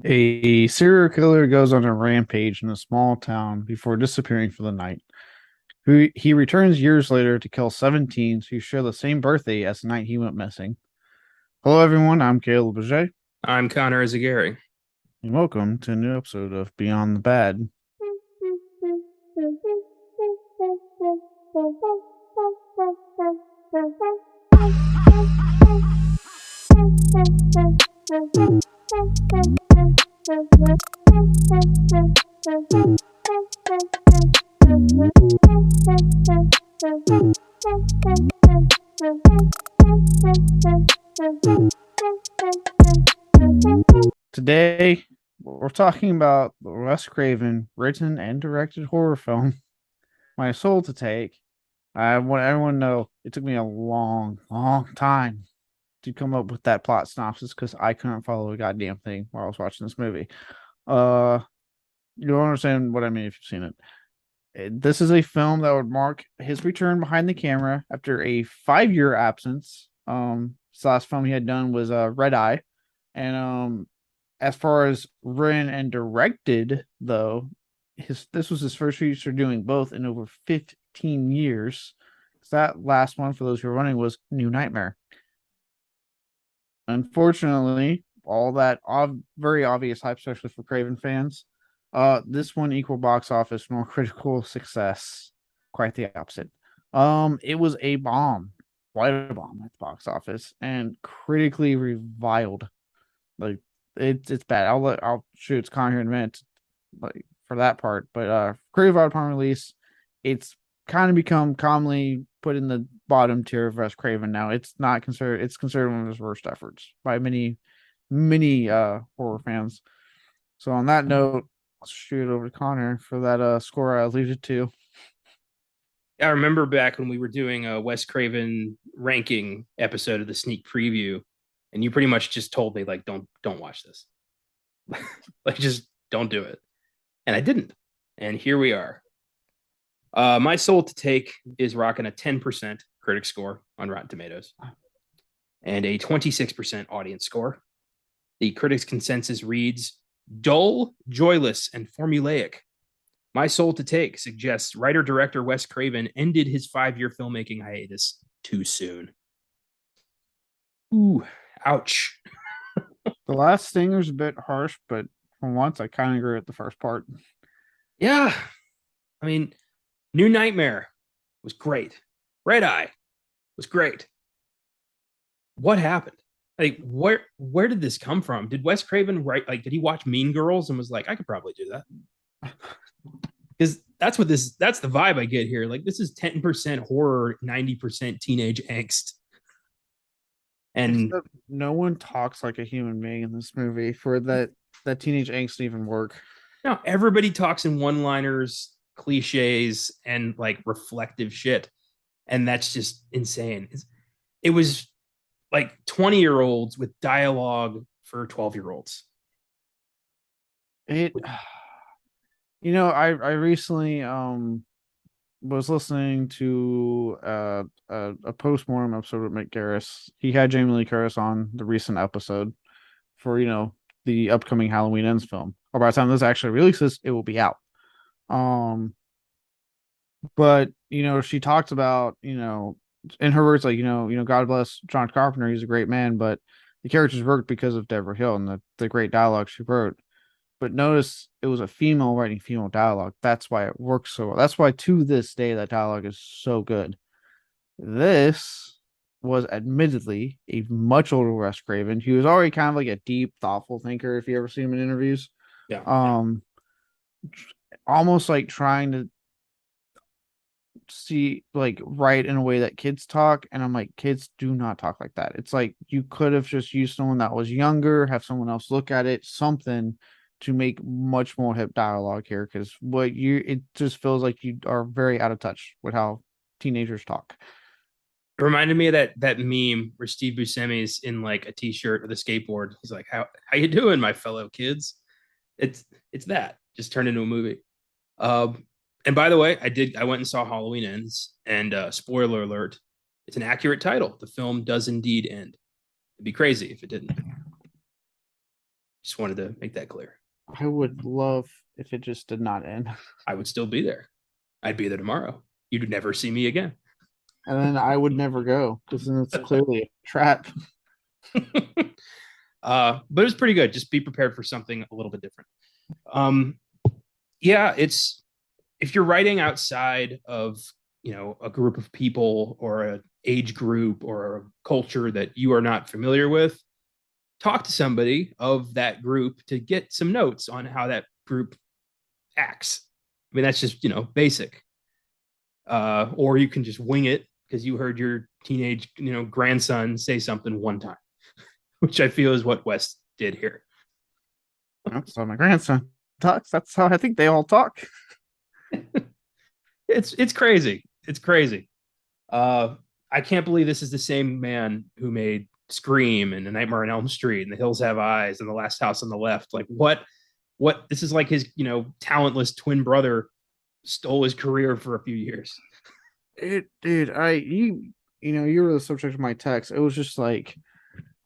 A serial killer goes on a rampage in a small town before disappearing for the night. He returns years later to kill seven teens who share the same birthday as the night he went missing. Hello, everyone. I'm Caleb Bouget, I'm Connor Eyzaguirre. and welcome to a new episode of Beyond the Bad. Today, we're talking about the Wes Craven written and directed horror film, My Soul to Take. I want everyone to know it took me a long, long time to come up with that plot synopsis because I couldn't follow a goddamn thing while I was watching this movie. Uh, you don't understand what I mean if you've seen it. This is a film that would mark his return behind the camera after a 5 year absence. His last film he had done was Red Eye, and as far as written and directed, though, his this was his first feature doing both in over 15 years. That last one, for those who are running, was New Nightmare. Unfortunately, all that very obvious hype, especially for Craven fans, this one equal box office nor critical success. Quite the opposite. It was a bomb, quite a bomb at the box office, and critically reviled. Like it's bad. I'll shoot it's Connor here in a minute, like for that part. But creative upon release, it's kind of become commonly put in the bottom tier of Wes Craven now. It's considered one of his worst efforts by many horror fans. So on that note, let's shoot it over to Connor for that score I alluded to. I remember back when we were doing a Wes Craven ranking episode of the sneak preview, and you pretty much just told me like, don't watch this, like just don't do it, and I didn't, and here we are. My Soul to Take is rocking a 10% critic score on Rotten Tomatoes and a 26% audience score. The critics' consensus reads dull, joyless, and formulaic. My Soul to Take suggests writer director Wes Craven ended his 5 year filmmaking hiatus too soon. Ooh, ouch. The last stinger's a bit harsh, but for once I kind of agree with the first part. Yeah, I mean, New Nightmare was great. Red Eye was great. What happened? Like, where did this come from? Did Wes Craven write? Like, did he watch Mean Girls and was like, I could probably do that? Because that's the vibe I get here. Like, this is 10% horror, 90% teenage angst. And Except no one talks like a human being in this movie for that teenage angst to even work. now everybody talks in one liners, cliches, and like reflective shit. And that's just insane. It was like 20-year-olds with dialogue for 12-year-olds. It I recently was listening to a postmortem episode with Mick Garris. He had Jamie Lee Curtis on the recent episode for the upcoming Halloween Ends film. Or by the time this actually releases, it will be out. Um, but she talked about in her words, like God bless John Carpenter, he's a great man, but the characters worked because of Deborah Hill and the great dialogue she wrote. But notice it was a female writing female dialogue. That's why it works so well. That's why to this day that dialogue is so good. This was admittedly a much older Wes Craven. He was already kind of like a deep, thoughtful thinker. If you ever see him in interviews, Yeah. um, almost like trying to see like write in a way that kids talk, and I'm like, kids do not talk like that. It's like you could have just used someone that was younger, have someone else look at it, something to make much more hip dialogue here, because it just feels like you are very out of touch with how teenagers talk. It reminded me of that meme where Steve Buscemi's in like a t-shirt with a skateboard. He's like, how you doing, my fellow kids? It's that just turned into a movie. And by the way, I went and saw Halloween Ends, and spoiler alert, it's an accurate title. The film does indeed end. It'd be crazy if it didn't. Just wanted to make that clear. I would love if it just did not end. I would still be there. I'd be there tomorrow. You'd never see me again. And then I would never go because then it's clearly a trap. But it was pretty good. Just be prepared for something a little bit different. Um, yeah, it's if you're writing outside of a group of people or an age group or a culture that you are not familiar with, talk to somebody of that group to get some notes on how that group acts. I mean, that's just basic. Or you can just wing it because you heard your teenage grandson say something one time, which I feel is what Wes did here. That's how my grandson talks. That's how I think they all talk. It's crazy. It's crazy. I can't believe this is the same man who made Scream and A Nightmare on Elm Street and The Hills Have Eyes and The Last House on the Left. Like what this is like his, talentless twin brother stole his career for a few years. Dude, you were the subject of my text. It was just like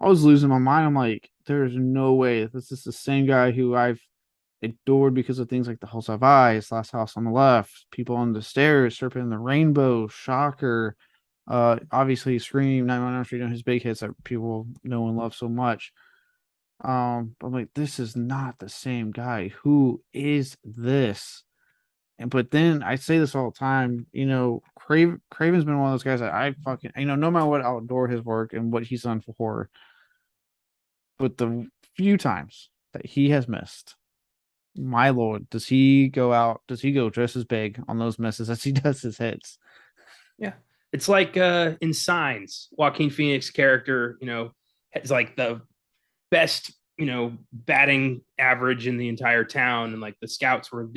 I was losing my mind. I'm like, there's no way this is the same guy who I've adored because of things like The Hills Have Eyes, Last House on the Left, People on the Stairs, Serpent in the Rainbow, Shocker, obviously Scream, Nightmare on Elm Street, his big hits that people know and love so much. But I'm like, this is not the same guy. Who is this? And but then I say this all the time, Craven's been one of those guys that I fucking, no matter what, I'll adore his work and what he's done for horror. But the few times that he has missed, my lord, does he go just as big on those misses as he does his hits? Yeah. It's like in Signs, Joaquin Phoenix character, has like the best, batting average in the entire town. And like the scouts were,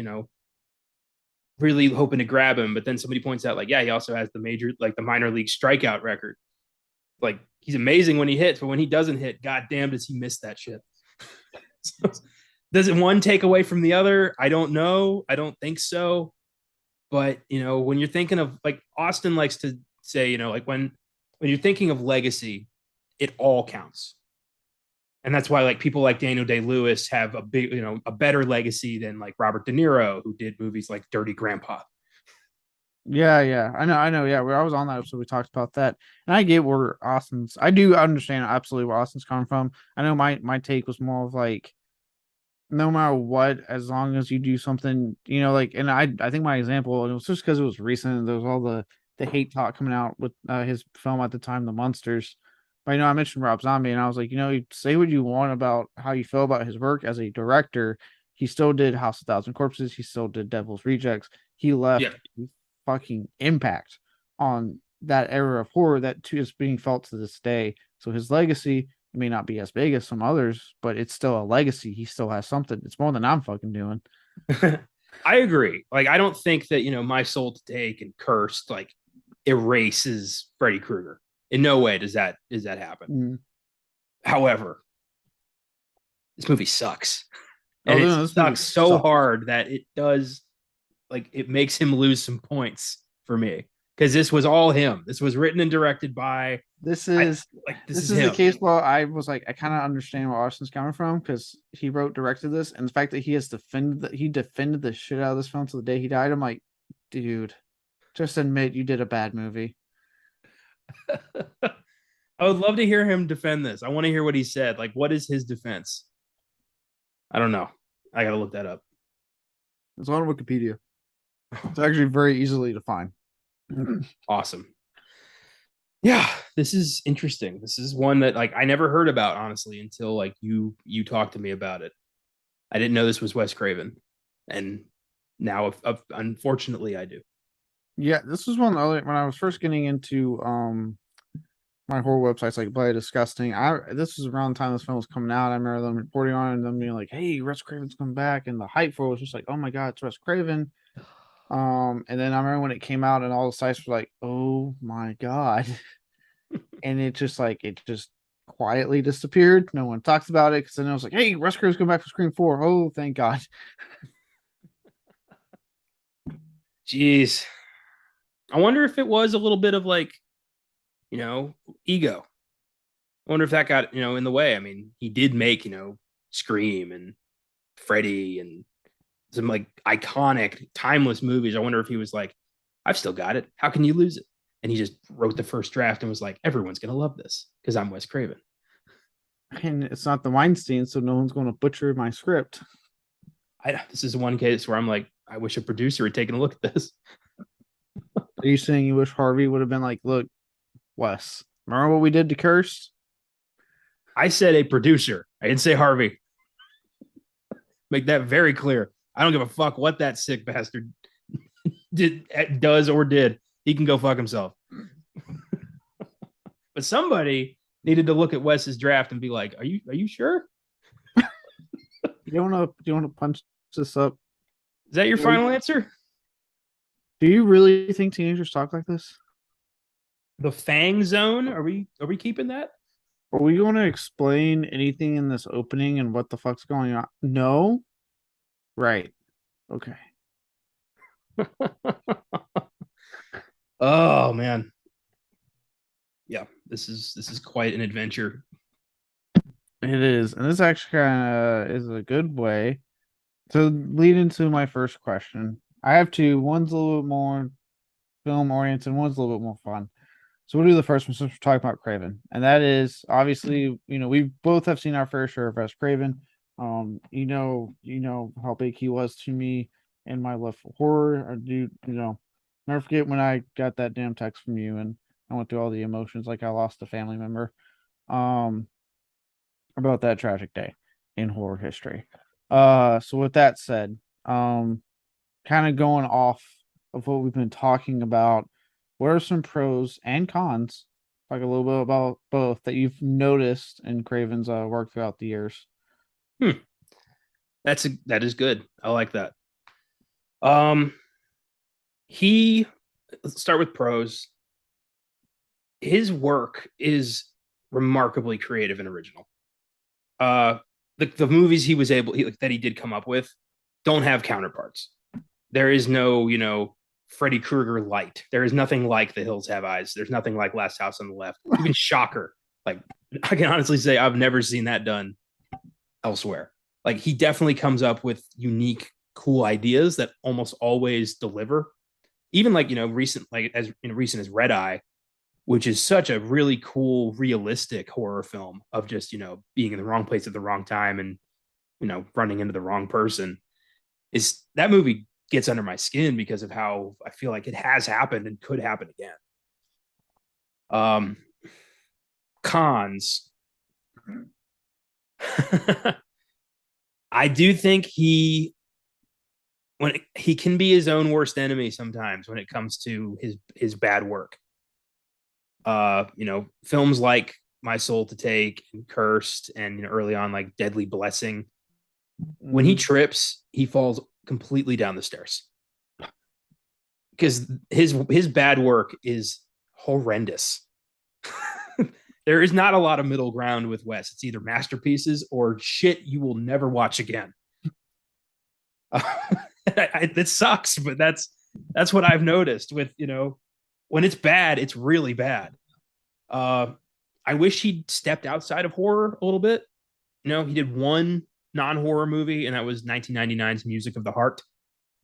really hoping to grab him. But then somebody points out, like, yeah, he also has the minor league strikeout record. Like he's amazing when he hits, but when he doesn't hit, goddamn, does he miss that shit? So, does it one take away from the other? I don't know. I don't think so. But when you're thinking of, like, Austin likes to say, like when you're thinking of legacy, it all counts. And that's why, like, people like Daniel Day-Lewis have a big, a better legacy than like Robert De Niro, who did movies like Dirty Grandpa. Yeah, I know. Yeah, where I was on that episode, we talked about that, and I get where I do understand absolutely where Austin's coming from. I know my take was more of like, no matter what, as long as you do something, like, and I think my example, and it was just because it was recent, there was all the hate talk coming out with his film at the time, The Munsters. But I mentioned Rob Zombie, and I was like, you say what you want about how you feel about his work as a director, he still did House of Thousand Corpses, he still did Devil's Rejects, he left fucking impact on that era of horror that too is being felt to this day. So his legacy, it may not be as big as some others, but it's still a legacy. He still has something. It's more than I'm fucking doing. I agree. Like, I don't think that, My Soul to Take and Cursed, like, erases Freddy Krueger. In no way does that happen. However, this movie sucks. And it sucks so hard that it does, like, it makes him lose some points for me. Because this was all him. This was written and directed by. This is the case where I was like, I kind of understand where Austin's coming from, because he directed this, and the fact that he defended the shit out of this film to the day he died. I'm like, dude, just admit you did a bad movie. I would love to hear him defend this. I want to hear what he said. Like, what is his defense? I don't know. I gotta look that up. It's on Wikipedia. It's actually very easily to find. Awesome. Yeah, this is interesting. This is one that, like, I never heard about, honestly, until like you talked to me about it. I didn't know this was Wes Craven, and now, unfortunately, I do. Yeah, this was when I was first getting into my horror websites like Bloody Disgusting. This was around the time this film was coming out. I remember them reporting on it and them being like, "Hey, Wes Craven's coming back," and the hype for it was just like, "Oh my god, it's Wes Craven." And then I remember when it came out and all the sites were like, "Oh my god," and it just quietly disappeared. No one talks about it because then I was like, "Hey, Wes Craven's coming back for Scream 4." Oh, thank God. Jeez. I wonder if it was a little bit of, like, ego. I wonder if that got, in the way. I mean, he did make, Scream and Freddy and some like iconic, timeless movies. I wonder if he was like, I've still got it. How can you lose it? And he just wrote the first draft and was like, everyone's gonna love this because I'm Wes Craven. And it's not the Weinstein, so no one's going to butcher my script. This is one case where I'm like, I wish a producer had taken a look at this. Are you saying you wish Harvey would have been like, look, Wes, remember what we did to Curse? I said a producer. I didn't say Harvey. Make that very clear. I don't give a fuck what that sick bastard does or did. He can go fuck himself. But somebody needed to look at Wes's draft and be like, "Are you sure? You want to punch this up? Is that your final answer?" Do you really think teenagers talk like this? The Fang Zone. Are we keeping that? Are we going to explain anything in this opening and what the fuck's going on? No. Right. Okay. Oh man. Yeah, this is quite an adventure. It is, and this actually kind of is a good way to lead into my first question. I have two. One's a little bit more film oriented, one's a little bit more fun. So we'll do the first one since we're talking about Craven, and that is obviously, we both have seen our fair share of Wes Craven. How big he was to me and my love for horror. I do, never forget when I got that damn text from you and I went through all the emotions like I lost a family member. Um, about that tragic day in horror history. So with that said, kind of going off of what we've been talking about, what are some pros and cons? Talk a little bit about both that you've noticed in Craven's work throughout the years. That is good. I like that. Um, let's start with pros. His work is remarkably creative and original. The movies that he did come up with don't have counterparts. There is no, Freddy Krueger light. There is nothing like The Hills Have Eyes. There's nothing like Last House on the Left. Even Shocker. Like, I can honestly say I've never seen that done elsewhere. Like, he definitely comes up with unique, cool ideas that almost always deliver. Even like, recent as Red Eye, which is such a really cool, realistic horror film of just, being in the wrong place at the wrong time and, running into the wrong person. Is that movie gets under my skin because of how I feel like it has happened and could happen again. Cons. I do think he can be his own worst enemy sometimes when it comes to his bad work. Films like My Soul to Take and Cursed and early on like Deadly Blessing. When he trips, he falls completely down the stairs. Because his bad work is horrendous. There is not a lot of middle ground with Wes. It's either masterpieces or shit you will never watch again. It sucks, but that's what I've noticed with, when it's bad, it's really bad. I wish he'd stepped outside of horror a little bit. He did one non-horror movie, and that was 1999's Music of the Heart,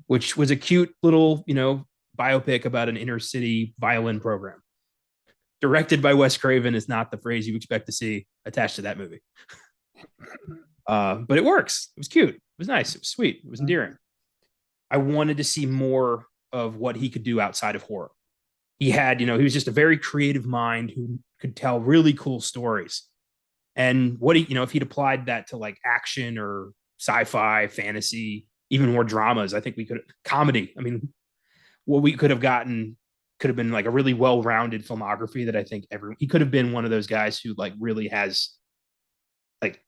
which was a cute little, biopic about an inner city violin program. Directed by Wes Craven is not the phrase you expect to see attached to that movie. But it works. It was cute. It was nice. It was sweet. It was endearing. I wanted to see more of what he could do outside of horror. He had, he was just a very creative mind who could tell really cool stories. And if he'd applied that to like action or sci-fi, fantasy, even more dramas, I think we could comedy. I mean, what we could have gotten could have been like a really well-rounded filmography that I think he could have been one of those guys who like really has like,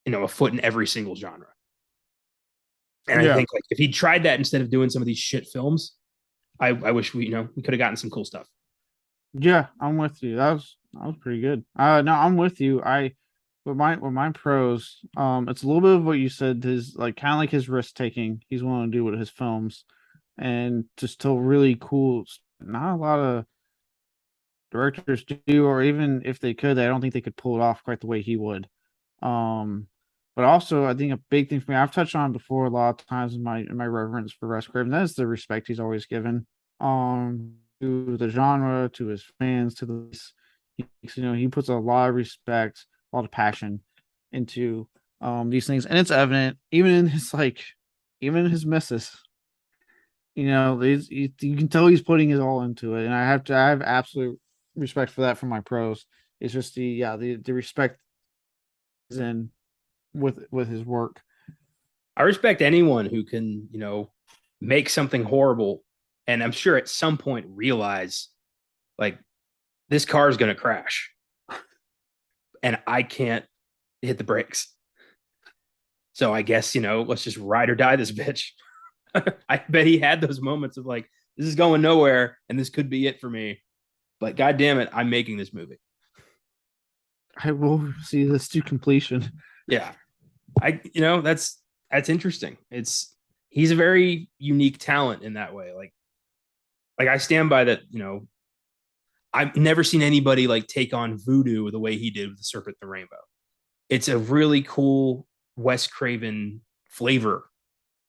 a foot in every single genre. And I think like if he tried that instead of doing some of these shit films, I wish we could have gotten some cool stuff. Yeah, I'm with you. That was pretty good. No, I'm with you. With my pros, it's a little bit of what you said. His like kind of like his risk taking. He's willing to do with his films, and just tell really cool. Not a lot of directors do, or even if they could, I don't think they could pull it off quite the way he would. But also, I think a big thing for me, I've touched on before a lot of times in my reverence for Wes Craven, that is the respect he's always given to the genre, to his fans, to the he puts a lot of respect, a lot of passion into these things, and it's evident even in his even in his misses. You can tell he's putting his all into it, and I have absolute respect for that from my pros. It's just the respect is in with his work. I respect anyone who can, make something horrible, and I'm sure at some point realize like this car is going to crash, and I can't hit the brakes. So I guess let's just ride or die this bitch. I bet he had those moments of like, this is going nowhere, and this could be it for me. But god damn it, I'm making this movie. I will see this to completion. Yeah, that's interesting. He's a very unique talent in that way. Like I stand by that. I've never seen anybody like take on voodoo the way he did with the Serpent and the Rainbow. It's a really cool Wes Craven flavor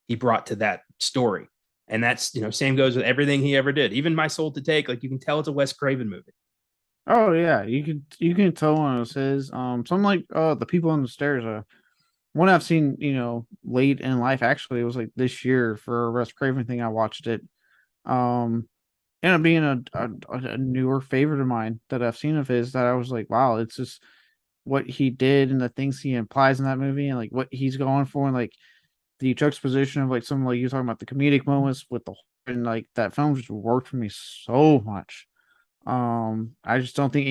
he brought to that story. And that's, same goes with everything he ever did. Even My Soul to Take, like you can tell it's a Wes Craven movie. Oh yeah, you can tell when it was his. Some like the people on the stairs. One I've seen late in life actually. It was like this year for a Wes Craven thing. I watched it. Um, Ended up being a newer favorite of mine that I've seen of his. That I was like, wow, it's just what he did and the things he implies in that movie and like what he's going for and like the juxtaposition of like some like you talking about the comedic moments with the and like that film just worked for me so much. I just don't think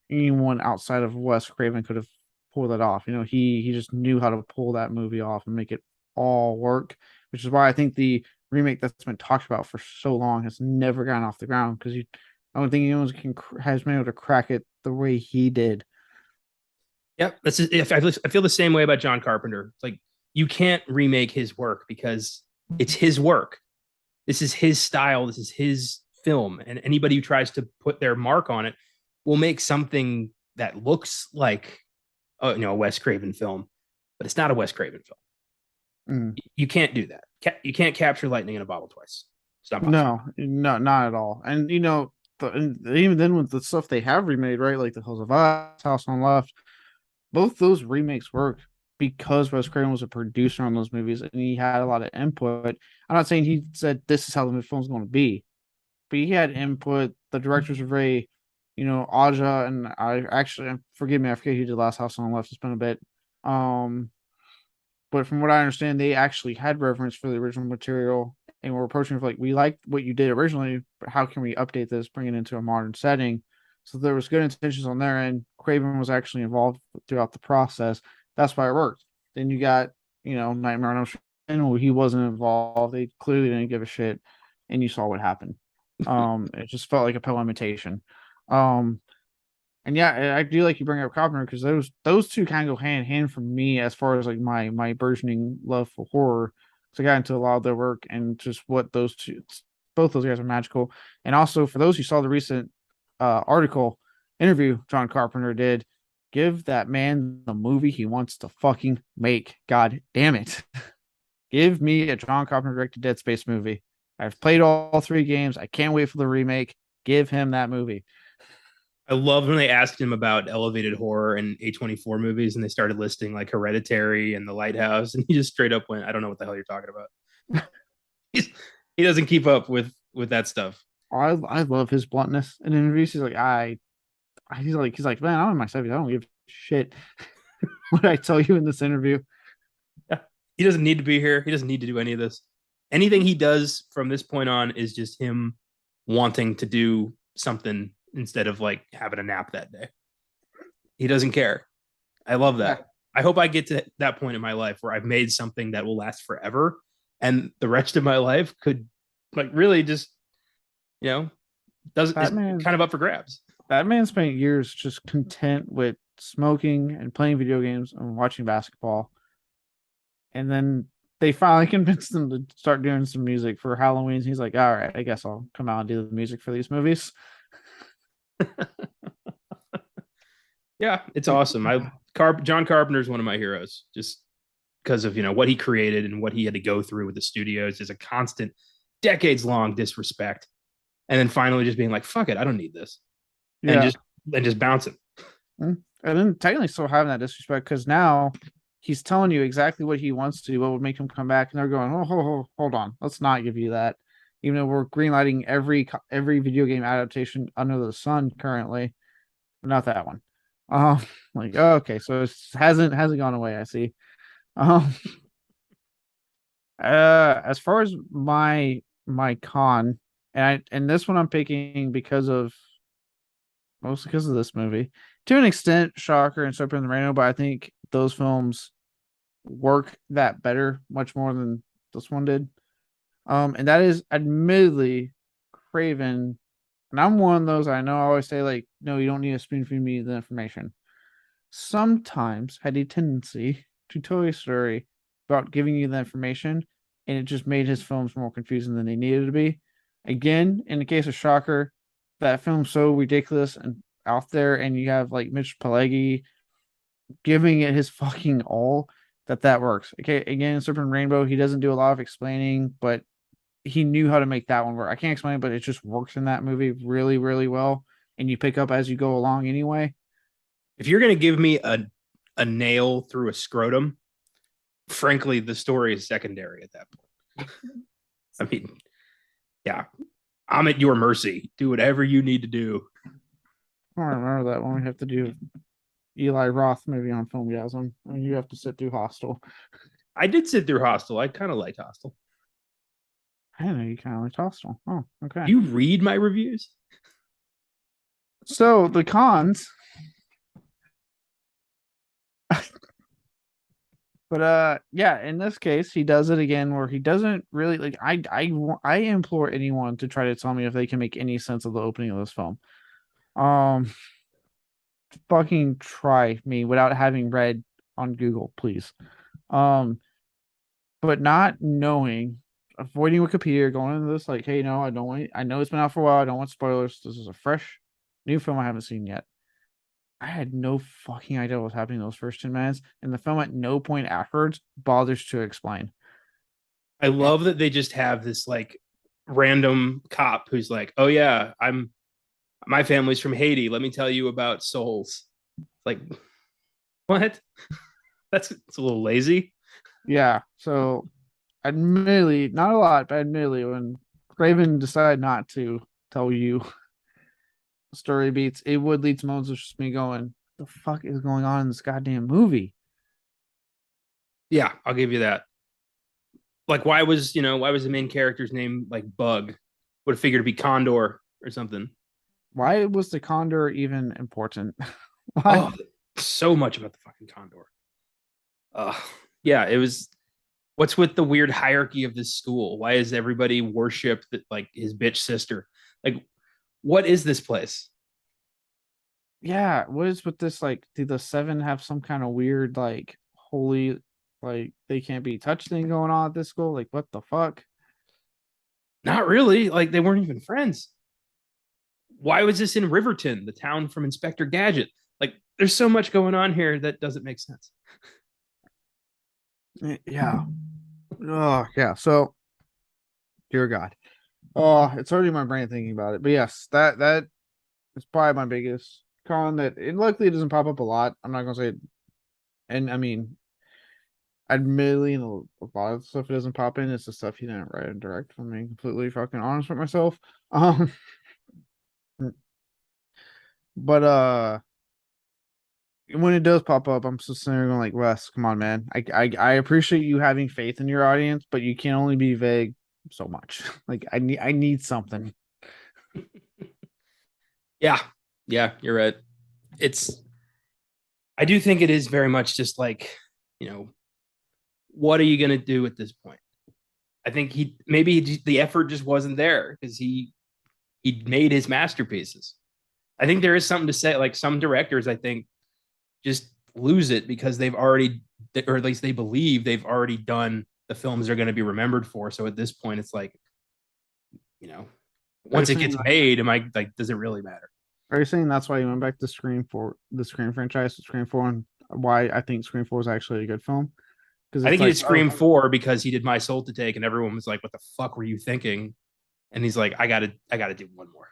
anyone outside of Wes Craven could have pulled that off. He just knew how to pull that movie off and make it all work, which is why I think the remake that's been talked about for so long has never gotten off the ground because I don't think anyone has been able to crack it the way he did. Yep. I feel the same way about John Carpenter. It's like you can't remake his work because it's his work. This is his style. This is his film. And anybody who tries to put their mark on it will make something that looks like a Wes Craven film, but it's not a Wes Craven film. Mm. You can't do that. You can't capture lightning in a bottle twice. It's not possible. No, not at all. And even then with the stuff they have remade, right, like the Hills of Ice, House on Left, both those remakes worked because Wes Craven was a producer on those movies and he had a lot of input. I'm not saying he said this is how the film's going to be, but he had input. The directors were very, Aja and I actually forgive me, I forget who did Last House on the Left. It's been a bit. Um, but from what I understand, they actually had reference for the original material and were approaching it like, we liked what you did originally, but how can we update this, bring it into a modern setting? So there was good intentions on their end. Craven was actually involved throughout the process. That's why it worked. Then you got, Nightmare on Elm Street, where he wasn't involved. They clearly didn't give a shit, and you saw what happened. It just felt like a pill imitation. Um, and yeah, I do like you bring up Carpenter because those two kind of go hand in hand for me as far as like my burgeoning love for horror. So I got into a lot of their work and just what both those guys are magical. And also for those who saw the recent article interview John Carpenter did, give that man the movie he wants to fucking make. God damn it. Give me a John Carpenter directed Dead Space movie. I've played all three games. I can't wait for the remake. Give him that movie. I loved when they asked him about elevated horror and A24 movies, and they started listing like Hereditary and The Lighthouse, and he just straight up went, "I don't know what the hell you're talking about." He doesn't keep up with that stuff. I love his bluntness in interviews. He's like, man, I'm in my 70s. I don't give a shit what I tell you in this interview. Yeah. He doesn't need to be here. He doesn't need to do any of this. Anything he does from this point on is just him wanting to do something instead of like having a nap that day. He doesn't care. I love that. Yeah. I hope I get to that point in my life where I've made something that will last forever and the rest of my life could like really just, you know, doesn't is Batman kind of up for grabs. Batman spent years just content with smoking and playing video games and watching basketball. And then they finally convinced him to start doing some music for Halloween. He's like, all right, I guess I'll come out and do the music for these movies. Yeah, it's awesome. John Carpenter is one of my heroes, just because of what he created and what he had to go through with the studios. Is a constant, decades long disrespect, and then finally just being like, "Fuck it, I don't need this," and Yeah. just bouncing. And then technically still having that disrespect because now he's telling you exactly what he wants to do, what would make him come back, and they're going, "Oh, hold on, let's not give you that." Even though we're greenlighting every video game adaptation under the sun currently, not that one. Like okay, so it hasn't gone away. I see. Um, as far as my con, and this one I'm picking because of mostly because of this movie. To an extent, Shocker and Serpent in the Rainbow, but I think those films work that better much more than this one did. And that is admittedly Craven. And I'm one of those I know I always say, like, no, you don't need to spoon feed me the information. Sometimes had a tendency to tell a story about giving you the information, and it just made his films more confusing than they needed to be. Again, in the case of Shocker, that film's so ridiculous and out there, and you have like Mitch Pileggi giving it his fucking all that works. Okay, again, Serpent Rainbow, he doesn't do a lot of explaining, but he knew how to make that one work. I can't explain it, but it just works in that movie really, really well, and you pick up as you go along anyway. If you're gonna give me a nail through a scrotum, frankly, the story is secondary at that point. I mean, yeah, I'm at your mercy. Do whatever you need to do. I don't remember that when we have to do Eli Roth movie on FILMGAZM. I mean, you have to sit through Hostel. I did sit through Hostel. I kind of liked Hostel. I know you kind of like Hostel. Oh, okay. Do you read my reviews? So the cons, but yeah, in this case, he does it again where he doesn't really like. I implore anyone to try to tell me if they can make any sense of the opening of this film. Um, fucking try me without having read on Google, please. Um, but not knowing, avoiding Wikipedia, going into this like, hey, no, I don't want. I know it's been out for a while. I don't want spoilers. This is a fresh, new film I haven't seen yet. I had no fucking idea what was happening in those first 10 minutes, and the film at no point afterwards bothers to explain. I love that they just have this like random cop who's like, "Oh yeah, my family's from Haiti. Let me tell you about souls." Like, what? That's it's a little lazy. Yeah, so admittedly, not a lot, but admittedly, when Craven decided not to tell you story beats, it would lead to moments of just me going, the fuck is going on in this goddamn movie? Yeah, I'll give you that. Like, why was the main character's name like Bug? Would have figured it'd be Condor or something. Why was the Condor even important? Why? Oh, so much about the fucking Condor. Yeah, it was. What's with the weird hierarchy of this school? Why is everybody worship that like his bitch sister? Like, what is this place? Yeah, what is with this? Like, do the seven have some kind of weird, like, holy, like, they can't be touched thing going on at this school? Like, what the fuck? Not really. Like, they weren't even friends. Why was this in Riverton, the town from Inspector Gadget? Like, there's so much going on here that doesn't make sense. Yeah. Oh, yeah. So, dear God. Oh, it's already my brain thinking about it. But yes, that is probably my biggest con. That it luckily it doesn't pop up a lot. I'm not gonna say, and I mean, admittedly, in a lot of stuff it doesn't pop in. It's the stuff he didn't write and direct. I'm being completely fucking honest with myself. Um, but when it does pop up, I'm still sitting there going like, Wes, come on, man. I appreciate you having faith in your audience, but you can only be vague so much. Like I need something. Yeah, yeah, you're right. It's I do think it is very much just like, you know, what are you going to do at this point? I think the effort just wasn't there because he made his masterpieces. I think there is something to say. Like some directors, I think, just lose it because they've already, or at least they believe they've already done the films they're going to be remembered for. So at this point, it's like, you know, Are you once it saying gets made, am I like, does it really matter? are you saying that's why you went back to Scream for the Scream franchise, Scream 4 and why I think Scream 4 is actually a good film. Because I it's think he like, did oh, Scream 4 because he did My Soul to Take, and everyone was like, "What the fuck were you thinking?" And he's like, I gotta do one more."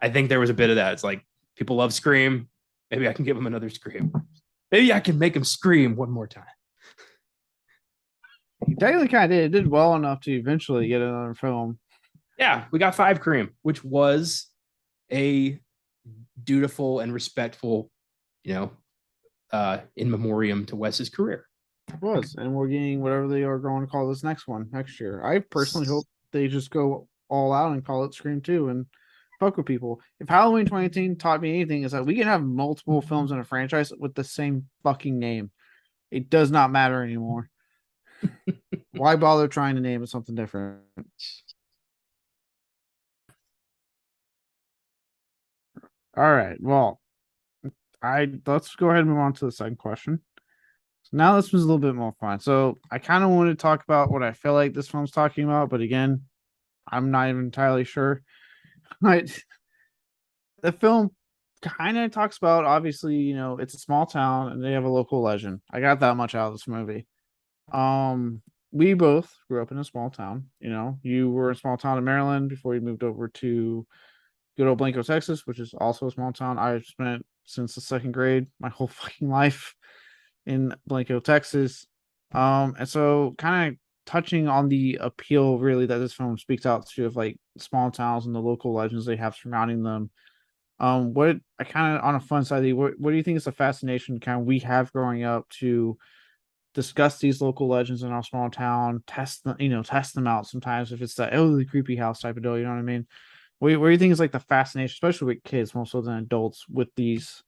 I think there was a bit of that. It's like people love Scream. Maybe I can give him another Scream. Maybe I can make him scream one more time. he technically kind of did. It did well enough to eventually get another film. Yeah, we got five Cream, which was a dutiful and respectful, you know, in memoriam to Wes's career. It was, and we're getting whatever they are going to call this next one next year. I personally hope they just go all out and call it Scream 2 and fuck with people. If Halloween 2018 taught me anything, is that we can have multiple films in a franchise with the same fucking name. It does not matter anymore. Why bother trying to name it something different? All right. Well, I let's go ahead and move on to the second question. So now this was a little bit more fun. So I kind of want to talk about what I feel like this film's talking about, but again, I'm not even entirely sure. Right. The film kind of talks about, obviously, it's a small town and they have a local legend. I got that much out of this movie. Um, we both grew up in a small town. You were in a small town in Maryland before you moved over to good old Blanco, Texas, which is also a small town. I've spent since the second grade my whole fucking life in Blanco, Texas. And so kind of touching on the appeal really that this film speaks out to of like small towns and the local legends they have surrounding them. What I kind of on a fun side, what do you think is the fascination kind of we have growing up to discuss these local legends in our small town, test them out sometimes if it's that the creepy house type of deal, you know what I mean? What do you think is like the fascination, especially with kids more so than adults, with these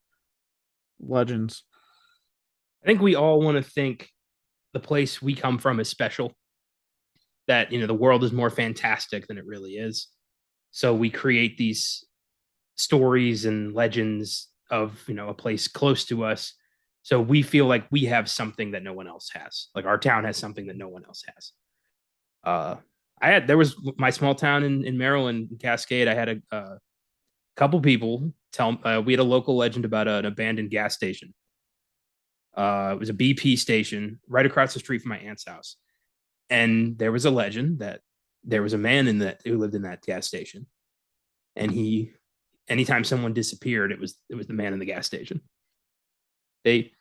legends? I think we all want to think the place we come from is special, that, the world is more fantastic than it really is. So we create these stories and legends of, a place close to us. So we feel like we have something that no one else has. Like our town has something that no one else has. Uh, there was my small town in Maryland, Cascade. I had a couple people tell. We had a local legend about an abandoned gas station. It was a BP station right across the street from my aunt's house, and there was a legend that there was a man in that who lived in that gas station, and anytime someone disappeared, it was the man in the gas station. They,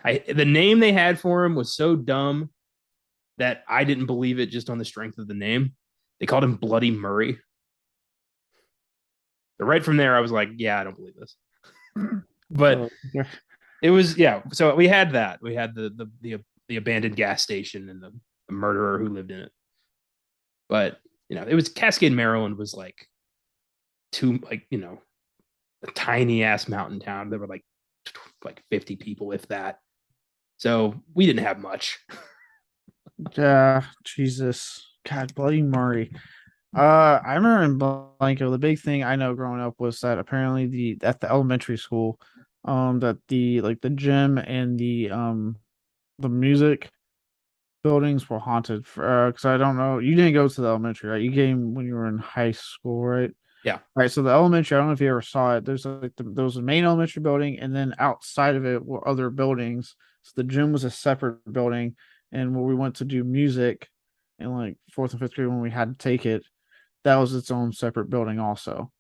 the name they had for him was so dumb that I didn't believe it just on the strength of the name. They called him Bloody Murray. But right from there, I was like, yeah, I don't believe this. But it was, yeah. So we had that. We had the abandoned gas station and the murderer who lived in it. But it was Cascade, Maryland was like a tiny ass mountain town. There were like 50 people, if that. So we didn't have much. Yeah, Jesus, God, Bloody Murray. I remember in Blanco, the big thing I know growing up was that apparently at the elementary school, that the gym and the music buildings were haunted. For because I don't know, you didn't go to the elementary, right? You came when you were in high school, right? Yeah. Right. So the elementary, I don't know if you ever saw it. There's like there was a main elementary building, and then outside of it were other buildings. So the gym was a separate building, and where we went to do music in like fourth and fifth grade when we had to take it, that was its own separate building also.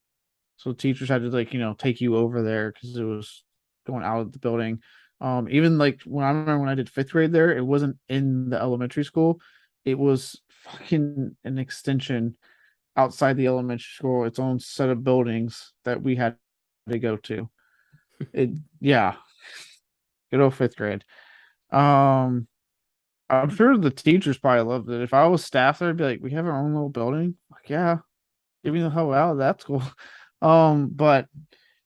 So teachers had to take you over there because it was going out of the building. Even like when I remember when I did fifth grade there, it wasn't in the elementary school. It was fucking an extension outside the elementary school, its own set of buildings that we had to go to. It Yeah, good old fifth grade. Um, I'm sure the teachers probably loved it. If I was staff there, I'd be like, we have our own little building. Like, yeah, get me the hell out of that school. But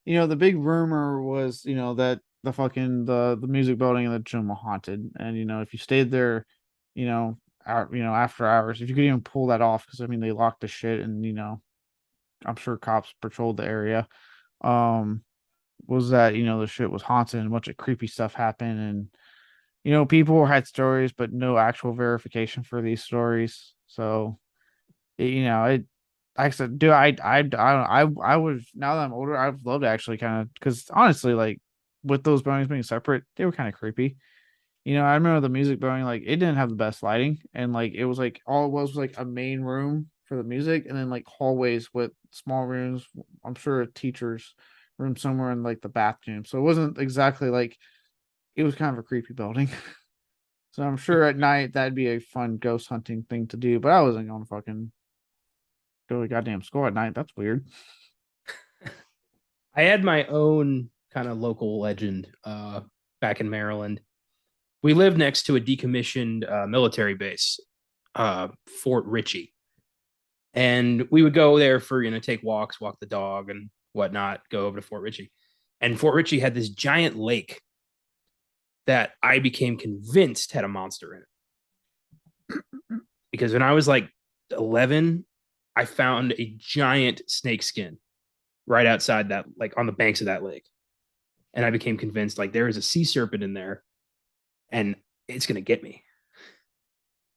the big rumor was, that the music building and the gym were haunted. And if you stayed there, after hours, if you could even pull that off, because I mean they locked the shit and I'm sure cops patrolled the area. Um, was that the shit was haunted and a bunch of creepy stuff happened, and people had stories but no actual verification for these stories. So it like I said, dude, I would, now that I'm older, I'd love to actually kind of, because honestly, like with those buildings being separate, they were kind of creepy. I remember the music building, like it didn't have the best lighting, and like it was like all it was like a main room for the music, and then like hallways with small rooms. I'm sure a teacher's room somewhere in like the bathroom. So it wasn't exactly like it was kind of a creepy building. So I'm sure at night that'd be a fun ghost hunting thing to do, but I wasn't going to fucking go to goddamn school at night. That's weird. I had my own kind of local legend back in Maryland. We lived next to a decommissioned military base, Fort Ritchie, and we would go there for take walks, walk the dog, and whatnot. Go over to Fort Ritchie, and Fort Ritchie had this giant lake that I became convinced had a monster in it. Because when I was like 11, I found a giant snake skin right outside that, like on the banks of that lake. And I became convinced like there is a sea serpent in there and it's going to get me.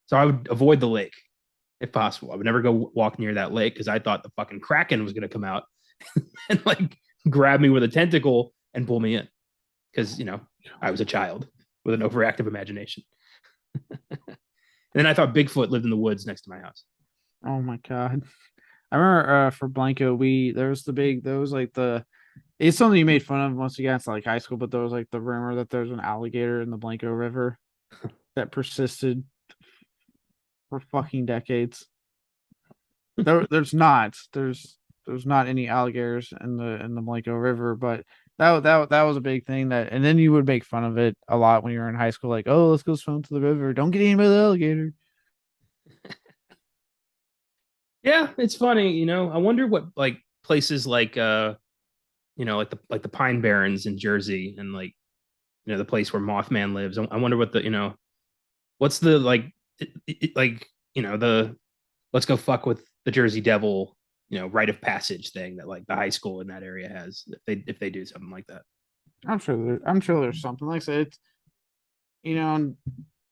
So I would avoid the lake if possible. I would never go walk near that lake because I thought the fucking Kraken was going to come out and like grab me with a tentacle and pull me in. Because, I was a child with an overactive imagination. And then I thought Bigfoot lived in the woods next to my house. Oh my god. I remember for Blanco, there was like it's something you made fun of once you got into like high school, but there was like the rumor that there's an alligator in the Blanco River that persisted for fucking decades. There's not any alligators in the Blanco River, but that was a big thing and then you would make fun of it a lot when you were in high school, like, oh, let's go swim to the river. Don't get eaten by the alligator. Yeah, it's funny. I wonder what like places like like the Pine Barrens in Jersey and like the place where Mothman lives. I wonder what what's the like like the let's go fuck with the Jersey Devil rite of passage thing that like the high school in that area has if they do something like that. I'm sure there's something. Like I said, it's and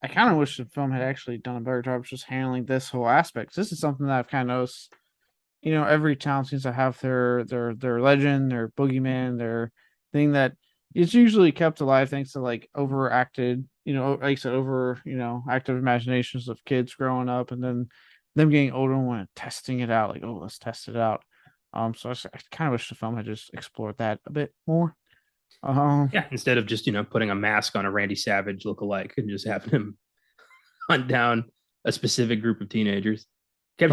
I kind of wish the film had actually done a better job just handling this whole aspect. This is something that I've kind of noticed. Every town seems to have their legend, their boogeyman, their thing that is usually kept alive thanks to like overacted, like I said, active imaginations of kids growing up and then them getting older and want testing it out, like, oh, let's test it out. So I kind of wish the film had just explored that a bit more. Yeah, instead of just putting a mask on a Randy Savage lookalike and just having him hunt down a specific group of teenagers. I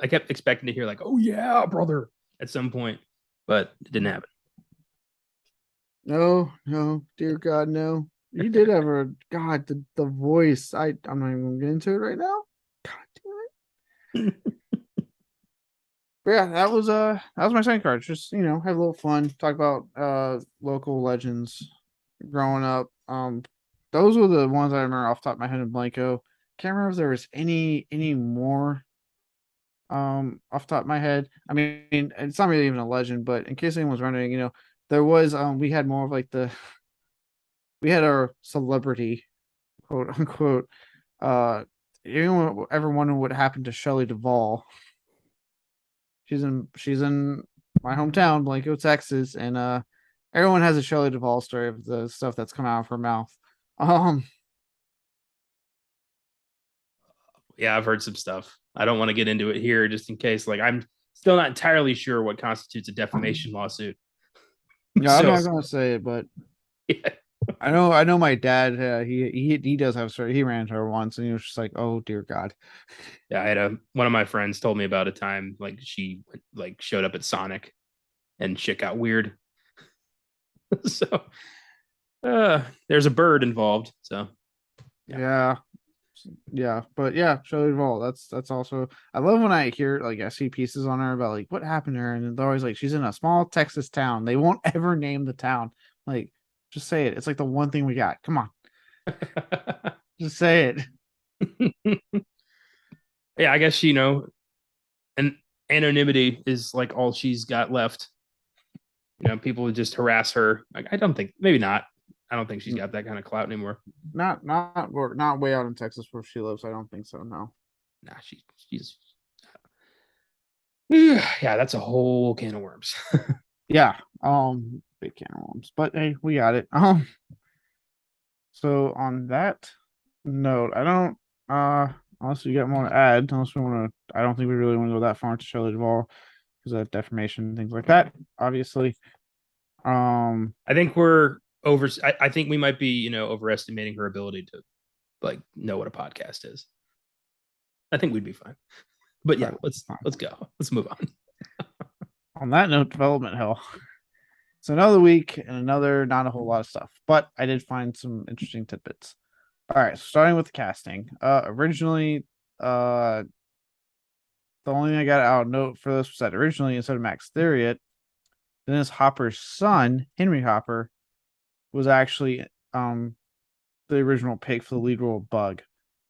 kept expecting to hear like, "Oh yeah, brother," at some point, but it didn't happen. No, dear God, no. You did have the voice. I'm not even gonna get into it right now. God damn it. But yeah, that was my second card. Just have a little fun, talk about local legends growing up. Those were the ones I remember off the top of my head in Blanco. Can't remember if there was any more off the top of my head. I mean, it's not really even a legend, but in case anyone's wondering, there was we had more of like we had our celebrity, quote unquote. Anyone ever wonder what happened to Shelley Duvall? She's in my hometown, Blanco, Texas, and everyone has a Shelley Duvall story of the stuff that's come out of her mouth. Um, Yeah, I've heard some stuff. I don't want to get into it here just in case. Like, I'm still not entirely sure what constitutes a defamation lawsuit. yeah, I'm not gonna say it, but Yeah. I know my dad. He does have a story. He ran into her once, and he was just like, "Oh dear God." Yeah, I had one of my friends told me about a time like she like showed up at Sonic and shit got weird. So there's a bird involved. So yeah, but yeah, Shelley Duvall. That's also. I love when I see pieces on her about like what happened to her, and they're always like she's in a small Texas town. They won't ever name the town. Like, just say it. It's like the one thing we got. Come on, just say it. Yeah, I guess and anonymity is like all she's got left. People would just harass her. Like, I don't think, maybe not. I don't think she's got that kind of clout anymore. Not way out in Texas where she lives. I don't think so. No. Nah, she's yeah, that's a whole can of worms. Yeah. big can of worms. But hey, we got it. So on that note, I don't unless you got more to add, unless we want to I don't think we really want to go that far into Shelley Duvall because of defamation and things like that, obviously. I think we're over. I think we might be, overestimating her ability to like know what a podcast is. I think we'd be fine. But yeah, let's go. Let's move on. On that note, development hell. It's another week and another not a whole lot of stuff, but I did find some interesting tidbits. All right, starting with the casting. Originally, the only thing I got out note for this was that originally instead of Max Theriot, Dennis Hopper's son, Henry Hopper, was actually the original pick for the lead role of Bug.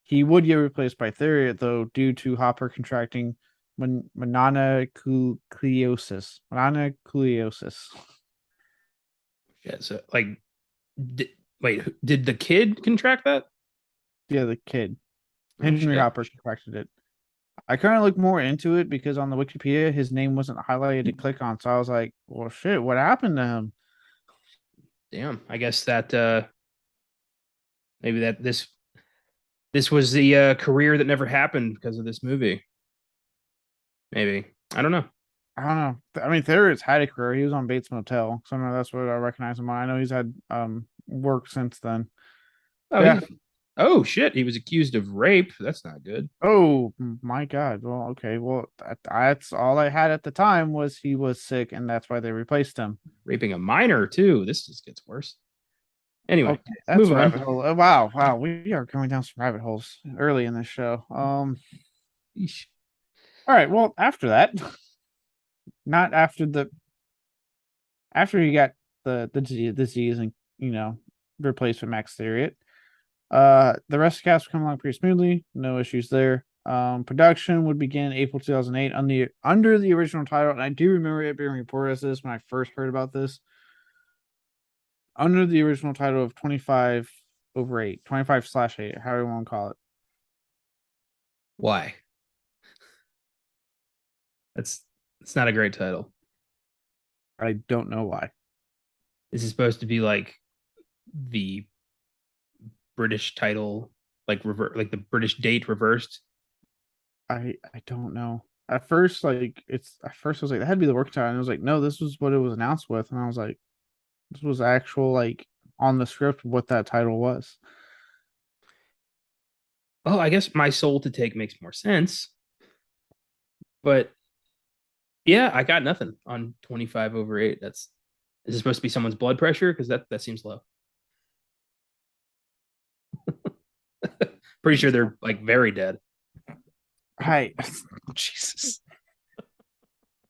He would get replaced by Theriot though, due to Hopper contracting mononucleosis. Mononucleosis. Yeah. So like, did the kid contract that? Yeah, the kid. Henry Hopper contracted it. I kind of looked more into it because on the Wikipedia, his name wasn't highlighted to click on. So I was like, well, shit, what happened to him? Damn. I guess that maybe that this was the career that never happened because of this movie. Maybe. I don't know. I don't know. I mean, Theriot's had a career. He was on Bates Motel. So that's what I recognize him on. I know he's had work since then. Oh, yeah. Oh shit! He was accused of rape. That's not good. Oh my god. Well, okay. Well, that's all I had at the time was he was sick, and that's why they replaced him. Raping a minor too. This just gets worse. Anyway, okay, that's a rabbit hole. Wow, we are going down some rabbit holes early in this show. Eesh. All right. Well, after that, not after he got the disease and replaced with Max Theriot. The rest of the cast will come along pretty smoothly. No issues there. Production would begin April 2008 under the original title, and I do remember it being reported as this when I first heard about this. Under the original title of 25/8, 25/8, however you want to call it. Why? It's not a great title. I don't know why. This is supposed to be like the British title, like the British date reversed. I don't know. At first, I was like, that had to be the work title. And I was like, no, this was what it was announced with. And I was like, this was actual on the script what that title was. Oh, I guess My Soul to Take makes more sense. But yeah, I got nothing on 25/8. Is it supposed to be someone's blood pressure? Because that seems low. Pretty sure they're like very dead. Jesus.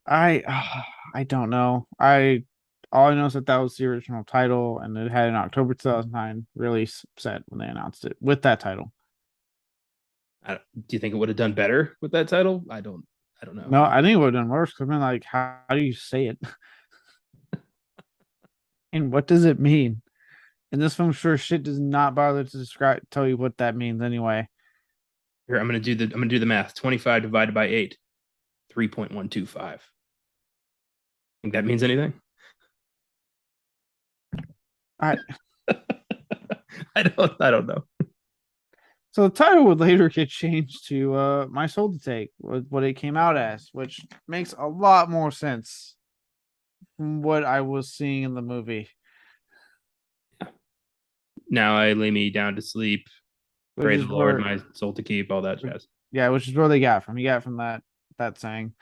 I don't know. All I know is that was the original title, and it had an October 2009 release set when they announced it with that title. Do you think it would have done better with that title? I don't know. No, I think it would have done worse. Because I mean, how do you say it? And what does it mean? And this film sure shit does not bother to tell you what that means anyway. Here, I'm gonna do the math. 25 divided by 8, 3.125. Think that means anything? I don't know. So the title would later get changed to My Soul to Take, what it came out as, which makes a lot more sense from what I was seeing in the movie. Now I lay me down to sleep. Pray the Lord my soul to keep, all that jazz. Yeah, which is where they got from. You got from that saying.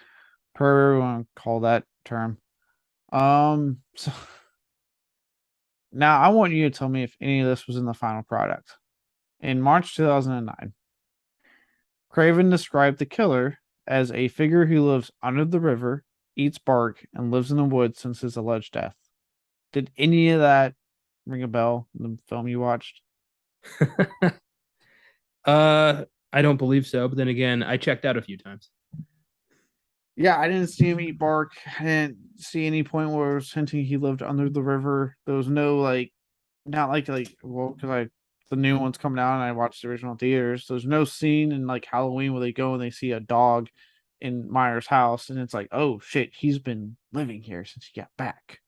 Per everyone call that term. So now I want you to tell me if any of this was in the final product. In March 2009, Craven described the killer as a figure who lives under the river, eats bark, and lives in the woods since his alleged death. Did any of that ring a bell in the film you watched? I don't believe so, but then again, I checked out a few times. Yeah, I didn't see him eat bark. I didn't see any point where it was hinting he lived under the river. There was no not because the new one's coming out and I watched the original theaters. There's no scene in Halloween where they go and they see a dog in Myers' house and it's like, oh shit, he's been living here since he got back.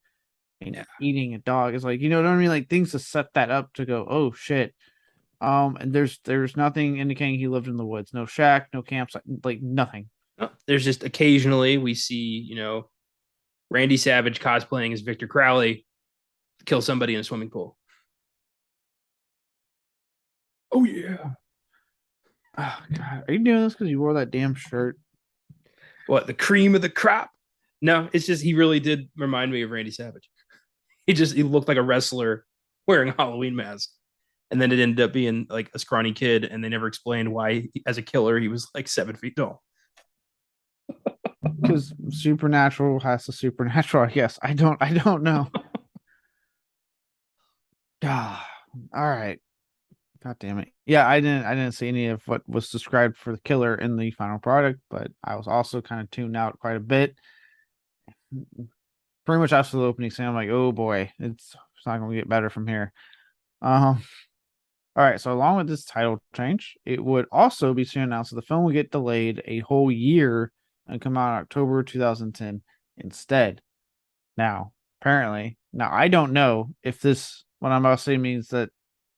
and Yeah. eating a dog. It's like, you know what I mean? Like things to set that up to go, oh shit. And there's nothing indicating he lived in the woods. No shack, no campsite, like nothing. There's just occasionally we see, Randy Savage cosplaying as Victor Crowley kill somebody in a swimming pool. Oh yeah. Oh god, are you doing this because you wore that damn shirt? What, the cream of the crop? No, it's just he really did remind me of Randy Savage. He looked like a wrestler wearing a Halloween mask. And then it ended up being like a scrawny kid, and they never explained why, as a killer, he was like 7 feet tall. Because supernatural has the supernatural, I guess. I don't know. Ah, all right. God damn it. Yeah, I didn't see any of what was described for the killer in the final product, but I was also kind of tuned out quite a bit. Pretty much after the opening scene, I'm like, oh boy, it's not gonna get better from here. Um all right, so along with this title change, it would also be soon announced that the film would get delayed a whole year and come out in October 2010 instead. Now, apparently, now I don't know if this what I'm about to say means that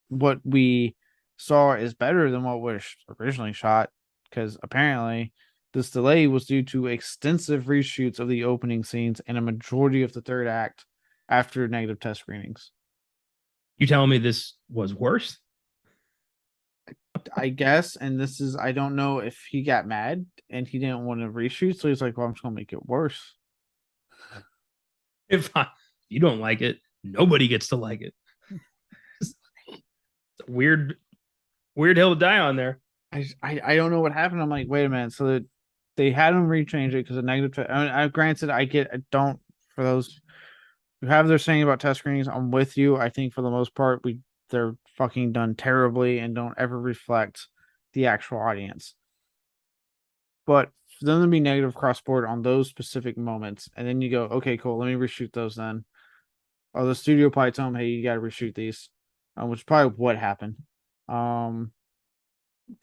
what we saw is better than what was originally shot, because apparently this delay was due to extensive reshoots of the opening scenes and a majority of the third act after negative test screenings. You telling me this was worse? I guess, and this is I don't know if he got mad and he didn't want to reshoot, so he's like, "Well, I'm just gonna make it worse." If you don't like it, nobody gets to like it. It's a weird hill to die on there. I don't know what happened. I'm like, wait a minute. So they had him rechange it because of negative. Granted, I don't for those who have their saying about test screenings. I'm with you. I think for the most part, they're fucking done terribly and don't ever reflect the actual audience. But for them to be negative cross board on those specific moments, and then you go, okay, cool, let me reshoot those then. Or the studio probably tell them, hey, you got to reshoot these, which is probably what happened. Um,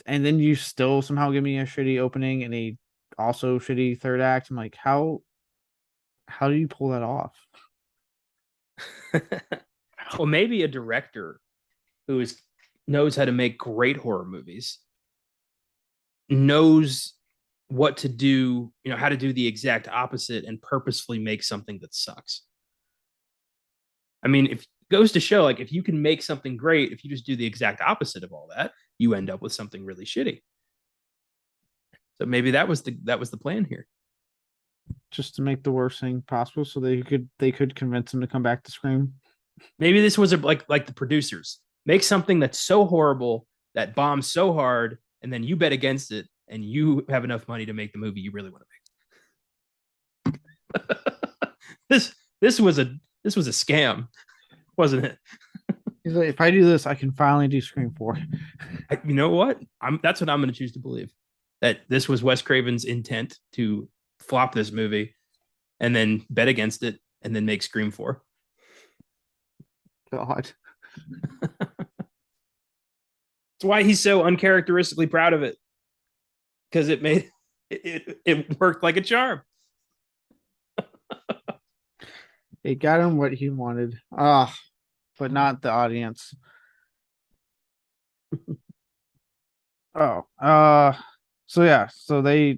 and then you still somehow give me a shitty opening and a also shitty third act. I'm like, how do you pull that off? Well, maybe a director who knows how to make great horror movies knows what to do, how to do the exact opposite and purposefully make something that sucks. I mean, if it goes to show, like, if you can make something great, if you just do the exact opposite of all that, you end up with something really shitty. So maybe that was the plan here. Just to make the worst thing possible, so they could convince him to come back to Scream. Maybe this was like the producers make something that's so horrible that bombs so hard, and then you bet against it, and you have enough money to make the movie you really want to make. this was a scam, wasn't it? He's like, if I do this, I can finally do Scream 4. You know what? That's what I'm going to choose to believe. That this was Wes Craven's intent to flop this movie and then bet against it and then make Scream 4. God. That's why he's so uncharacteristically proud of it. Because it worked like a charm. It got him what he wanted. Ah, but not the audience. Oh, so yeah, so they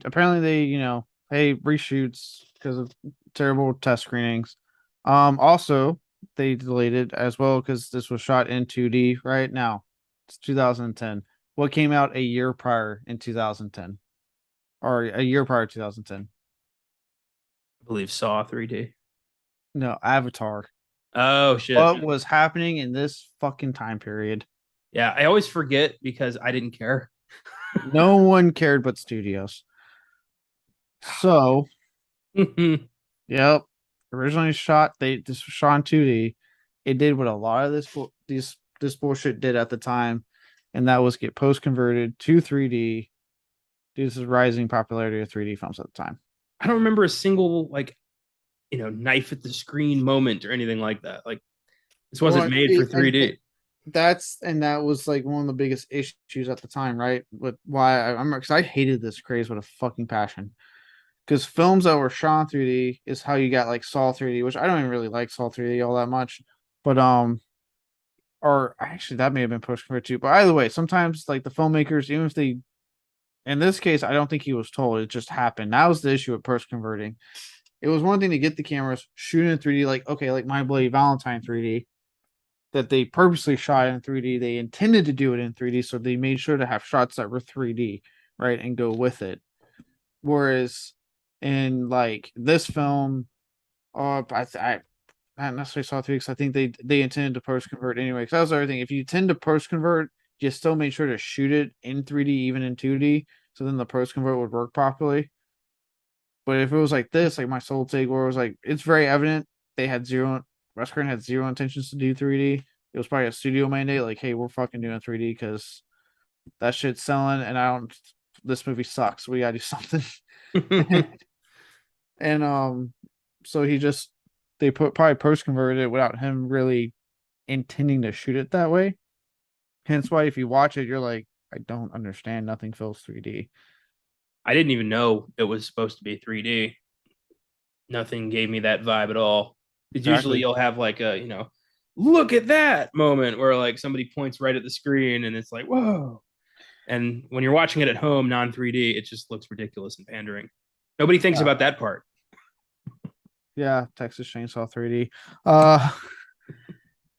reshoots because of terrible test screenings. Also they deleted as well because this was shot in 2D right now. It's 2010. What came out a year prior in 2010, or a year prior to 2010? I believe Saw 3D. No, Avatar. Oh shit. What was happening in this fucking time period? Yeah, I always forget because I didn't care. No one cared but studios. So, yep. Originally shot, this was shot in 2D. It did what a lot of this bullshit did at the time, and that was get post converted to 3D due to the rising popularity of 3D films at the time. I don't remember a single knife at the screen moment or anything like that. Like, this wasn't made for 3D. That was like one of the biggest issues at the time, right? With why I remember, because I hated this craze with a fucking passion. because films that were shot in 3D is how you got like Saw 3D, which I don't even really like Saw 3D all that much, but or actually that may have been post converted too. But either way, sometimes like the filmmakers, even if they, in this case, I don't think he was told, it just happened. That was the issue with post converting. It was one thing to get the cameras shooting in 3D, like okay, like My Bloody Valentine 3D, that they purposely shot in 3D. They intended to do it in 3D, so they made sure to have shots that were 3D, right, and go with it. Whereas in like this film, I not necessarily saw 3D because I think they intended to post convert anyway. Because that was the other thing. If you tend to post convert, you still make sure to shoot it in 3D, even in 2D, so then the post convert would work properly. But if it was like this, like my Soul Take, where it was like it's very evident they had zero, Wes Craven had zero intentions to do 3D. It was probably a studio mandate, like, hey, we're fucking doing 3D because that shit's selling, and I don't. This movie sucks. We gotta do something. And so he just they put probably post converted it without him really intending to shoot it that way. Hence why if you watch it, you're like, I don't understand. Nothing feels 3D. I didn't even know it was supposed to be 3D. Nothing gave me that vibe at all. Because usually Exactly. you'll have like a, look at that moment where like somebody points right at the screen and it's like, whoa. And when you're watching it at home, non 3D, it just looks ridiculous and pandering. Nobody thinks Yeah. about that part. Yeah, Texas Chainsaw 3D. Uh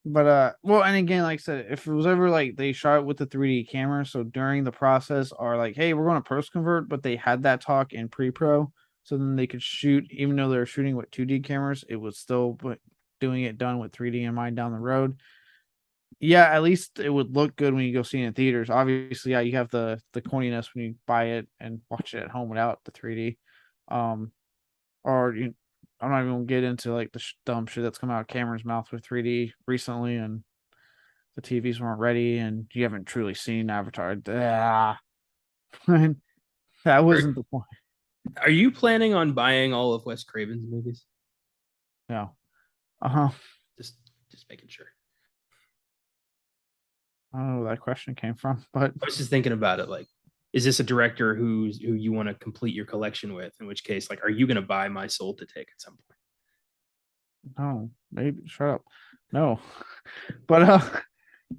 but well, and again, like I said, if it was ever like they shot it with the 3D camera, so during the process are like, hey, we're going to post convert, but they had that talk in pre-pro, so then they could shoot, even though they were shooting with 2D cameras, it was still doing it done with 3D in mind down the road. Yeah, at least it would look good when you go see it in theaters. Obviously, yeah, you have the corniness when you buy it and watch it at home without the 3D. Um, or you, I'm not even gonna get into like the dumb shit that's come out of Cameron's mouth with 3D recently, and the TVs weren't ready, and you haven't truly seen Avatar. Ah, that Are, wasn't the point. are you planning on buying all of Wes Craven's movies? No. Uh huh. Just just making sure. I don't know where that question came from, but I was just thinking about it like, is this a director who you want to complete your collection with? In which case, like, are you going to buy My Soul to Take at some point? no, maybe shut up. No, but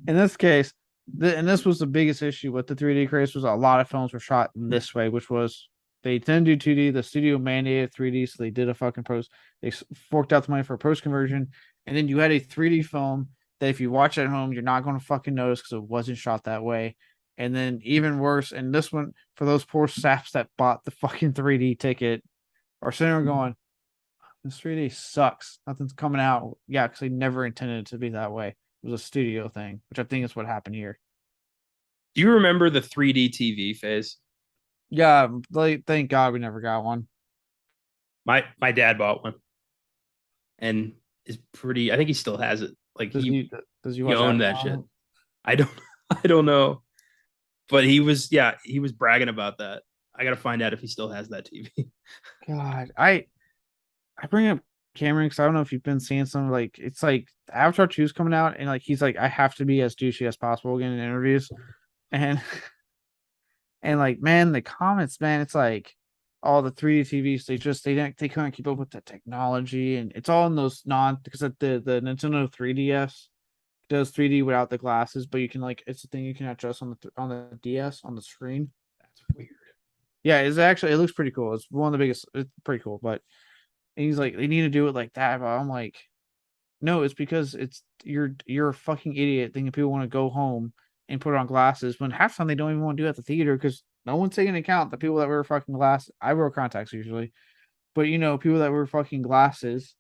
in this case, and this was the biggest issue with the 3D craze was a lot of films were shot this way, which was they didn't do 2D. The studio mandated 3D, so they did a fucking post. They forked out the money for a post conversion, and then you had a 3D film that if you watch at home, you're not going to fucking notice because it wasn't shot that way. And then even worse, and this one for those poor saps that bought the fucking 3D ticket are sitting there going, "This 3D sucks. Nothing's coming out." Yeah, because they never intended it to be that way. It was a studio thing, which I think is what happened here. Do you remember the 3D TV phase? Yeah, like thank God we never got one. My dad bought one and is pretty. I think he still has it. Like Does he he does he he watch owned Avatar that shit. on it? I don't I don't know, but he was bragging about that. I gotta find out if he still has that TV. God, I bring up Cameron because I don't know if you've been seeing some like it's like Avatar 2 is coming out and like he's like I have to be as douchey as possible again in interviews and and like man the comments man it's like all the 3D TVs they couldn't keep up with the technology and it's all in those non because the Nintendo 3DS does 3D without the glasses but you can like it's a thing you can adjust on the DS on the screen. That's weird. Yeah, it's actually it looks pretty cool. It's one of the biggest. It's pretty cool, but and he's like they need to do it like that. But I'm like no, it's because it's you're a fucking idiot thinking people want to go home and put on glasses when half the time they don't even want to do it at the theater because no one's taking into account the people that wear fucking glasses. I wear contacts usually, but people that wear fucking glasses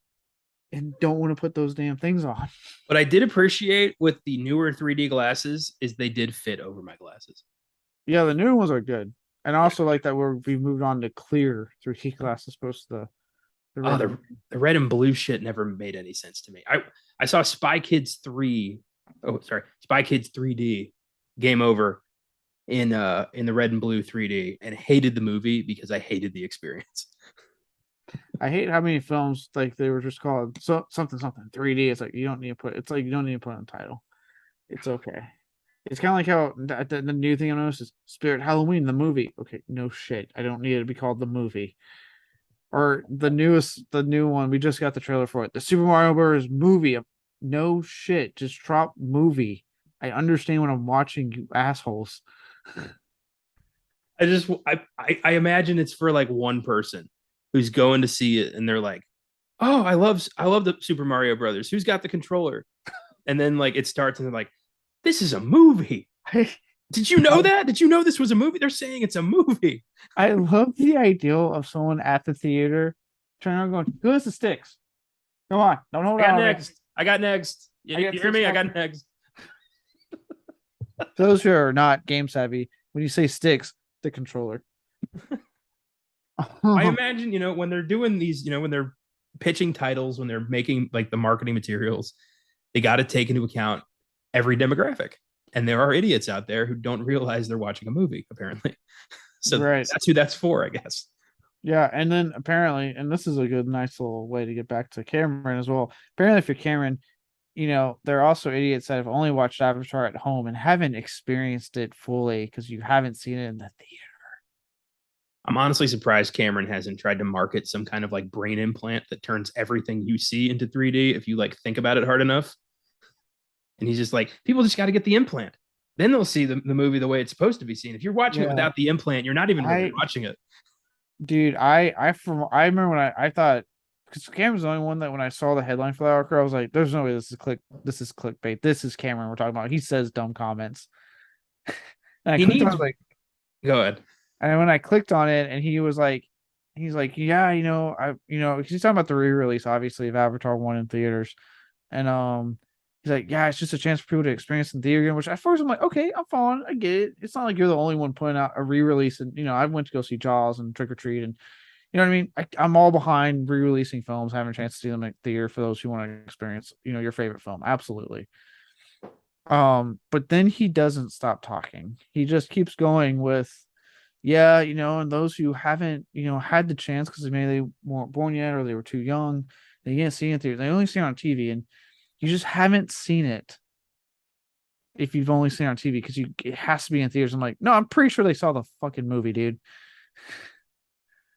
and don't want to put those damn things on. What I did appreciate with the newer 3D glasses is they did fit over my glasses. Yeah, the new ones are good, and I Yeah. also like that we've moved on to clear 3D glasses, opposed to the Oh, red and the red and blue shit never made any sense to me. I saw Spy Kids 3. Oh, sorry. Spy Kids 3D Game Over in the red and blue 3D and hated the movie because I hated the experience. I hate how many films like they were just called something 3D. It's like you don't need to put. It's like you don't need to put on the title. It's okay. It's kind of like how the new thing I noticed is Spirit Halloween the movie. Okay, no shit. I don't need it to be called the movie. Or the new one. We just got the trailer for it. The Super Mario Bros. Movie. No shit, just drop movie. I understand when I'm watching, you assholes. I imagine it's for like one person who's going to see it and they're like, "Oh, I love the Super Mario Brothers. Who's got the controller?" And then like it starts and they're like, "This is a movie. Did you know that? Did you know this was a movie? They're saying it's a movie." I love the ideal of someone at the theater turning around going, "Who has the sticks? Come on, don't hold I got out on me." next. I got next. You hear me? I got next. Those who are not game savvy, when you say sticks, the controller. I imagine, when they're doing these, when they're pitching titles, when they're making like the marketing materials, they got to take into account every demographic. And there are idiots out there who don't realize they're watching a movie, apparently. So Right. that's who that's for, I guess. Yeah, and then apparently, and this is a good, nice little way to get back to Cameron as well. Apparently, for Cameron, there are also idiots that have only watched Avatar at home and haven't experienced it fully because you haven't seen it in the theater. I'm honestly surprised Cameron hasn't tried to market some kind of like brain implant that turns everything you see into 3D if you like think about it hard enough. And he's just like, people just got to get the implant. Then they'll see the movie the way it's supposed to be seen. If you're watching it without the implant, you're not even really watching it. Dude, I remember when I thought, because Cameron's the only one that when I saw the headline for the article, I was like, "There's no way this is clickbait. This is Cameron we're talking about. He says dumb comments." And I He clicked on, I needs. was like, Go ahead. and when I clicked on it, and he's like, "Yeah, he's talking about the re-release, obviously, of Avatar 1 in theaters," and he's like, "Yeah, it's just a chance for people to experience in theater again." Which at first I'm like, "Okay, I'm following, I get it. It's not like you're the only one putting out a re-release." And I went to go see Jaws and Trick or Treat, and you know what I mean. I'm all behind re-releasing films, having a chance to see them in theater for those who want to experience, your favorite film. Absolutely. But then he doesn't stop talking. He just keeps going with, yeah, and those who haven't, had the chance because maybe they weren't born yet or they were too young, they can't see it in theater. They only see it on TV, and you just haven't seen it if you've only seen it on TV because it has to be in theaters. I'm like, no, I'm pretty sure they saw the fucking movie, dude.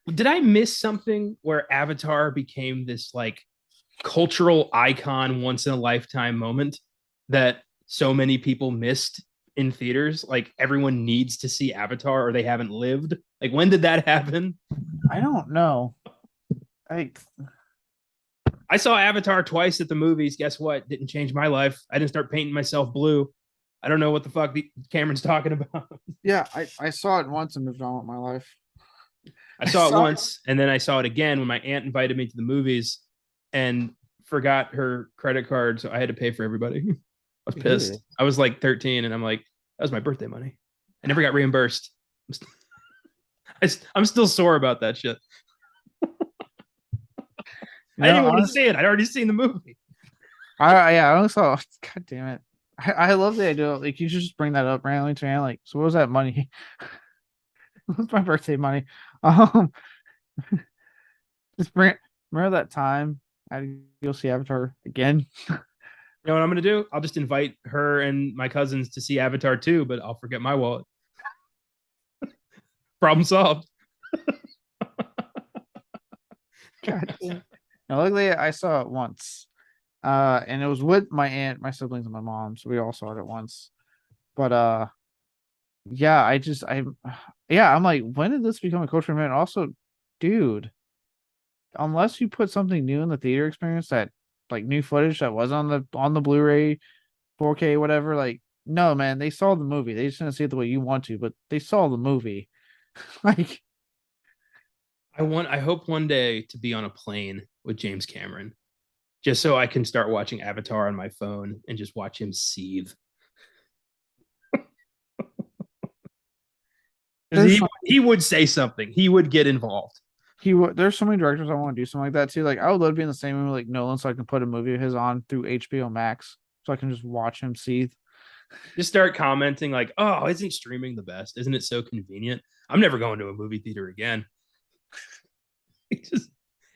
Did I miss something where Avatar became this like cultural icon once in a lifetime moment that so many people missed in theaters? Like everyone needs to see Avatar or they haven't lived. Like when did that happen? I don't know. I saw Avatar twice at the movies. Guess what? Didn't change my life. I didn't start painting myself blue. I don't know what the fuck Cameron's talking about. Yeah, I saw it once and moved on with my life. I saw it once and then I saw it again when my aunt invited me to the movies and forgot her credit card. So I had to pay for everybody. I was pissed. Ew. I was like 13 and I'm like, that was my birthday money. I never got reimbursed. I'm still sore about that shit. I didn't want to see it. I'd already seen the movie. I only saw. God damn it! I love the idea. Like you should just bring that up randomly to me. Like, so what was that money? What's my birthday money? Um, just remember that time I had to go see Avatar again. You know what I'm gonna do? I'll just invite her and my cousins to see Avatar 2, but I'll forget my wallet. Problem solved. God damn. Now, luckily, I saw it once, and it was with my aunt, my siblings, and my mom, so we all saw it at once. But yeah, I'm like, when did this become a cultural event? Also, dude, unless you put something new in the theater experience, that like new footage that was on the Blu-ray, 4K, whatever, like, no, man, they saw the movie. They just didn't see it the way you want to, but they saw the movie. Like, I hope one day to be on a plane with James Cameron, just so I can start watching Avatar on my phone and just watch him seethe. He would say something. He would get involved. There's so many directors I want to do something like that too. Like I would love to be in the same room with like Nolan, so I can put a movie of his on through HBO Max, so I can just watch him seethe. Just start commenting like, "Oh, isn't streaming the best? Isn't it so convenient? I'm never going to a movie theater again."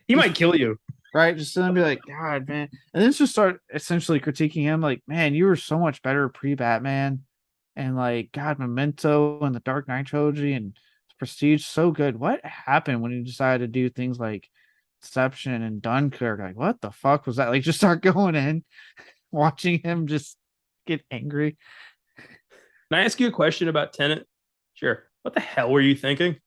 He might kill you, right? Just then be like, God, man, and then just start essentially critiquing him, like, man, you were so much better pre-Batman, and like, God, Memento and the Dark Knight trilogy, and Prestige so good. What happened when he decided to do things like Inception and Dunkirk? Like, what the fuck was that? Like, just start going in, watching him just get angry. Can I ask you a question about Tenet? Sure. What the hell were you thinking?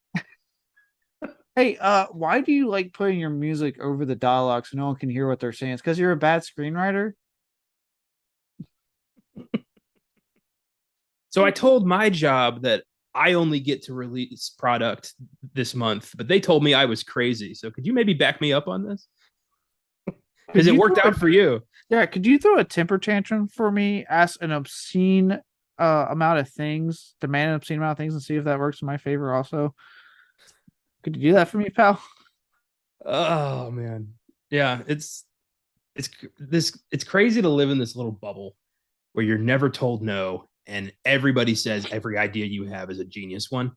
Hey, why do you like putting your music over the dialogue so no one can hear what they're saying? It's because you're a bad screenwriter. So I told my job that I only get to release product this month, but they told me I was crazy. So could you maybe back me up on this? Because Could it you worked throw out for you. Yeah, could you throw a temper tantrum for me? Ask an obscene amount of things, demand an obscene amount of things, and see if that works in my favor. Also, could you do that for me, pal? Oh man. Yeah, it's crazy to live in this little bubble where you're never told no and everybody says every idea you have is a genius one.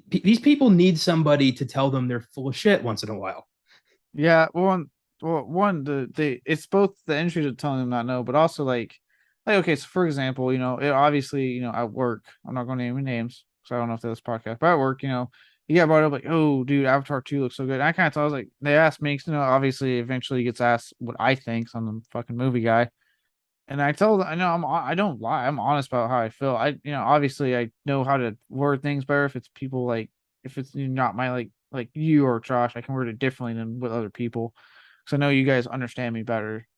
These people need somebody to tell them they're full of shit once in a while. Yeah, one, the it's both the industry to telling them not no, but also like okay, so for example, it obviously, at work, I'm not going to name any names, so I don't know if that's podcast, but at work, you got brought up like, oh, dude, Avatar 2 looks so good. And I kind of thought, I was like, they asked me, 'cause, obviously, eventually gets asked what I think, so I'm the fucking movie guy. And I told I know I don't lie. I'm honest about how I feel. Obviously I know how to word things better if it's people like if it's not my like you or Josh, I can word it differently than with other people. Because I know you guys understand me better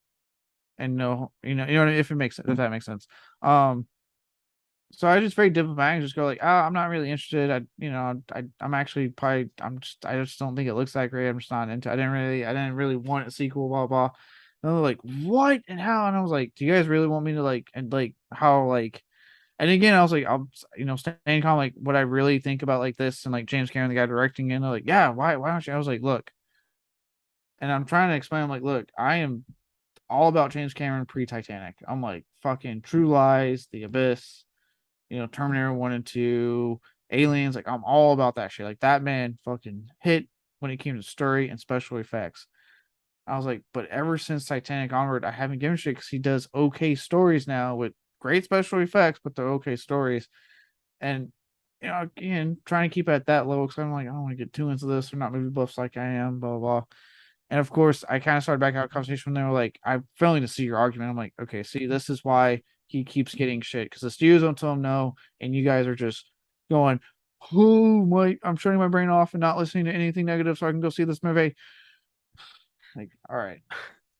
and know if it makes if that makes sense. Um so I just very diplomatic just go like, I'm not really interested. I'm actually probably I just don't think it looks that great. I'm just not into I didn't really want a sequel, blah blah. And they're like, what and how? And I was like, do you guys really want me to like and like how like and again I was like, I'll staying calm like what I really think about like this and like James Cameron, the guy directing it, and they're like, yeah, why don't you? I was like, look, and I'm trying to explain, I'm like, look, I am all about James Cameron pre-Titanic. I'm like fucking True Lies, The Abyss, Terminator 1 and 2, Aliens, like I'm all about that shit. Like that man fucking hit when it came to story and special effects. I was like, but ever since Titanic onward, I haven't given a shit because he does okay stories now with great special effects, but they're okay stories. And again, trying to keep it at that level because I'm like, I don't want to get too into this. They're not movie buffs like I am, blah blah blah. And of course, I kind of started back out conversation when they were like, I'm failing to see your argument. I'm like, okay, see, this is why he keeps getting shit because the studios don't tell him no, and you guys are just going, oh my, I'm shutting my brain off and not listening to anything negative so I can go see this movie. Like, all right.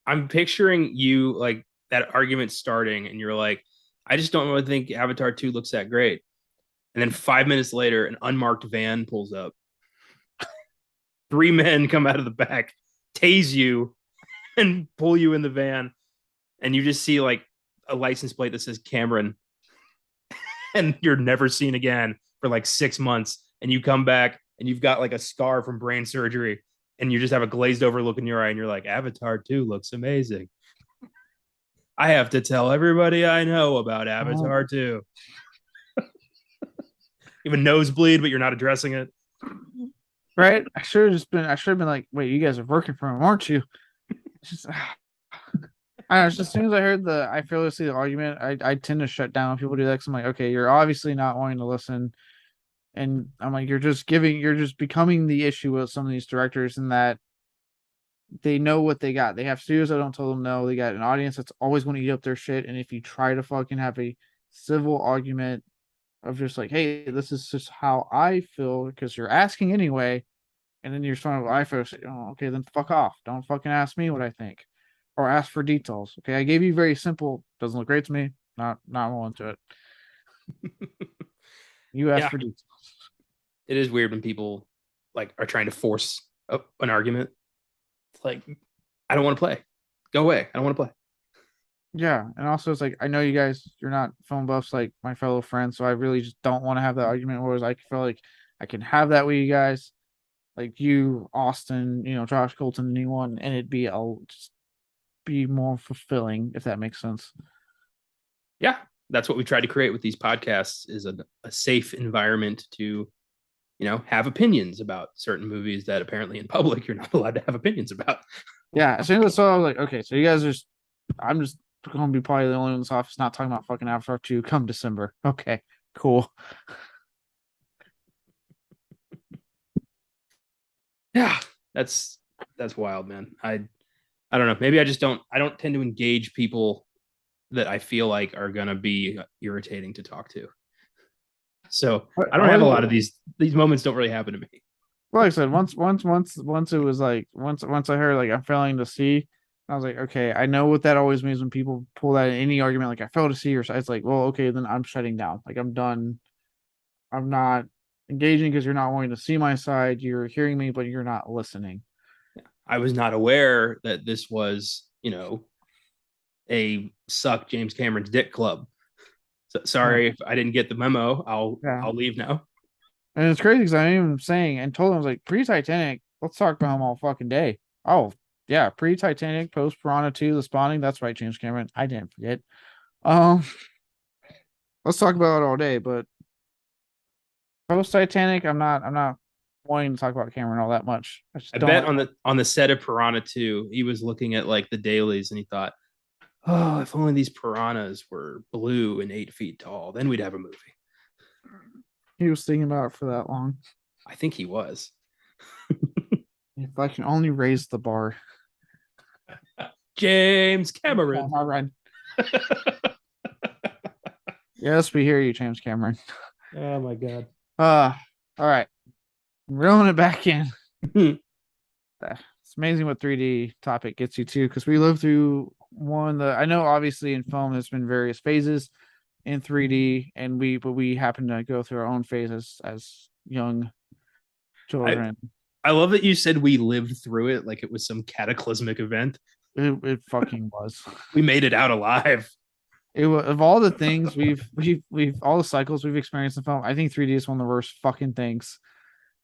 I'm picturing you like that argument starting, and you're like, I just don't really think Avatar 2 looks that great. And then 5 minutes later, an unmarked van pulls up. Three men come out of the back, tase you, and pull you in the van. And you just see like a license plate that says Cameron, and you're never seen again for like 6 months. And you come back and you've got like a scar from brain surgery, and you just have a glazed over look in your eye, and you're like, Avatar 2 looks amazing. I have to tell everybody I know about Oh, Avatar 2. You have a nosebleed, but you're not addressing it. right? I should have been like, wait, you guys are working for him, aren't you? It's just, I don't know, just as soon as I heard I fail to see the argument, I tend to shut down when people do that because I'm like, okay, you're obviously not wanting to listen. And I'm like, you're just becoming the issue with some of these directors in that they know what they got. They have studios that don't tell them no. They got an audience that's always going to eat up their shit. And if you try to fucking have a civil argument of just like, hey, this is just how I feel because you're asking anyway, and then you're starting with I feel, oh, okay, then fuck off. Don't fucking ask me what I think, or ask for details. Okay, I gave you very simple. Doesn't look great to me. Not willing to it. You asked Yeah, for details. it is weird when people like are trying to force an argument. It's like, I don't want to play. Go away. I don't want to play. Yeah, and also it's like I know you guys, you're not film buffs like my fellow friends, so I really just don't want to have that argument. Whereas I feel like I can have that with you guys, like you, Austin, Josh Colton, anyone, and it'd be just be more fulfilling if that makes sense. Yeah, that's what we try to create with these podcasts is a safe environment to, have opinions about certain movies that apparently in public you're not allowed to have opinions about. Yeah, as soon as I saw, I was like, okay, so you guys are. I'm just gonna be probably the only one in this office not talking about fucking Avatar 2 come December. Okay, cool. Yeah, that's wild, man. I don't know. Maybe I don't tend to engage people that I feel like are gonna be irritating to talk to. So I don't have a lot of these moments don't really happen to me. Like I said, once it was like once I heard like I'm failing to see, I was like, okay, I know what that always means when people pull that in any argument, like I fail to see, or it's like, well, okay, then I'm shutting down. Like I'm done. I'm not engaging because you're not wanting to see my side. You're hearing me, but you're not listening. I was not aware that this was, a suck James Cameron's dick club. So, Yeah. sorry if I didn't get the memo. Yeah. I'll leave now. And it's crazy because I even saying and told him I was like pre-Titanic. Let's talk about him all fucking day. Oh yeah, pre-Titanic, post Piranha 2, The Spawning. That's right, James Cameron. I didn't forget. Um, let's talk about it all day. But post Titanic, I'm not wanting to talk about Cameron all that much. I just I don't bet like. on the set of Piranha 2, he was looking at like the dailies and he thought, oh, if only these piranhas were blue and 8 feet tall, then we'd have a movie. He was thinking about it for that long. I think he was. If I can only raise the bar. James Cameron. All right. Yes, we hear you, James Cameron. Oh my god. Uh, all right. Reeling it back in. It's amazing what 3D topic gets you to because we lived through one that I know obviously in film there's been various phases in 3D and we happen to go through our own phases as young I children. I love that you said we lived through it like it was some cataclysmic event. It fucking was. We made it out alive. It was of all the things we've all the cycles we've experienced in film. I think 3D is one of the worst fucking things.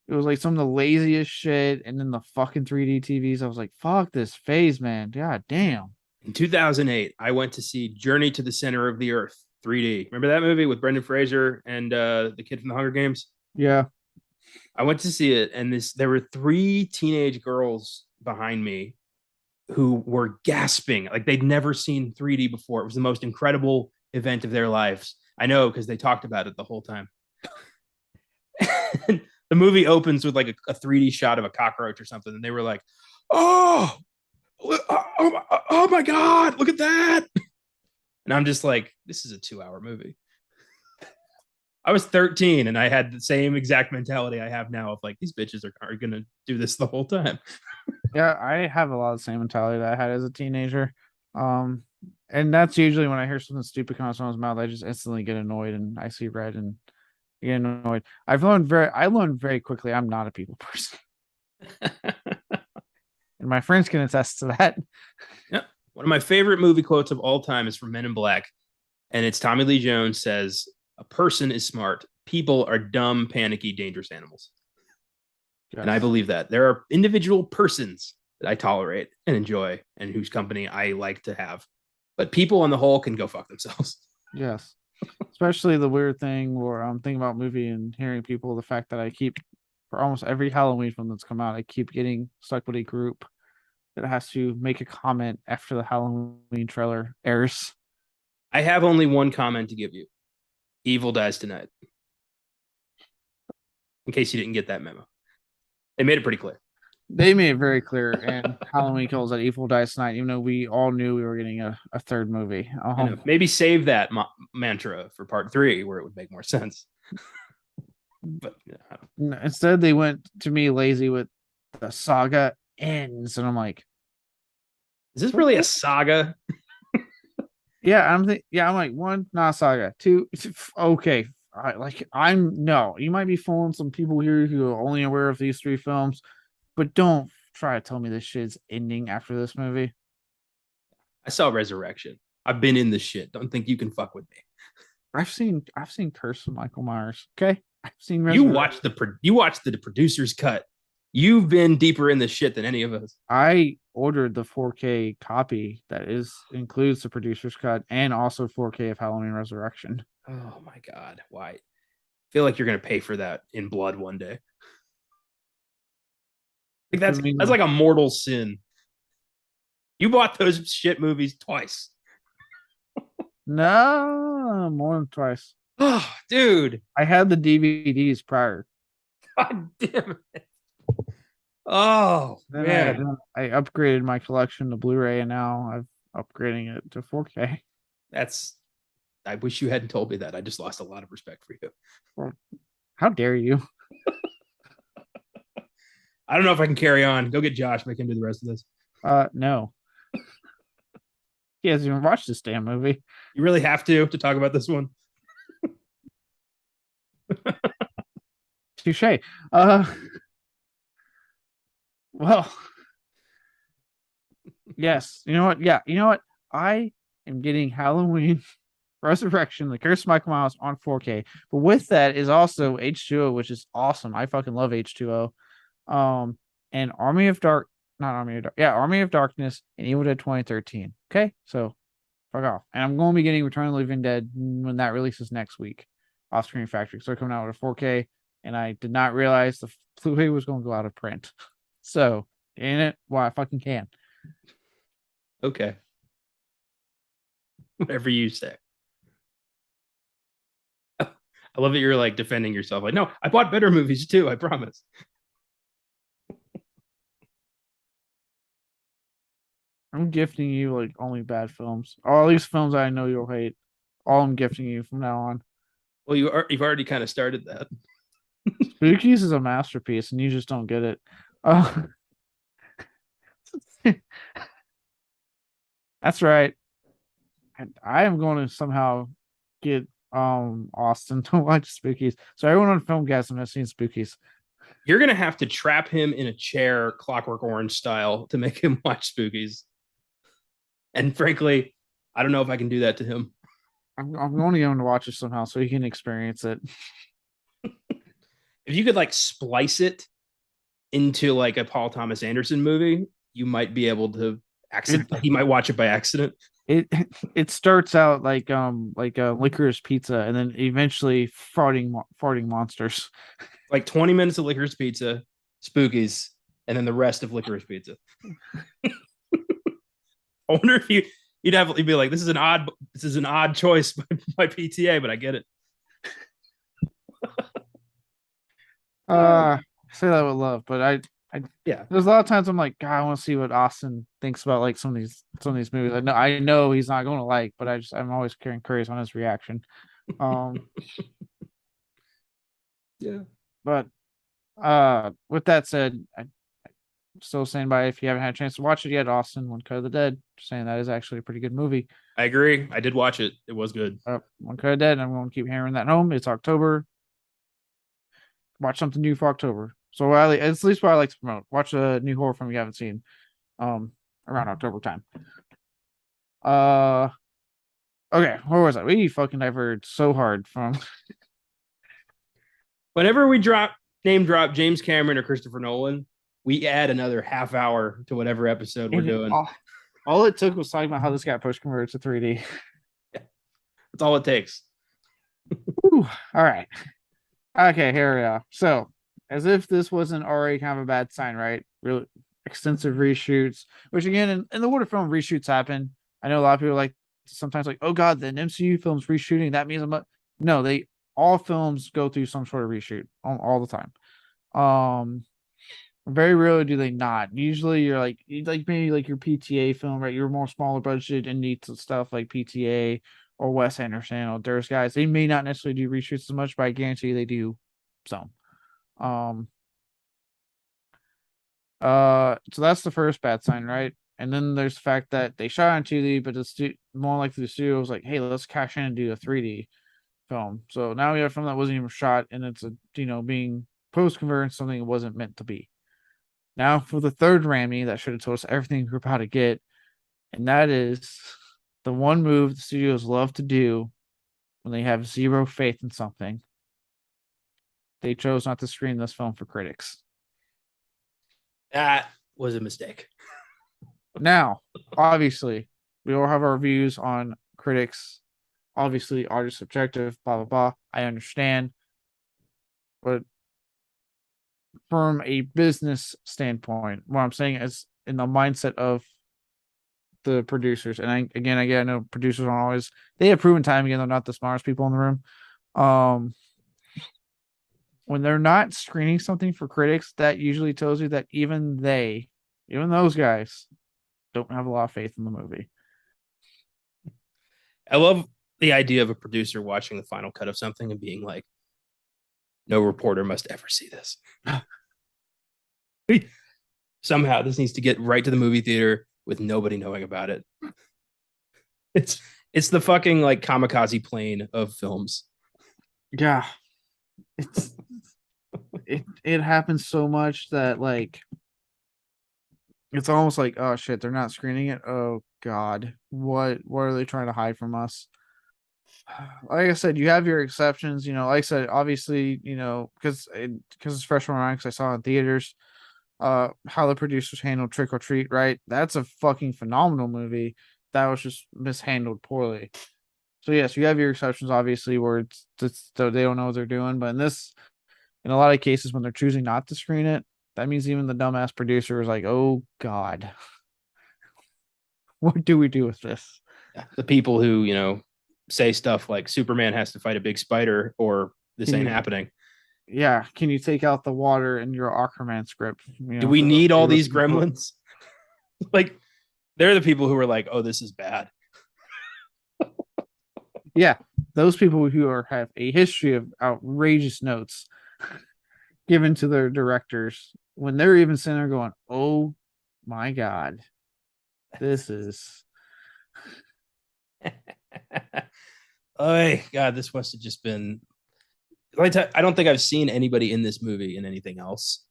It was like some of the laziest shit, and then the fucking 3D TVs. I was like, fuck this phase, man. God damn. In 2008, I went to see Journey to the Center of the Earth 3D. Remember that movie with Brendan Fraser and the kid from the Hunger Games? Yeah. I went to see it, and there were three teenage girls behind me who were gasping like they'd never seen 3D before. It was the most incredible event of their lives. I know because they talked about it the whole time. The movie opens with like a 3D shot of a cockroach or something, and they were like, "Oh, oh my god, look at that!" And I'm just like, "This is a 2-hour movie." I was 13 and I had the same exact mentality I have now of like these bitches are gonna do this the whole time. Yeah, I have a lot of the same mentality that I had as a teenager. Um, and that's usually when I hear something stupid come out of someone's mouth, I just instantly get annoyed and I see red and get annoyed. I learned very quickly I'm not a people person. And my friends can attest to that. Yeah. One of my favorite movie quotes of all time is from Men in Black. And it's Tommy Lee Jones says, a person is smart. People are dumb, panicky, dangerous animals. Yes. And I believe that. There are individual persons that I tolerate and enjoy and whose company I like to have. But people on the whole can go fuck themselves. Yes. Especially the weird thing where I'm thinking about movie and hearing people, the fact that I keep, for almost every Halloween film that's come out, I keep getting stuck with a group that has to make a comment after the Halloween trailer airs. I have only one comment to give you. Evil dies tonight. In case you didn't get that memo. They made it pretty clear. They made it very clear, and Halloween Kills that Evil dies tonight, even though we all knew we were getting a third movie. Maybe save that mantra for part 3 where it would make more sense. But instead, they went to me lazy with the saga ends, and I'm like, is this really a saga? Yeah, I'm like, one, not saga. Two, okay. No, you might be fooling some people here who are only aware of these 3 films, but don't try to tell me this shit's ending after this movie. I saw Resurrection. I've been in this shit. Don't think you can fuck with me. I've seen Curse of Michael Myers. Okay, I've seen you watched the producer's cut. You've been deeper in this shit than any of us. I ordered the 4K copy that includes the producer's cut and also 4K of Halloween Resurrection. Oh my god, why? I feel like you're gonna pay for that in blood one day. Like that's like a mortal sin. You bought those shit movies twice. No, more than twice. Oh, dude. I had the DVDs prior. God damn it. Oh Then man, I upgraded my collection to Blu-ray, and now I'm upgrading it to 4K. that's. I wish you hadn't told me that. I just lost a lot of respect for you. Well, how dare you? I don't know if I can carry on. Go get Josh. Make him do the rest of this. No, he hasn't even watched this damn movie. You really have to talk about this one. Touche. Uh, well, yes. You know what? Yeah, you know what? I am getting Halloween Resurrection, The Curse of Michael Myers on 4K. But with that is also H2O, which is awesome. I fucking love H2O. And Army of Dark, not Army of Dark, yeah, Army of Darkness and Evil Dead 2013. Okay, so fuck off. And I'm going to be getting Return of the Living Dead when that releases next week off Screen Factory. So they're coming out with a 4K, and I did not realize the Blu-ray was going to go out of print. So in it, well, I fucking can. Okay. Whatever you say. I love that you're like defending yourself. Like, no, I bought better movies too. I promise. I'm gifting you like only bad films, or at least films I know you'll hate. All I'm gifting you from now on. Well, you've already kind of started that. Spookies is a masterpiece, and you just don't get it. Uh, that's right. I am going to somehow get Austin to watch Spookies. So everyone on FILMGAZM has seen Spookies. You're gonna have to trap him in a chair, Clockwork Orange style, to make him watch Spookies. And frankly, I don't know if I can do that to him. I'm going to get him to watch it somehow so he can experience it. If you could like splice it into like a Paul Thomas Anderson movie, you might be able to he might watch it by accident. It it starts out like licorice pizza, and then eventually farting monsters. Like 20 minutes of Licorice Pizza, Spookies, and then the rest of Licorice Pizza. I wonder if you'd be like, this is an odd choice by PTA, but I get it. Say that with love, but Yeah, there's a lot of times I'm like, God, I want to see what Austin thinks about like some of these movies. I know he's not going to like, but I'm always curious on his reaction. Um, yeah. but with that said, I'm still saying by if you haven't had a chance to watch it yet, Austin, One Cut of the Dead, saying that is actually a pretty good movie. I agree. I did watch it. It was good. One Cut of the Dead. I'm going to keep hammering that home. It's October. Watch something new for October. So it's at least what I like to promote. Watch a new horror film you haven't seen. Around October time. Okay, where was I? We fucking diverged so hard from. Whenever we name drop James Cameron or Christopher Nolan, we add another half hour to whatever episode we're doing. All it took was talking about how this got post converted to 3D. That's all it takes. All right. Okay, here we are. So, as if this wasn't already kind of a bad sign, right? Really extensive reshoots, which again, in the world of film, reshoots happen. I know a lot of people like sometimes like, oh God, the MCU film's reshooting. That means no, all films go through some sort of reshoot all the time. Very rarely do they not. Usually you're like maybe like your PTA film, right? Your more smaller budget and needs stuff like PTA or Wes Anderson or those guys. They may not necessarily do reshoots as much, but I guarantee you they do some. So that's the first bad sign, right? And then there's the fact that they shot on 2D, but it's more likely the studio was like, hey, let's cash in and do a 3D film. So now we have a film that wasn't even shot, and it's being post converted something it wasn't meant to be. Now for the third Rammy that should have told us everything we're about to get, and that is the one move the studios love to do when they have zero faith in something. They chose not to screen this film for critics. That was a mistake. Now, obviously, we all have our views on critics. Obviously, art is subjective, blah, blah, blah. I understand. But from a business standpoint, what I'm saying is in the mindset of the producers, and I know producers aren't always, they have proven time again, they're not the smartest people in the room. when they're not screening something for critics, that usually tells you that even those guys, don't have a lot of faith in the movie. I love the idea of a producer watching the final cut of something and being like, no reporter must ever see this. Somehow this needs to get right to the movie theater with nobody knowing about it. It's the fucking like kamikaze plane of films. Yeah. It happens so much that like it's almost like, oh shit, they're not screening it. Oh god. What are they trying to hide from us? Like I said, you have your exceptions, like I said, obviously, because it's fresh on my because I saw it in theaters. How the producers handled Trick or Treat, right? That's a fucking phenomenal movie. That was just mishandled poorly. So yes, you have your exceptions, obviously, where it's they don't know what they're doing. But in a lot of cases, when they're choosing not to screen it, that means even the dumbass producer is like, "Oh God, what do we do with this?" The people who say stuff like Superman has to fight a big spider or this ain't happening. Yeah, can you take out the water in your Aquaman script? Do we need all these gremlins? Like, they're the people who are like, "Oh, this is bad." Yeah, those people who have a history of outrageous notes given to their directors when they're even sitting there going, "Oh my god, this is." Oh God, this must have just been. I don't think I've seen anybody in this movie in anything else,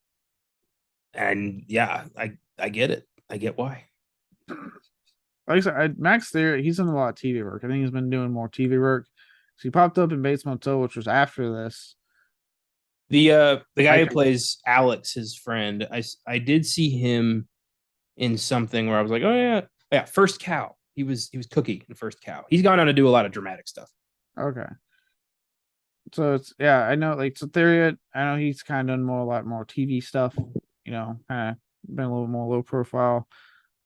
and yeah, I get it. I get why. Like I said, Max there, he's in a lot of TV work. I think he's been doing more TV work. So he popped up in Bates Motel, which was after this. The guy who plays Alex, his friend, I did see him in something where I was like, oh yeah, First Cow. He was Cookie in First Cow. He's gone on to do a lot of dramatic stuff. Okay. So it's I know like Cytherea, I know he's kind of done a lot more TV stuff, kind of been a little more low profile.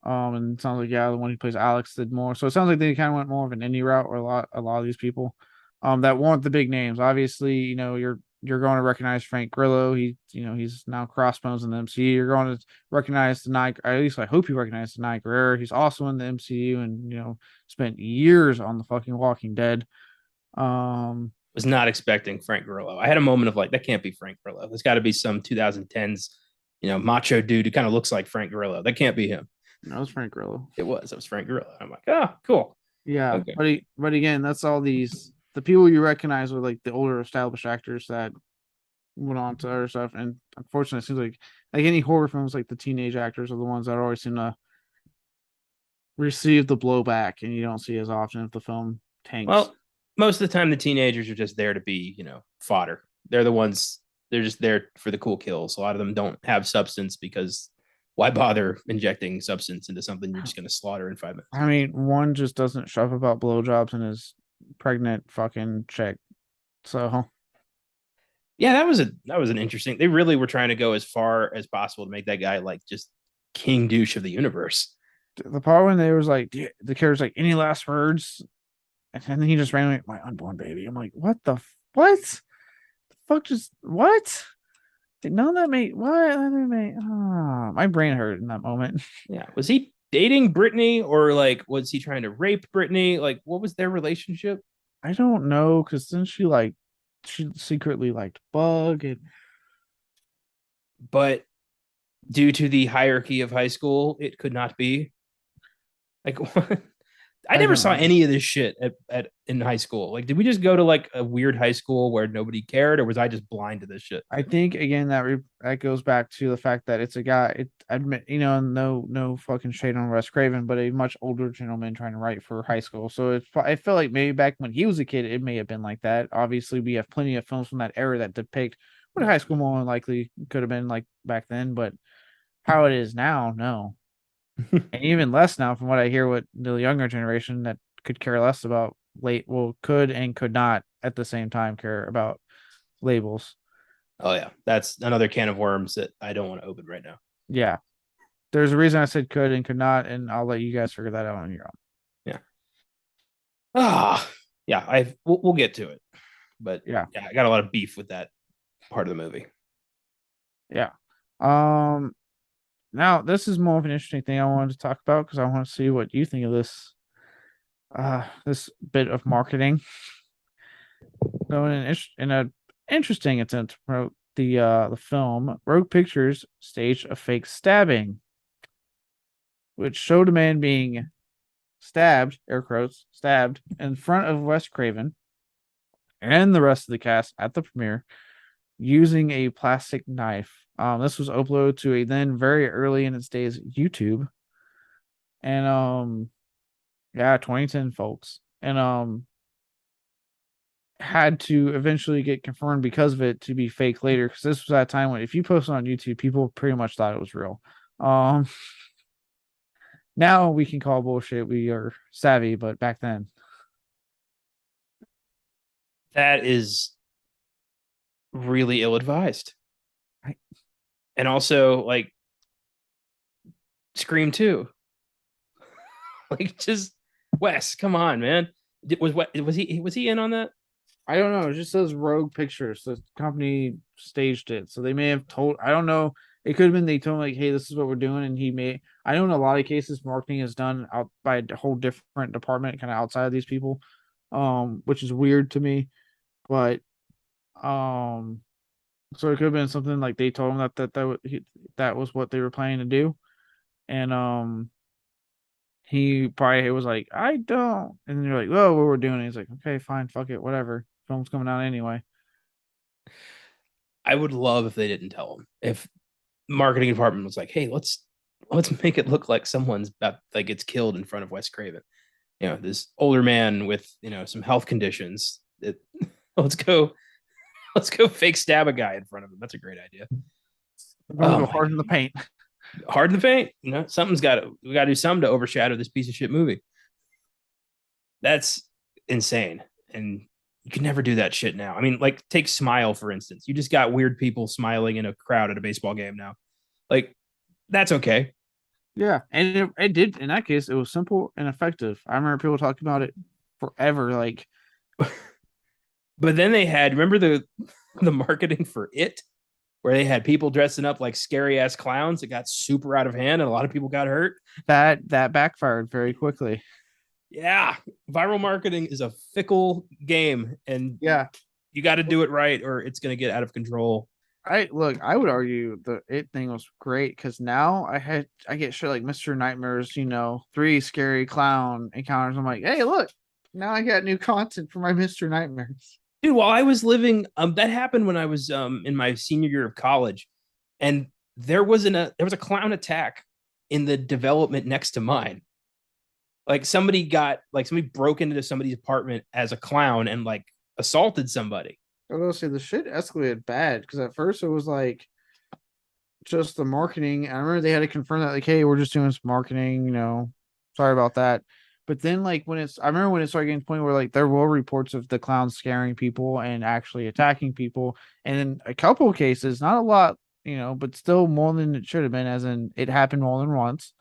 And it sounds like the one who plays Alex did more. So it sounds like they kind of went more of an indie route, or a lot of these people, that want the big names. Obviously, you're going to recognize Frank Grillo. He's now Crossbones in the MCU. You're going to recognize the Night. At least I hope you recognize the Eyzaguirre. He's also in the MCU, and spent years on the fucking Walking Dead. Was not expecting Frank Grillo. I had a moment of like, that can't be Frank Grillo. There's got to be some 2010s, macho dude who kind of looks like Frank Grillo. That can't be him. No, it was Frank Grillo. It was Frank Grillo. I'm like, oh, cool. Yeah, okay. But again, that's all the people you recognize were like the older established actors that went on to other stuff. And unfortunately, it seems like any horror films, like the teenage actors are the ones that always seem to receive the blowback, and you don't see as often if the film tanks. Well, most of the time, the teenagers are just there to be, fodder. They're the ones. They're just there for the cool kills. A lot of them don't have substance because why bother injecting substance into something you're just going to slaughter in 5 minutes? I mean, one just doesn't shove about blowjobs in his pregnant fucking chick. So yeah, that was an interesting. They really were trying to go as far as possible to make that guy like just king douche of the universe. The part when they was like the character's like, any last words, and then he just ran like, my unborn baby. I'm like, what the fuck? Just what? None of that made what? My brain hurt in that moment. Yeah, was he dating Brittany, or like was he trying to rape Brittany? Like, what was their relationship? I don't know, because then she secretly liked Bug, but due to the hierarchy of high school, it could not be. Like, what? I never saw any of this shit in high school. Like, did we just go to like a weird high school where nobody cared, or was I just blind to this shit? I think again that goes back to the fact that it's a guy. No fucking shade on Wes Craven, but a much older gentleman trying to write for high school. So I feel like maybe back when he was a kid, it may have been like that. Obviously, we have plenty of films from that era that depict what high school more than likely could have been like back then, but how it is now, no. And even less now from what I hear with the younger generation that could care less about could and could not at the same time care about labels. Oh yeah, that's another can of worms that I don't want to open right now. Yeah, there's a reason I said could and could not, and I'll let you guys figure that out on your own. Yeah. We'll get to it, but yeah, I got a lot of beef with that part of the movie. Yeah. Um. Now this is more of an interesting thing I wanted to talk about because I want to see what you think of this bit of marketing. So in a interesting attempt to promote the film, Rogue Pictures staged a fake stabbing, which showed a man being stabbed, air quotes, stabbed in front of Wes Craven and the rest of the cast at the premiere using a plastic knife. This was uploaded to a then very early in its days YouTube, and yeah, 2010 folks, and had to eventually get confirmed because of it to be fake later. Because this was that time when if you posted on YouTube, people pretty much thought it was real. Um, now we can call bullshit. We are savvy, but back then, That is really ill advised. right? And also, like, Scream 2. Like, just Wes, come on, man. Was he in on that? I don't know. It just says Rogue Pictures. The company staged it, so they may have told. I don't know. It could have been they told him like, "Hey, this is what we're doing," and he may. I know in a lot of cases, marketing is done out by a whole different department, kind of outside of these people, which is weird to me. But um, so it could have been something like they told him that was what they were planning to do, and he probably was like, "I don't," and then you're like, "Oh, what we're doing?" And he's like, "Okay, fine, fuck it, whatever. Film's coming out anyway." I would love if they didn't tell him. If marketing department was like, "Hey, let's make it look like someone's about like gets killed in front of Wes Craven. You know, this older man with some health conditions. Let's go, let's go fake stab a guy in front of him. That's a great idea. We're gonna Oh go my hard in the god, paint. hard in the paint. Something's got to we got to do something to overshadow this piece of shit movie. That's insane, and you can never do that shit now. I mean, like take Smile for instance. You just got weird people smiling in a crowd at a baseball game now. Like that's okay. Yeah, and it did in that case. It was simple and effective. I remember people talking about it forever. Like, But then they had remember the marketing for it where they had people dressing up like scary ass clowns. It got super out of hand and a lot of people got hurt. that backfired very quickly. Yeah, viral marketing is a fickle game and Yeah, you got to do it right or it's going to get out of control. I look. I would argue the it thing was great because now I get shit like Mr. Nightmares. 3 scary clown encounters. I'm like, hey, look, now I got new content for my Mr. Nightmares. Dude, while I was living that happened when I was in my senior year of college and there was a clown attack in the development next to mine. Like somebody broke into somebody's apartment as a clown and like assaulted somebody. I was gonna say the shit escalated bad because at first it was like just the marketing. I remember they had to confirm that, like, hey, we're just doing some marketing, sorry about that. But then, like, I remember when it started getting to the point where, like, there were reports of the clowns scaring people and actually attacking people. And in a couple of cases, not a lot, but still more than it should have been, as in it happened more than once.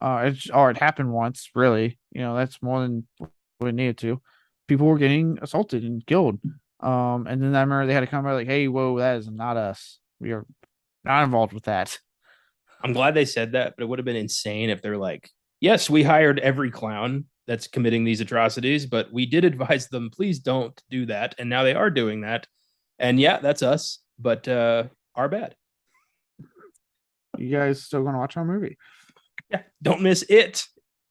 Or it happened once, really. That's more than what it needed to. People were getting assaulted and killed. And then I remember they had to come out like, hey, whoa, that is not us. We are not involved with that. I'm glad they said that, but it would have been insane if they're like, yes, we hired every clown that's committing these atrocities, but we did advise them, please don't do that. And now they are doing that. And yeah, that's us, but our bad. You guys still gonna watch our movie? Yeah, don't miss it.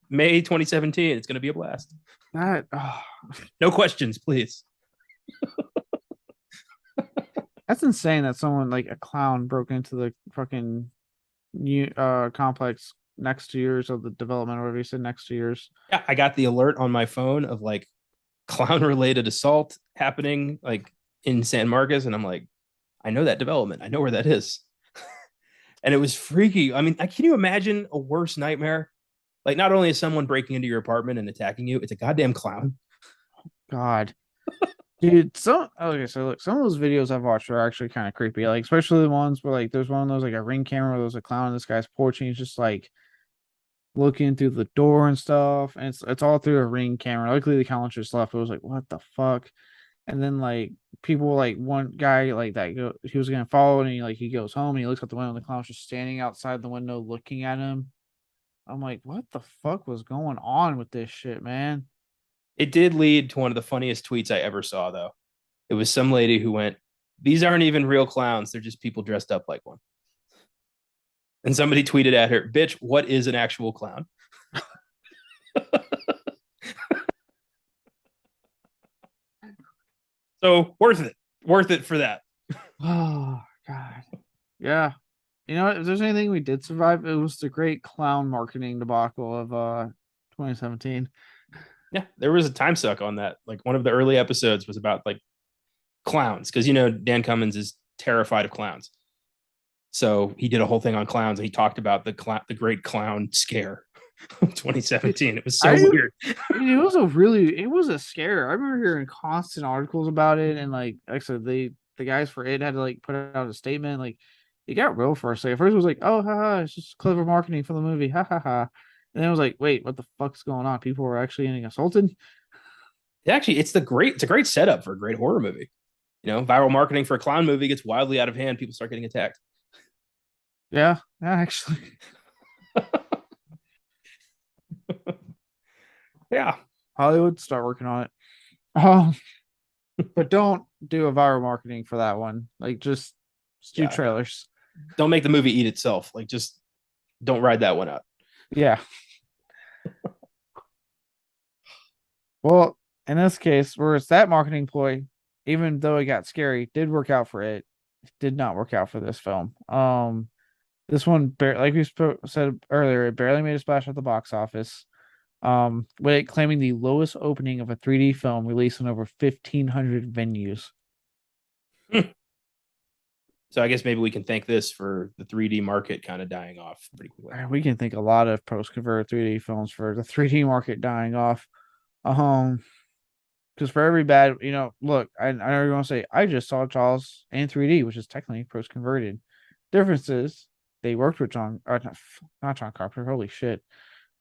May 2017. It's going to be a blast. That No questions, please. that's insane that someone like a clown broke into the fucking new complex next to yours of the development, or whatever you said, next to yours. Yeah, I got the alert on my phone of like clown related assault happening like in San Marcos. And I'm like, I know that development. I know where that is. And it was freaky. I mean, can you imagine a worse nightmare? Like, not only is someone breaking into your apartment and attacking you, it's a goddamn clown. God. Dude, okay, so look, some of those videos I've watched are actually kind of creepy. Like, especially the ones where like there's one of those like a ring camera where there's a clown on this guy's porch and he's just like looking through the door and stuff, and it's all through a ring camera. Luckily the clown just left. It was like, what the fuck? And then like people like one guy like that he was gonna follow and he goes home and he looks out the window and the clown's just standing outside the window looking at him. I'm like, what the fuck was going on with this shit, man? It did lead to one of the funniest tweets I ever saw, though. It was some lady who went, "These aren't even real clowns. They're just people dressed up like one." And somebody tweeted at her, "Bitch, what is an actual clown?" So worth it for that. Oh god. Yeah. You know what? If there's anything we did survive, it was the great clown marketing debacle of 2017. Yeah, there was a time suck on that. Like one of the early episodes was about like clowns because Dan Cummins is terrified of clowns. So he did a whole thing on clowns and he talked about the great clown scare of 2017. It was so weird. It was a scare. I remember hearing constant articles about it, and like I said, the guys for it had to like put out a statement. Like it got real for a second. First it was like, oh haha, it's just clever marketing for the movie, ha ha ha. And then it was like, wait, what the fuck's going on? People were actually getting assaulted. Actually, it's a great setup for a great horror movie. Viral marketing for a clown movie gets wildly out of hand. People start getting attacked. Yeah, actually. Yeah. Hollywood, start working on it. Um, but don't do a viral marketing for that one. Like just do trailers. Don't make the movie eat itself. Like just don't ride that one out. Yeah. Well, in this case, where it's that marketing ploy, even though it got scary, did work out for it. It did not work out for this film. This one, like we said earlier, it barely made a splash at the box office. With it claiming the lowest opening of a 3D film released in over 1,500 venues. So I guess maybe we can thank this for the 3D market kind of dying off pretty quickly. We can thank a lot of post-converted 3D films for the 3D market dying off. Because for every bad, look, I know you're gonna say I just saw Jaws in 3D, which is technically post-converted. Difference is they worked with not John Carpenter. Holy shit,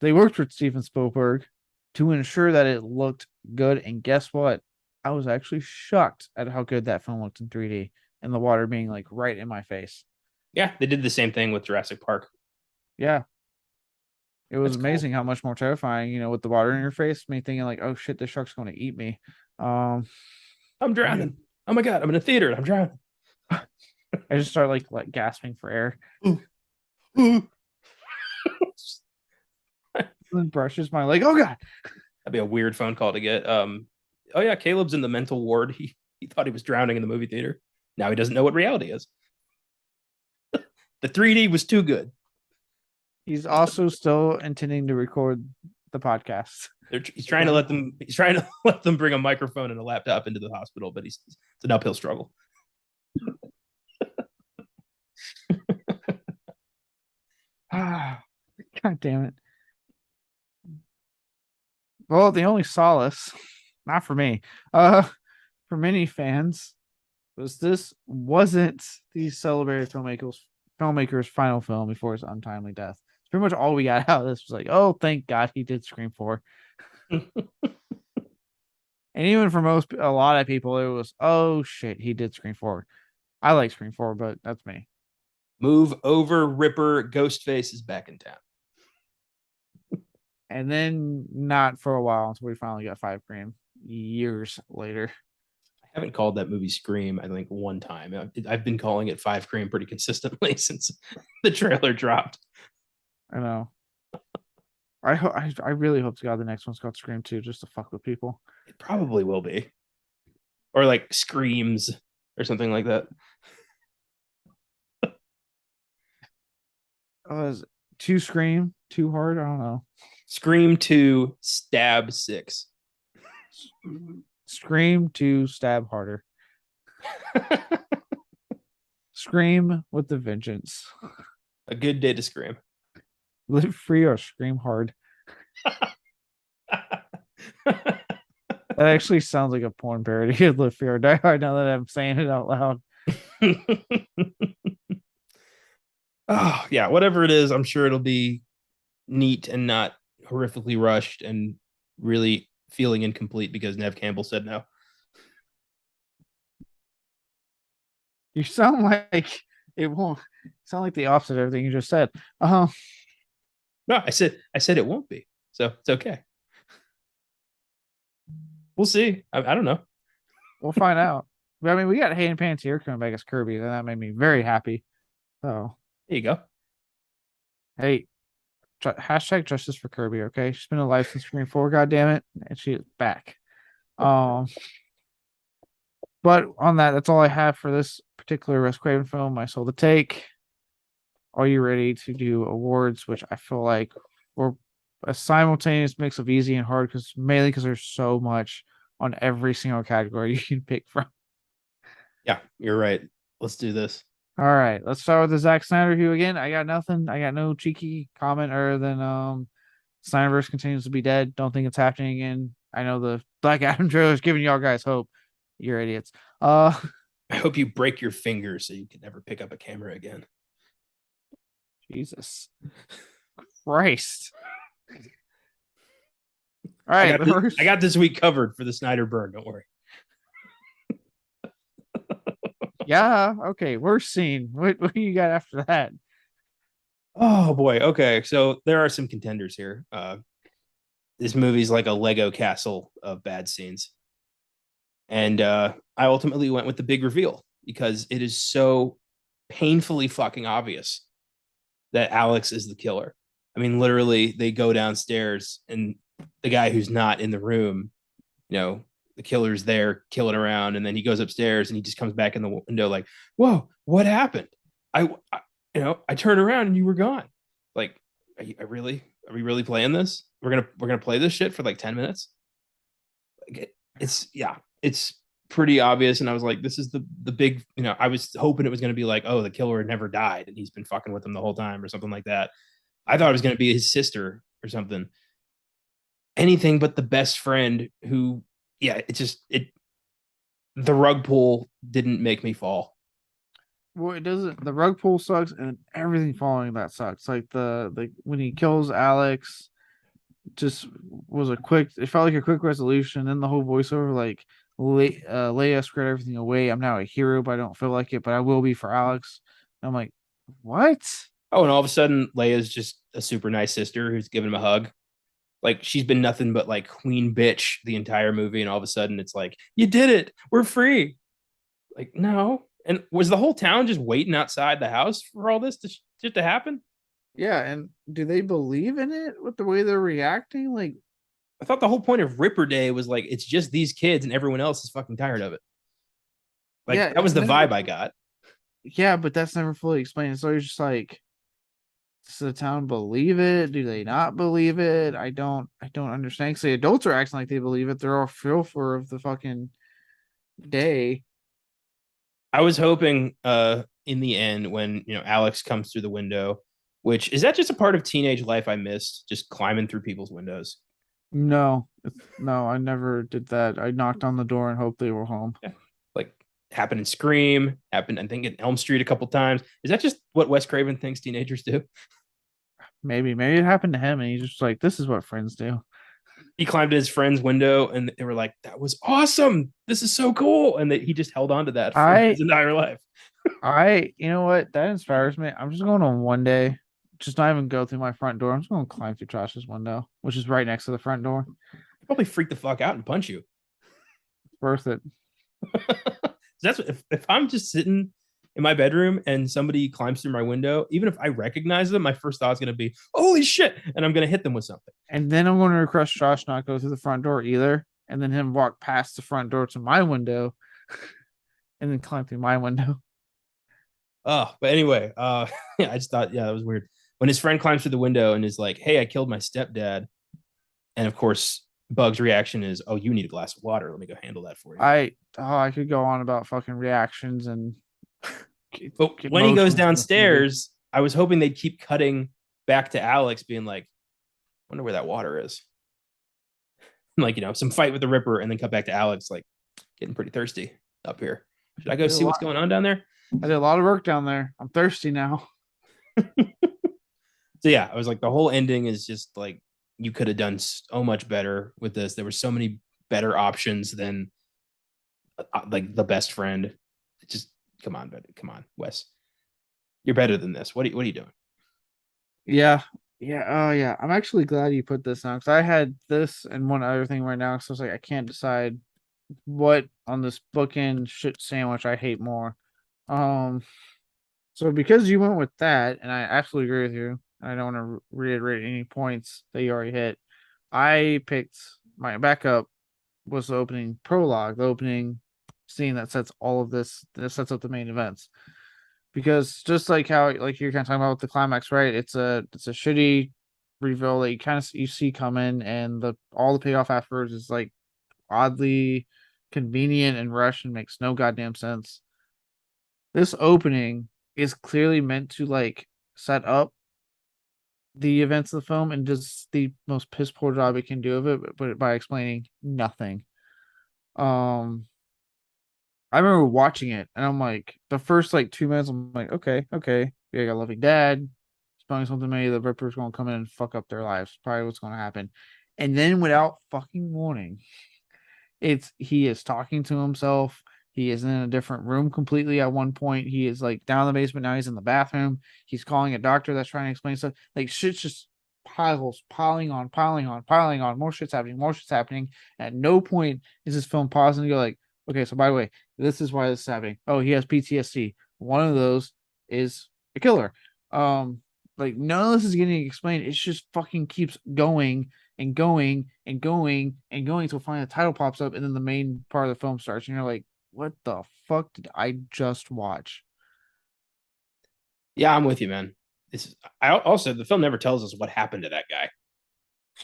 they worked with Steven Spielberg to ensure that it looked good. And guess what? I was actually shocked at how good that film looked in 3D, and the water being like right in my face. Yeah, they did the same thing with Jurassic Park. Yeah, it was That's amazing cool. how much more terrifying, with the water in your face, me thinking like, oh shit, the shark's going to eat me. I'm drowning. Oh my god, I'm in a theater and I'm drowning. I just start like gasping for air. And brushes my leg. Oh god. That'd be a weird phone call to get. Oh yeah, Caleb's in the mental ward. He thought he was drowning in the movie theater. Now he doesn't know what reality is. The 3D was too good. He's also still intending to record the podcast. He's trying to let them. He's trying to let them bring a microphone and a laptop into the hospital, but it's an uphill struggle. God damn it. Well, the only solace, not for me, for many fans, was this wasn't the celebrated filmmaker's final film before his untimely death. It's pretty much all we got out of this was like, oh, thank God he did Scream 4. And even for a lot of people, it was, oh shit, he did Scream 4. I like Scream 4, but that's me. Move over, Ripper. Ghostface is back in town. And then not for a while until we finally got 5 Scream years later. I haven't called that movie Scream, I think, one time. I've been calling it 5 Scream pretty consistently since the trailer dropped. I know. I really hope to God the next one's called Scream 2 just to fuck with people. It probably will be. Or like Screams or something like that. Is 2 Scream too hard? I don't know. Scream 2, Stab 6. Scream 2, Stab harder. Scream with the vengeance. A good day to scream. Live free or scream hard. That actually sounds like a porn parody of Live Free or Die Hard now that I'm saying it out loud. Oh, yeah, whatever it is, I'm sure it'll be neat and not horrifically rushed and really feeling incomplete because Nev Campbell said no. You sound like it won't sound like the opposite of everything you just said. Uh No, I said it won't be. So it's okay. We'll see. I don't know. we'll find out. But I mean, we got Hayden Panettiere coming back as Kirby, and that made me very happy. So, There you go. hey, hashtag justice for Kirby. Okay, she's been alive since Scream 4. God damn it, and she is back. Um, but on that, that's all I have for this particular Wes Craven film. I sold the take. Are you ready to do awards? Which I feel like we're a simultaneous mix of easy and hard, because mainly because there's so much on every single category you can pick from. Yeah, you're right. Let's do this. All right, let's start with the Zack Snyder review again. I got nothing. I got no cheeky comment other than Snyderverse continues to be dead. Don't think it's happening again. I know the Black Adam trailer is giving y'all guys hope. You're idiots. I hope you break your fingers so you can never pick up a camera again. Jesus Christ. All right, I got this week covered for the Snyder burn. Don't worry. Yeah, okay. Worst scene. What do you got after that? Oh boy. Okay, so there are some contenders here. This movie's like a Lego castle of bad scenes, and I ultimately went with the big reveal because it is so painfully fucking obvious that Alex is the killer. I mean, literally, they go downstairs and the guy who's not in the room, the killer's there killing around, and then he goes upstairs and he just comes back in the window like, "Whoa, what happened? I turned around and you were gone." Like, are we really playing this? We're gonna play this shit for like 10 minutes. Like, it's pretty obvious, and I was like, this is the big. I was hoping it was gonna be like, oh, the killer never died and he's been fucking with him the whole time or something like that. I thought it was gonna be his sister or something. Anything but the best friend who, yeah, the rug pull didn't make me fall. Well, it doesn't. The rug pull sucks, and everything following that sucks. Like the when he kills Alex, just was a quick. It felt like a quick resolution. Then the whole voiceover, like Leia squared everything away. I'm now a hero, but I don't feel like it. But I will be for Alex. And I'm like, what? Oh, and all of a sudden, Leia's just a super nice sister who's giving him a hug. Like, she's been nothing but like queen bitch the entire movie, and all of a sudden it's like, you did it, we're free. Like, no. And was the whole town just waiting outside the house for all this to happen? Yeah, and do they believe in it with the way they're reacting? Like, I thought the whole point of Ripper Day was like, it's just these kids and everyone else is fucking tired of it. Like, yeah, that was the vibe I got. Yeah, but that's never fully explained. So you're just like, does the town believe it? Do they not believe it? I don't understand. Because the adults are acting like they believe it. They're all fearful of the fucking day. I was hoping in the end when Alex comes through the window, which is that just a part of teenage life I missed, just climbing through people's windows. No, no, I never did that. I knocked on the door and hoped they were home. Yeah. Like, happened in Scream, happened I think in Elm Street a couple times. Is that just what Wes Craven thinks teenagers do? Maybe it happened to him, and he's just like, this is what friends do. He climbed in his friend's window and they were like, that was awesome, this is so cool, and he just held on to that for his entire life. You know what? That inspires me. I'm just going on one day, just not even go through my front door. I'm just going to climb through Josh's window, which is right next to the front door. He'd probably freak the fuck out and punch you. It's worth it. That's if I'm just sitting in my bedroom and somebody climbs through my window, even if I recognize them, my first thought is going to be, holy shit, and I'm going to hit them with something. And then I'm going to request Josh not go through the front door either, and then him walk past the front door to my window, and then climb through my window. Oh, but anyway, yeah, I just thought, yeah, that was weird. When his friend climbs through the window and is like, hey, I killed my stepdad. And of course, Bug's reaction is, oh, you need a glass of water. Let me go handle that for you. I could go on about fucking reactions and but when he goes downstairs, I was hoping they'd keep cutting back to Alex being like, wonder where that water is. Like, some fight with the Ripper, and then cut back to Alex like getting pretty thirsty up here. Should I go see what's going on down there? I did a lot of work down there. I'm thirsty now. So yeah, I was like, the whole ending is just like, you could have done so much better with this. There were so many better options than like the best friend. It just come on, Wes. You're better than this. What are you doing? Yeah. Yeah. Oh, yeah. I'm actually glad you put this on because I had this and one other thing right now. So I was like, I can't decide what on this bookend shit sandwich I hate more. Um, so because you went with that, and I absolutely agree with you, I don't want to reiterate any points that you already hit. I picked my backup was the opening prologue, the opening scene that sets all of this, that sets up the main events. Because just like how like you're kind of talking about with the climax, right? It's a shitty reveal that you kind of you see coming, and the all the payoff afterwards is like oddly convenient and rushed and makes no goddamn sense. This opening is clearly meant to like set up the events of the film and does the most piss poor job it can do of it, but by explaining nothing. Um, I remember watching it and I'm like, the first like 2 minutes, I'm like, okay, yeah, I got a loving dad, spelling something to me, the Ripper's gonna come in and fuck up their lives. Probably what's gonna happen. And then without fucking warning, it's he is talking to himself. He is in a different room completely at one point. He is like down in the basement. Now he's in the bathroom. He's calling a doctor that's trying to explain stuff. Like shit's just piling on, piling on. More shit's happening, more shit's happening. At no point is this film pausing to go like, okay, so by the way, this is why this is happening. Oh, he has PTSD. One of those is a killer. Like none of this is getting explained. It just fucking keeps going and going and going and going until finally the title pops up and then the main part of the film starts and you're like, what the fuck did I just watch? Yeah, I'm with you, man. I also the film never tells us what happened to that guy.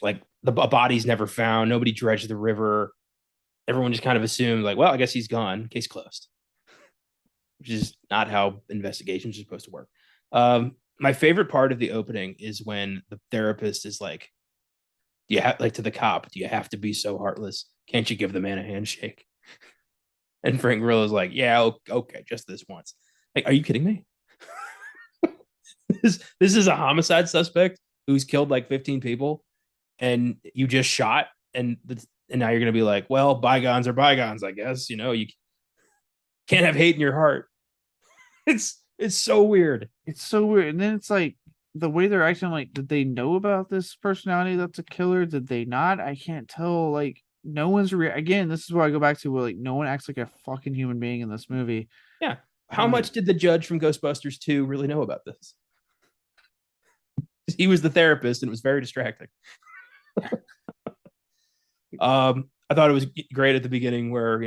Like a body's never found. Nobody dredged the river. Everyone just kind of assumed like, well, I guess he's gone. Case closed. Which is not how investigations are supposed to work. My favorite part of the opening is when the therapist is like, "Do you have like to the cop? Do you have to be so heartless? Can't you give the man a handshake?" And Frank Grillo is like, "Yeah, okay, just this once." Like, are you kidding me? This is a homicide suspect who's killed like 15 people, and you just shot, and now you're gonna be like, well, bygones are bygones, I guess. You can't have hate in your heart. It's so weird. It's so weird. And then it's like the way they're acting, like, did they know about this personality that's a killer? Did they not? I can't tell. Like, no one's again, this is where I go back to where like no one acts like a fucking human being in this movie. Yeah. How And much did the judge from Ghostbusters 2 really know about this? He was the therapist and it was very distracting. I thought it was great at the beginning where,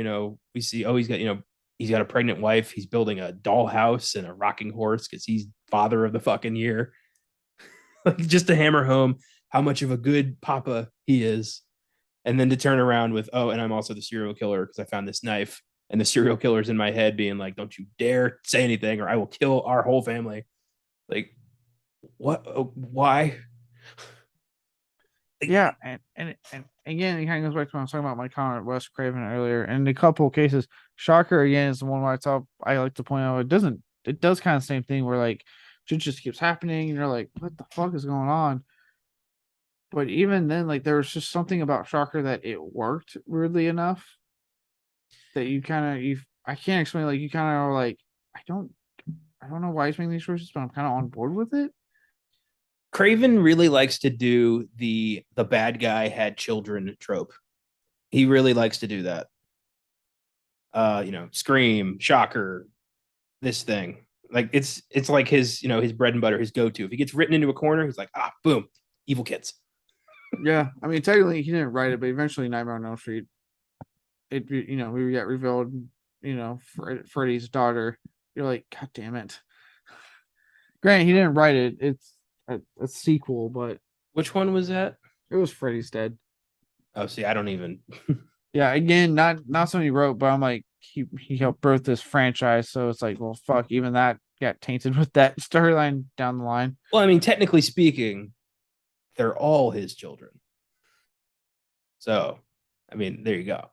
we see, oh, he's got a pregnant wife. He's building a dollhouse and a rocking horse because he's father of the fucking year. Like just to hammer home how much of a good papa he is. And then to turn around with, oh, and I'm also the serial killer because I found this knife. And the serial killer's in my head being like, don't you dare say anything or I will kill our whole family. Like, what? Why? yeah, and again, it kind of goes back to what I was talking about my comment Wes Craven earlier. And in a couple of cases, Shocker again is the one where I like to point out it does kind of the same thing where like shit just keeps happening and you're like, what the fuck is going on? But even then, like there was just something about Shocker that it worked weirdly enough that you kind of you I can't explain. Like you kind of are like, I don't know why he's making these choices, but I'm kind of on board with it. Craven really likes to do the bad guy had children trope. He really likes to do that. Scream, Shocker, this thing. Like it's like his bread and butter, his go-to. If he gets written into a corner, he's like, boom, evil kids. Yeah, I mean, technically he didn't write it, but eventually Nightmare on Elm Street, we got revealed, Freddy's daughter. You're like, God damn it. Granted, he didn't write it. It's a sequel, but Which one was that? it was Freddy's Dead. Oh, see, I don't even. Yeah, again, not something he wrote, but I'm like, he helped birth this franchise, so it's like, well, fuck, even that got tainted with that storyline down the line. Well, I mean, technically speaking, they're all his children. So, I mean, there you go.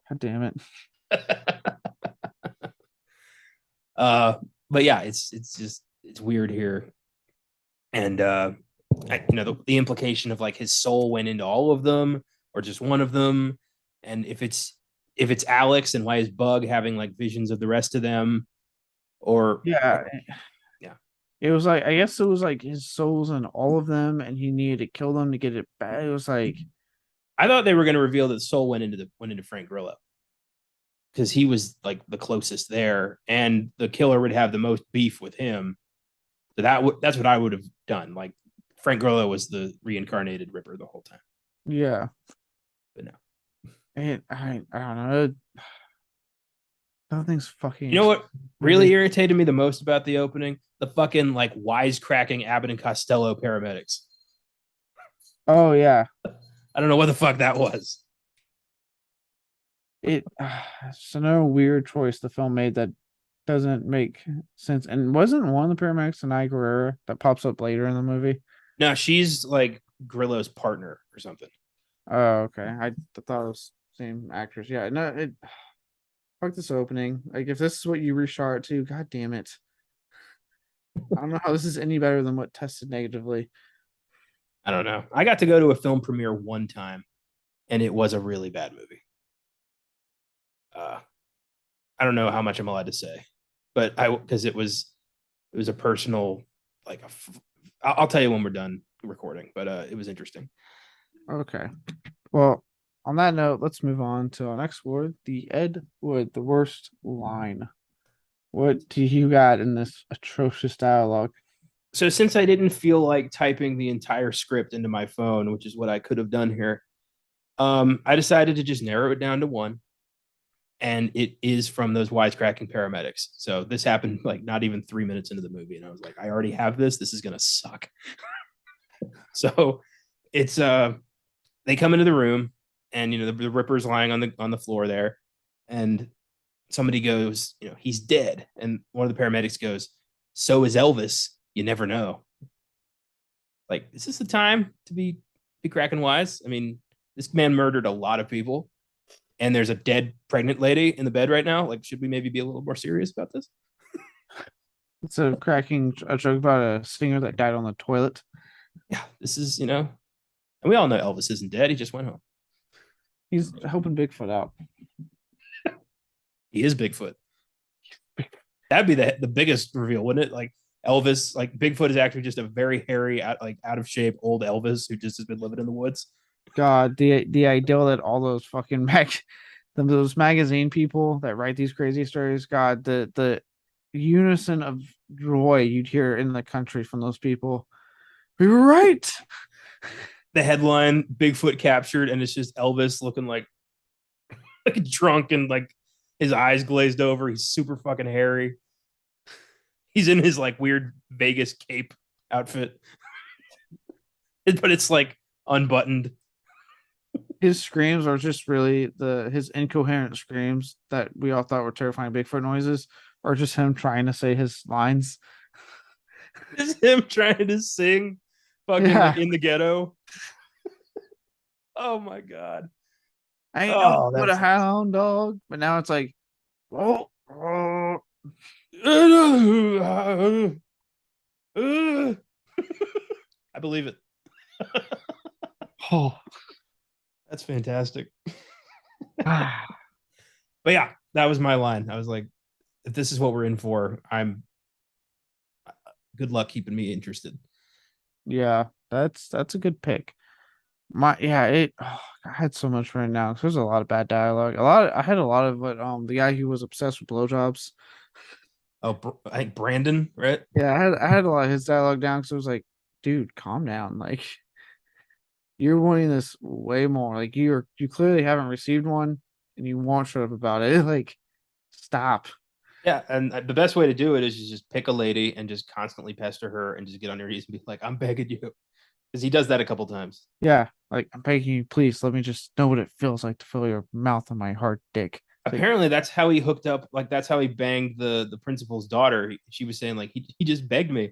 God damn it. But yeah, it's just it's weird here, and the implication of like his soul went into all of them or just one of them, and if it's if it's Alex and why is Bug having like visions of the rest of them, Yeah, or yeah. it was like I guess it was like his soul's in all of them, and he needed to kill them to get it back. It was like, I thought they were going to reveal that Soul went into Frank Grillo because he was like the closest there, and the killer would have the most beef with him. So that's what I would have done. Like Frank Grillo was the reincarnated Ripper the whole time, yeah, but no. I don't know. Nothing's You fucking. know what really irritated me the most about the opening? The fucking like wisecracking Abbott and Costello paramedics. Oh yeah, I don't know what the fuck that was. it's another weird choice the film made that doesn't make sense. And wasn't one of the paramedics an Eyzaguirre that pops up later in the movie? No, she's like Grillo's partner or something. Oh, okay. I thought it was same actress. Yeah, no, fuck this opening. Like, if this is what you reshot it to, god damn it. I don't know how this is any better than what tested negatively. I don't know. I got to go to a film premiere one time, and it was a really bad movie. Uh, I don't know how much I'm allowed to say, but I because it was a personal like a. I'll tell you when we're done recording, but it was interesting. Okay. Well, on that note, let's move on to our next word, the Ed Wood, the worst line. What do you got in this atrocious dialogue? So since I didn't feel like typing the entire script into my phone, which is what I could have done here, I decided to just narrow it down to one, and it is from those wisecracking paramedics. So this happened like not even 3 minutes into the movie, and I was like, I already have this. This is gonna suck. So it's they come into the room, and the Ripper's lying on the floor there, and somebody goes, he's dead, and one of the paramedics goes, so is Elvis. You never know. Like, is this the time to be cracking wise? I mean, this man murdered a lot of people, and there's a dead pregnant lady in the bed right now. Like, should we maybe be a little more serious about this? It's a joke about a singer that died on the toilet. Yeah, this is and we all know Elvis isn't dead. He just went home. He's helping Bigfoot out. He is Bigfoot. That'd be the biggest reveal, wouldn't it? Like Elvis, like Bigfoot is actually just a very hairy, out of shape old Elvis who just has been living in the woods. God, the idea that all those fucking those magazine people that write these crazy stories, God, the unison of joy you'd hear in the country from those people. We were right. The headline: Bigfoot captured, and it's just Elvis looking like drunk and like his eyes glazed over. He's super fucking hairy. He's in his like weird Vegas cape outfit, but it's like unbuttoned. His screams are just really his incoherent screams that we all thought were terrifying Bigfoot noises, or just him trying to say his lines. It's him trying to sing fucking Yeah, like in the ghetto. Oh my god. I ain't no Oh, but a that's hound dog, but now it's like, oh, oh. I believe it. Oh. That's fantastic. Ah. But yeah, that was my line. I was like, if this is what we're in for, I'm good luck keeping me interested. Yeah, that's a good pick. My yeah, I had so much right now. There's a lot of bad dialogue. I had a lot of what the guy who was obsessed with blowjobs. Oh, I think Brandon, right? Yeah, I had a lot of his dialogue down because it was like, dude, calm down. Like, you're wanting this way more. Like, you clearly haven't received one, and you won't shut up about it. Like, stop. Yeah, and the best way to do it is you just pick a lady and just constantly pester her and just get on your knees and be like, "I'm begging you," because he does that a couple times. Yeah, like I'm begging you, please let me just know what it feels like to feel your mouth on my hard dick. Like, Apparently, that's how he hooked up. Like that's how he banged the principal's daughter. She was saying like he just begged me.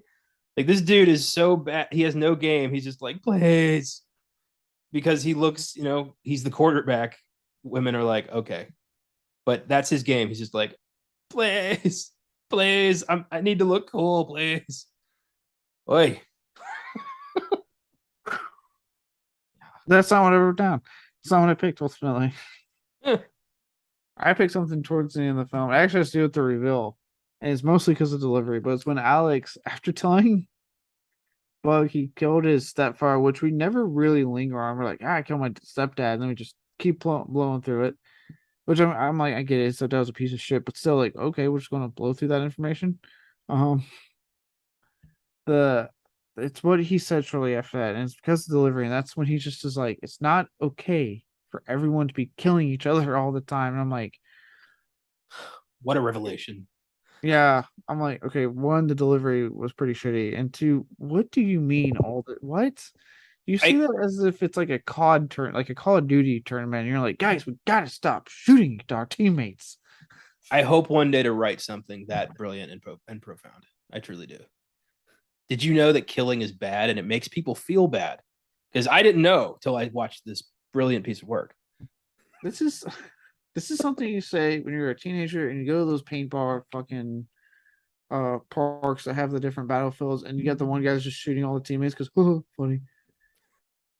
Like this dude is so bad. He has no game. He's just like please because he looks. He's the quarterback. Women are like okay, but that's his game. He's just like please, please. I need to look cool, please. Oi. that's not what I wrote down. It's not what I picked ultimately. I picked something towards the end of the film. It actually has to do with the reveal, and it's mostly because of delivery. But it's when Alex, after telling Bug he killed his stepfather, which we never really linger on. We're like, I killed my stepdad, and then we just keep blowing through it. Which I'm like, I get it. Stepdad was a piece of shit, but still, like, okay, we're just gonna blow through that information. Um, the it's what he said shortly after that, and it's because of the delivery, and that's when he just is like, it's not okay for everyone to be killing each other all the time. And I'm like, What a revelation. yeah, I'm like, okay, one, the delivery was pretty shitty, and two, what do you mean all the what? You see I that as if it's like a COD turn, like a Call of Duty tournament. And you're like, guys, we gotta stop shooting at our teammates. I hope one day to write something that brilliant and profound. I truly do. Did you know that killing is bad and it makes people feel bad? Because I didn't know till I watched this brilliant piece of work. This is this is something you say when you're a teenager and you go to those paintball fucking parks that have the different battlefields, and you get the one guy that's just shooting all the teammates because funny.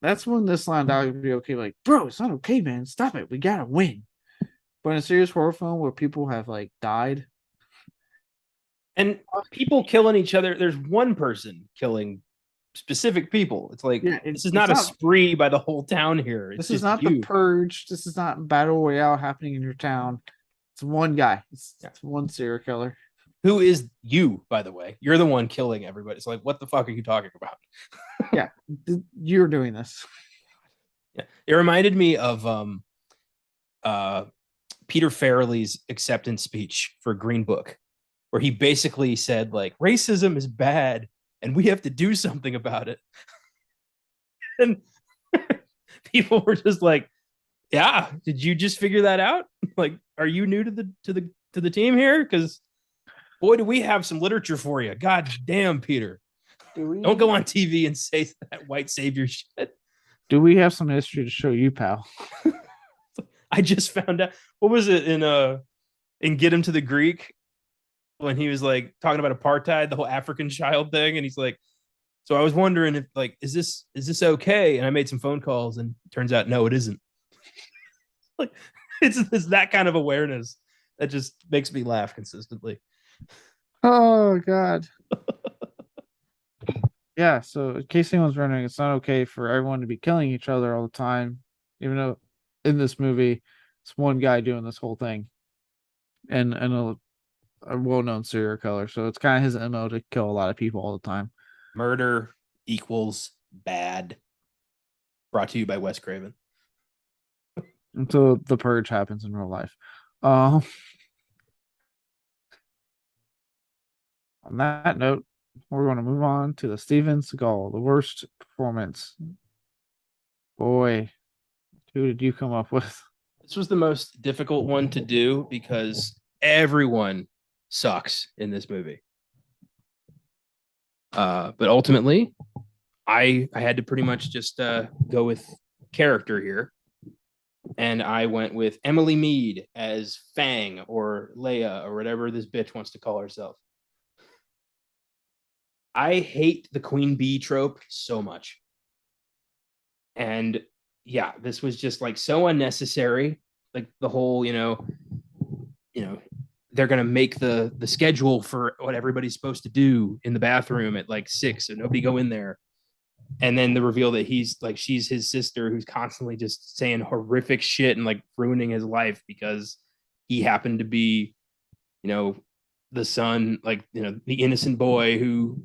That's when this line out would be okay. Like, bro, it's not okay, man. Stop it. We gotta win. But in a serious horror film where people have like died, And people killing each other, there's one person killing specific people. It's like, yeah, this is it's not a not. spree by the whole town here. It's This is just not the you. purge. This is not battle royale happening in your town. It's one guy. Yeah. It's one serial killer. Who is you, by the way? You're the one killing everybody. It's like, what the fuck are you talking about? Yeah, you're doing this. Yeah. It reminded me of uh Peter Farrelly's acceptance speech for Green Book, where he basically said, like, racism is bad and we have to do something about it. And people were just like, yeah, did you just figure that out? Like, are you new to the team here? Because boy, do we have some literature for you. God damn, Peter. Don't go on TV and say that white savior shit. Do we have some history to show you, pal? I just found out, what was it in Get Him to the Greek, when he was like talking about apartheid, the whole African child thing, and he's like, so I was wondering if, like, is this okay? And I made some phone calls, and it turns out no, it isn't. Like, it's that kind of awareness that just makes me laugh consistently. Oh God. Yeah. So in case anyone's wondering, it's not okay for everyone to be killing each other all the time, even though in this movie it's one guy doing this whole thing, and a well-known serial killer. So it's kind of his MO to kill a lot of people all the time. Murder equals bad. Brought to you by Wes Craven. Until the purge happens in real life. On that note, we're going to move on to the Steven Seagal, the worst performance. Boy, who did you come up with? This was the most difficult one to do because everyone sucks in this movie. But ultimately, I had to pretty much just go with character here. And I went with Emily Mead as Fang, or Leia, or whatever this bitch wants to call herself. I hate the queen bee trope so much. And yeah, this was just like so unnecessary. Like the whole, they're gonna make the schedule for what everybody's supposed to do in the bathroom at like 6, so nobody go in there. And then the reveal that she's his sister, who's constantly just saying horrific shit and like ruining his life because he happened to be, the son, like, the innocent boy who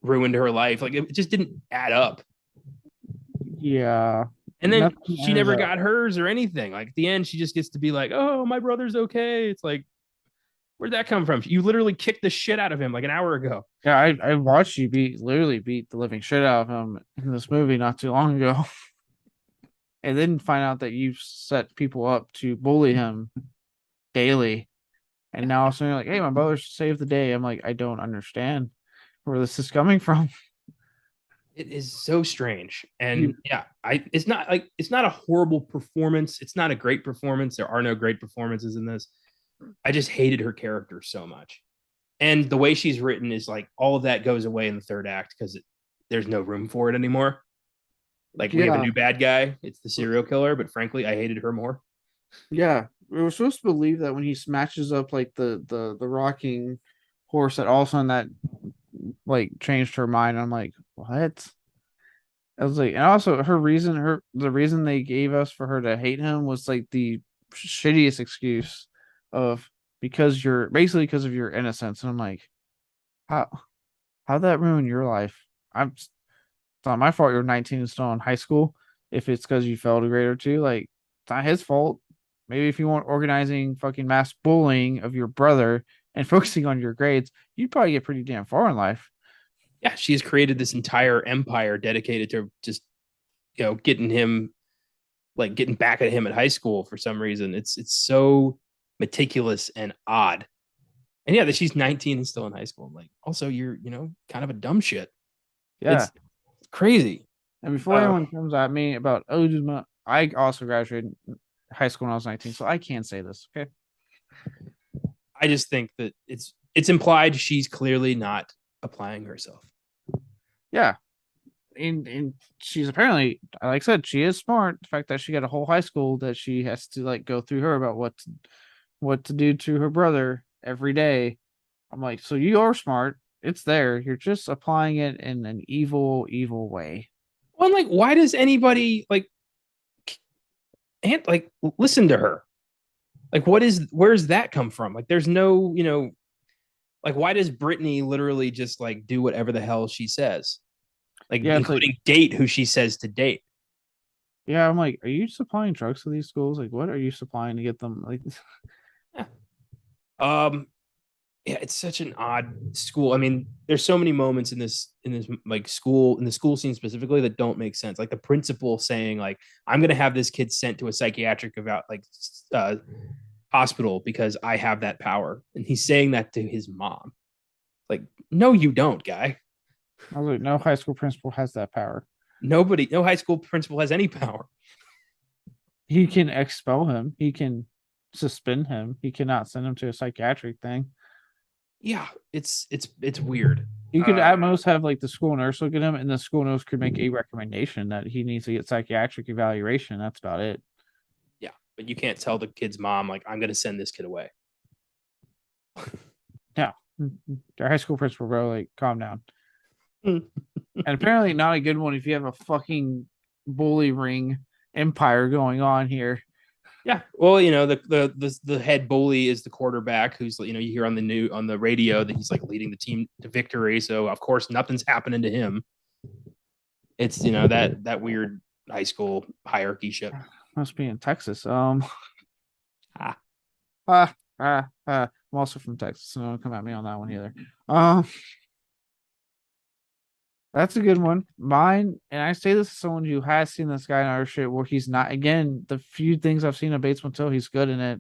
ruined her life. Like, it just didn't add up. Yeah. And then she never got hers or anything. Like, at the end, she just gets to be like, oh, my brother's okay. It's like, where'd that come from? You literally kicked the shit out of him like an hour ago. Yeah, I watched you literally beat the living shit out of him in this movie not too long ago. And then find out that you set people up to bully him daily. And now also you're like, hey, my brother saved the day. I'm like, I don't understand where this is coming from. It is so strange. And yeah, it's not a horrible performance. It's not a great performance. There are no great performances in this. I just hated her character so much. And the way she's written is like all of that goes away in the third act because there's no room for it anymore. Like, we have a new bad guy. It's the serial killer, but frankly, I hated her more. Yeah, we were supposed to believe that when he smashes up like the rocking horse, that all of a sudden that like changed her mind. I'm like, what? I was like, and also the reason they gave us for her to hate him was like the shittiest excuse of because you're basically because of your innocence. And I'm like, how how'd that ruin your life? It's not my fault you're 19 and still in high school. If it's because you failed a grade or two, like it's not his fault. Maybe if you weren't organizing fucking mass bullying of your brother and focusing on your grades, you'd probably get pretty damn far in life. Yeah, she has created this entire empire dedicated to just getting him, like getting back at him at high school for some reason. It's so meticulous and odd. And yeah, that she's 19 and still in high school. I'm like, also you're kind of a dumb shit. Yeah. It's crazy. And before Uh, anyone comes at me about, oh, I also graduated high school when I was 19, so I can't say this. Okay. I just think that it's implied she's clearly not applying herself. Yeah. And she's apparently, like I said, she is smart. The fact that she got a whole high school that she has to like go through her about what to do to her brother every day. I'm like, so you are smart. It's there. You're just applying it in an evil, evil way. Well, I'm like, why does anybody like listen to her? Like, where's that come from? Like, there's no, like, why does Brittany literally just like do whatever the hell she says? Like, Yeah, it's like, including date who she says to date. yeah, I'm like, are you supplying drugs to these schools? Like, what are you supplying to get them? Like, Yeah. Um, yeah, it's such an odd school. I mean, there's so many moments in this like school in the school scene specifically that don't make sense. Like the principal saying like, "I'm going to have this kid sent to a psychiatric about like hospital because I have that power," and he's saying that to his mom. Like, no, you don't, guy. I was like, no high school principal has that power. Nobody, no high school principal has any power. He can expel him. He can suspend him. He cannot send him to a psychiatric thing. Yeah, it's weird. You could at most have like the school nurse look at him, and the school nurse could make a recommendation that he needs to get psychiatric evaluation. That's about it. Yeah, but you can't tell the kid's mom like, I'm going to send this kid away. Yeah, their high school principal, bro, like calm down. And apparently not a good one if you have a fucking bully ring empire going on here. Yeah, well, the head bully is the quarterback, who's you hear on the radio that he's like leading the team to victory. So of course nothing's happening to him. It's that weird high school hierarchy shit. Must be in Texas. Ah. I'm also from Texas, so don't come at me on that one either. Um, that's a good one. Mine, and I say this as someone who has seen this guy in other shit where he's not. Again, the few things I've seen of Bates Motel, he's good in it.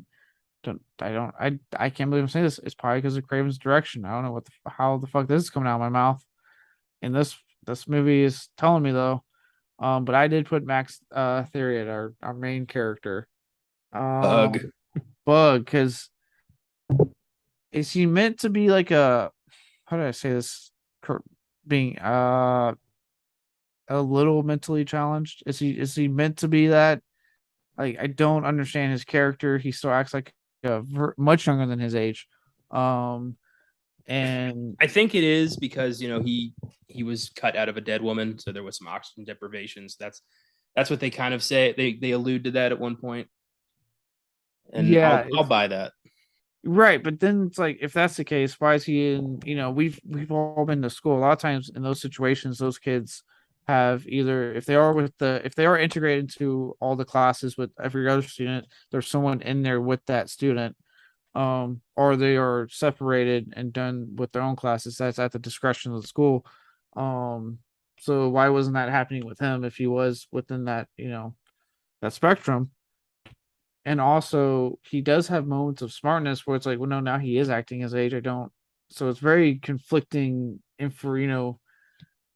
I can't believe I'm saying this. It's probably because of Craven's direction. I don't know how the fuck this is coming out of my mouth. And this movie is telling me though. But I did put Max Theory at our main character. Bug. Bug, because is he meant to be like a, how did I say this? Being a little mentally challenged? Is he meant to be that? Like I don't understand his character. He still acts like much younger than his age. And I think it is because he was cut out of a dead woman, so there was some oxygen deprivations. That's what they kind of say. They allude to that at one point, and yeah, I'll buy that. right. But then it's like, if that's the case, why is he in? We've all been to school. A lot of times in those situations, those kids have either, if they are integrated into all the classes with every other student, there's someone in there with that student, or they are separated and done with their own classes. That's at the discretion of the school. Um, so why wasn't that happening with him if he was within that, that spectrum? And also, he does have moments of smartness where it's like, well, no, now he is acting his age. I don't. So it's very conflicting info,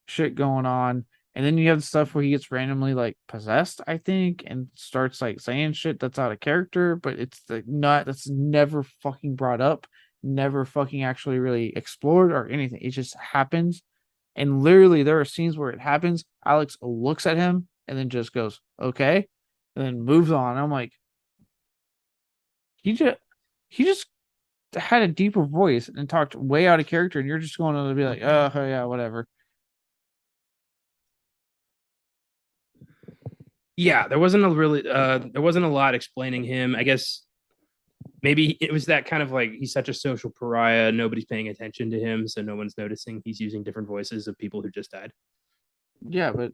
shit going on. And then you have the stuff where he gets randomly like possessed, I think, and starts like saying shit that's out of character, but it's like not, that's never fucking brought up, never fucking actually really explored or anything. It just happens. And literally there are scenes where it happens. Alex looks at him and then just goes, okay, and then moves on. I'm like, he just had a deeper voice and talked way out of character, and you're just going to be like, oh yeah, whatever. Yeah, there wasn't a lot explaining him. I guess maybe it was that kind of like he's such a social pariah, nobody's paying attention to him, so no one's noticing he's using different voices of people who just died. Yeah, but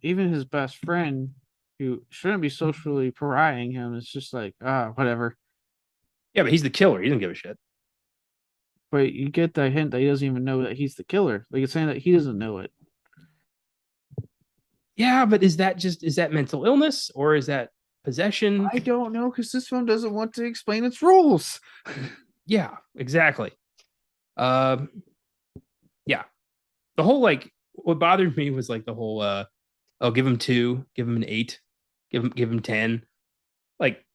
even his best friend, who shouldn't be socially pariahing him, is just like, whatever. Yeah, but he's the killer. He doesn't give a shit. But you get the hint that he doesn't even know that he's the killer. Like it's saying that he doesn't know it. Yeah, but is that mental illness or is that possession? I don't know because this film doesn't want to explain its rules. Yeah, exactly. Um, yeah. The whole like what bothered me was like the whole oh, give him 2, give him an 8, give him 10. Like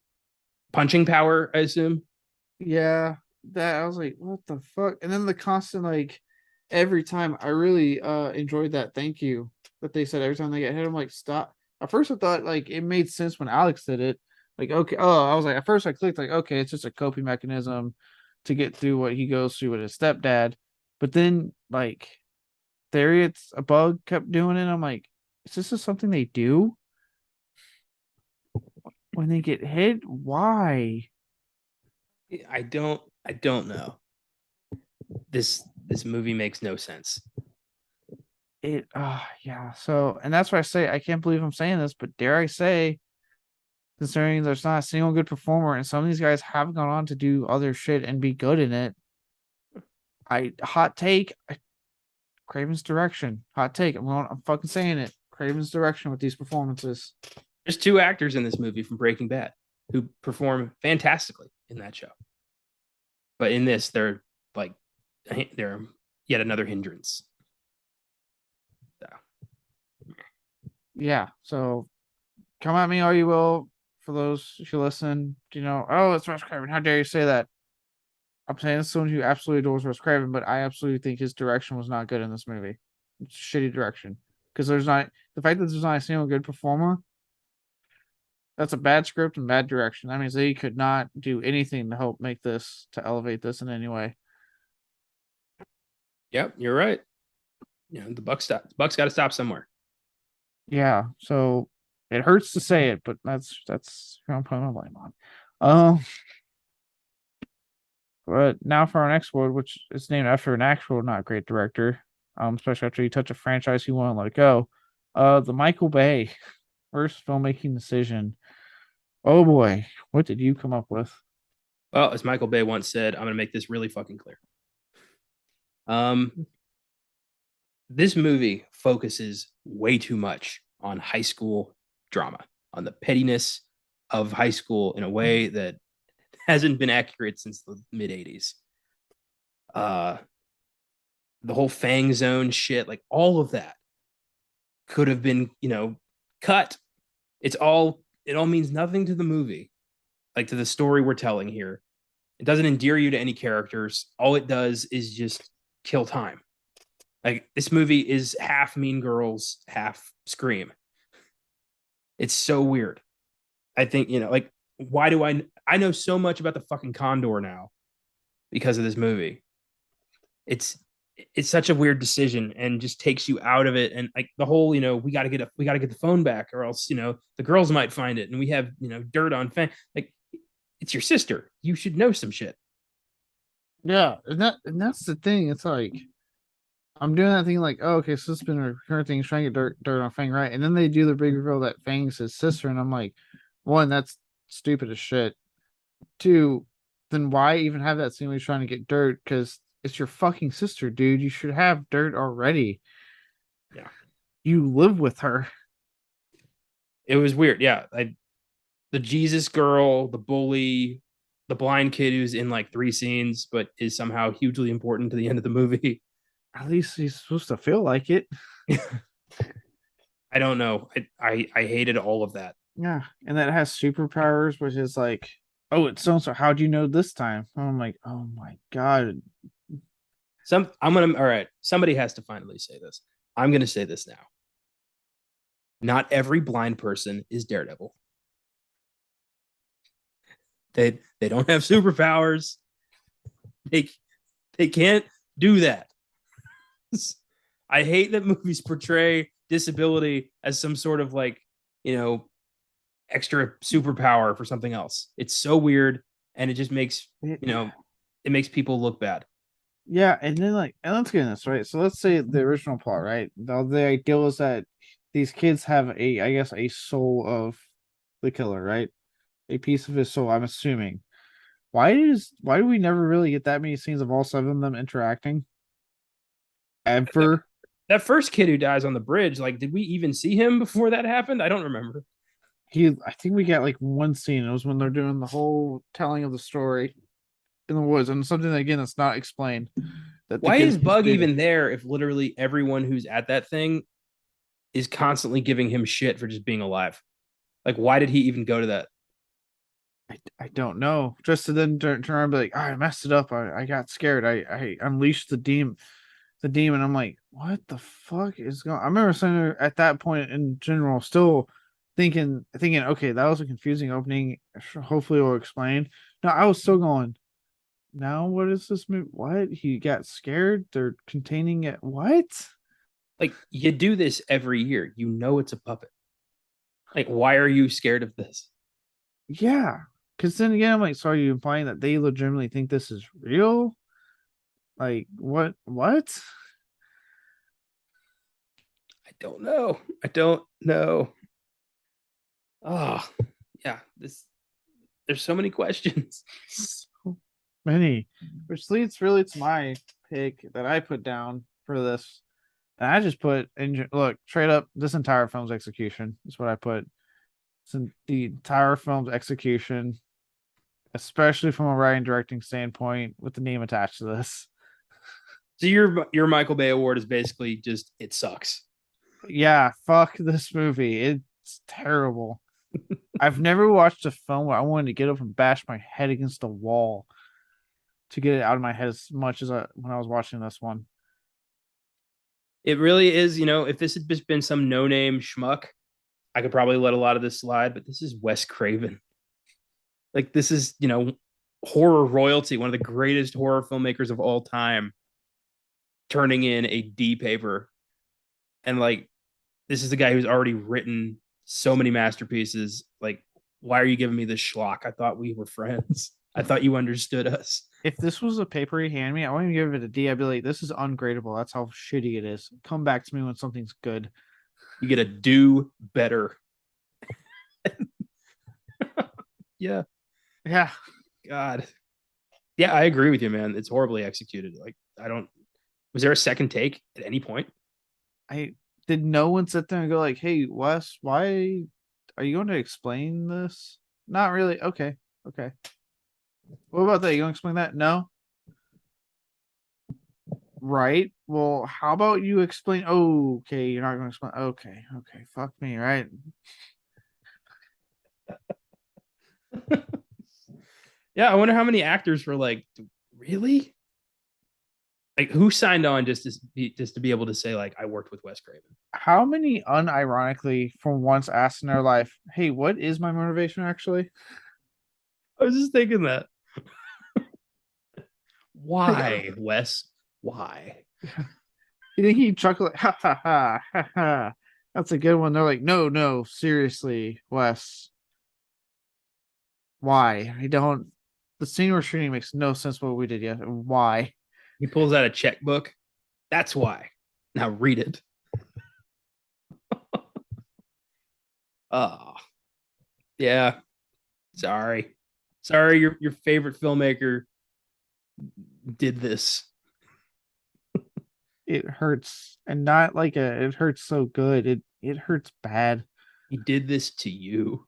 punching power, I assume. Yeah, that I was like, what the fuck? And then the constant like every time I really enjoyed that thank you that they said every time they get hit. I'm like, stop. At first I thought like it made sense when Alex did it. Like, okay, I was like, at first I clicked like, okay, it's just a coping mechanism to get through what he goes through with his stepdad. But then like there it's a bug kept doing it. I'm like, is this just something they do when they get hit? Why? I don't know. This movie makes no sense. Yeah, so and that's why I say I can't believe I'm saying this, but dare I say, considering there's not a single good performer and some of these guys have gone on to do other shit and be good in it. Hot take, Craven's direction. Hot take. I'm fucking saying it. Craven's direction with these performances. There's 2 actors in this movie from Breaking Bad who perform fantastically in that show. But in this, like they're yet another hindrance. So. Yeah, so come at me all you will. For those who listen, oh, it's Wes Craven. How dare you say that? I'm saying this someone who absolutely adores Wes Craven, but I absolutely think his direction was not good in this movie. It's shitty direction. Because there's not the fact that there's not a single good performer, that's a bad script and bad direction. That means they could not do anything to help make this to elevate this in any way. Yep, you're right. The Buck's got to stop somewhere. Yeah, so it hurts to say it, but that's who I'm putting my blame on. Um, but now for our next one, which is named after an actual not great director, especially after you touch a franchise you want to let go. The Michael Bay first filmmaking decision. Oh boy, what did you come up with? Well, as Michael Bay once said, I'm going to make this really fucking clear. This movie focuses way too much on high school drama, on the pettiness of high school in a way that hasn't been accurate since the mid 80s. The whole Fang Zone shit, like all of that could have been, cut. It all means nothing to the movie, like to the story we're telling here. It doesn't endear you to any characters. All it does is just kill time. Like this movie is half Mean Girls, half Scream. It's so weird. I think, like why do I know so much about the fucking Condor now because of this movie. It's it's such a weird decision and just takes you out of it. And like the whole, we got to get the phone back or else, the girls might find it and we have, dirt on Fang. Like it's your sister. You should know some shit. Yeah, and that's the thing. It's like I'm doing that thing like, oh, okay, so it's been a recurrent thing, trying to get dirt on Fang, right? And then they do the big reveal that Fang's his sister, and I'm like, one, that's stupid as shit. Two, then why even have that scene where he's trying to get dirt? Because it's your fucking sister, dude. You should have dirt already. Yeah. You live with her. It was weird. Yeah. The Jesus girl, the bully, the blind kid who's in like 3 scenes, but is somehow hugely important to the end of the movie. At least he's supposed to feel like it. I don't know. I hated all of that. Yeah, and that has superpowers, which is like, oh, it's so. How'd you know this time? I'm like, oh my god. All right. Somebody has to finally say this. I'm gonna say this now. Not every blind person is Daredevil. They don't have superpowers. They they can't do that. I hate that movies portray disability as some sort of like, you know, extra superpower for something else. It's so weird, and it just makes, you know, it makes people look bad. Yeah, and then like, and let's get in this right. So let's say the original plot, right? The idea was that these kids have a, I guess, a soul of the killer, right? A piece of his soul. I'm assuming. Why do we never really get that many scenes of all seven of them interacting? Ever? That first kid who dies on the bridge, like, did we even see him before that happened? I don't remember. I think we got like one scene. It was when they're doing the whole telling of the story in the woods, and something that, again that's not explained. That the Why kid is Bug even there if literally everyone who's at that thing is constantly giving him shit for just being alive? Like, why did he even go to that? I don't know. Just to then turn around and be like, oh, I messed it up. I got scared. I unleashed the demon. I'm like, what the fuck is going? I remember sitting there at that point in general, still thinking, okay, that was a confusing opening. Hopefully, it'll explain. No, I was still going. Now, what is this movie? What? He got scared. They're containing it. What? Like, you do this every year. You know it's a puppet. Like, why are you scared of this? Yeah. Because then again, I'm like, so are you implying that they legitimately think this is real? Like, what? What? I don't know. I don't know. Oh, yeah. There's so many questions. So many. Which leads really to my pick that I put down for this. And I just put look, straight up, this entire film's execution is what I put. It's the entire film's execution, especially from a writing directing standpoint, with the name attached to this. So your Michael Bay award is basically just it sucks. Yeah, fuck this movie. It's terrible. I've never watched a film where I wanted to get up and bash my head against the wall to get it out of my head as much as when I was watching this one. It really is, if this had just been some no-name schmuck, I could probably let a lot of this slide, but this is Wes Craven. Like, this is, horror royalty, one of the greatest horror filmmakers of all time, turning in a D paper. And like, this is the guy who's already written so many masterpieces. Like, why are you giving me this schlock? I thought we were friends. I thought you understood us. If this was a paper he handed me, I wouldn't give it a D. I'd be like, this is ungradable. That's how shitty it is. Come back to me when something's good. You get to do better. Yeah. Yeah. God. Yeah, I agree with you, man. It's horribly executed. Like, was there a second take at any point? I did no one sit there and go like, hey, Wes, why are you going to explain this? Not really. Okay. Okay. What about that? You gonna explain that? No. Right. Well, how about you explain? Oh, okay, you're not gonna explain. Okay, okay. Fuck me, right? Yeah, I wonder how many actors were like, really? Like, who signed on just to be able to say, like, I worked with Wes Craven? How many unironically for once asked in their life, hey, what is my motivation actually? I was just thinking that. Why, Wes? Why? You think he chuckled like, ha ha ha ha ha? That's a good one. They're like, no, no, seriously, Wes. Why? I don't. The scene we're shooting makes no sense what we did yet. Why? He pulls out a checkbook. That's why. Now read it. Oh, yeah. Sorry. Sorry, your favorite filmmaker did this. It hurts, and not like it hurts so good. It hurts bad. He did this to you.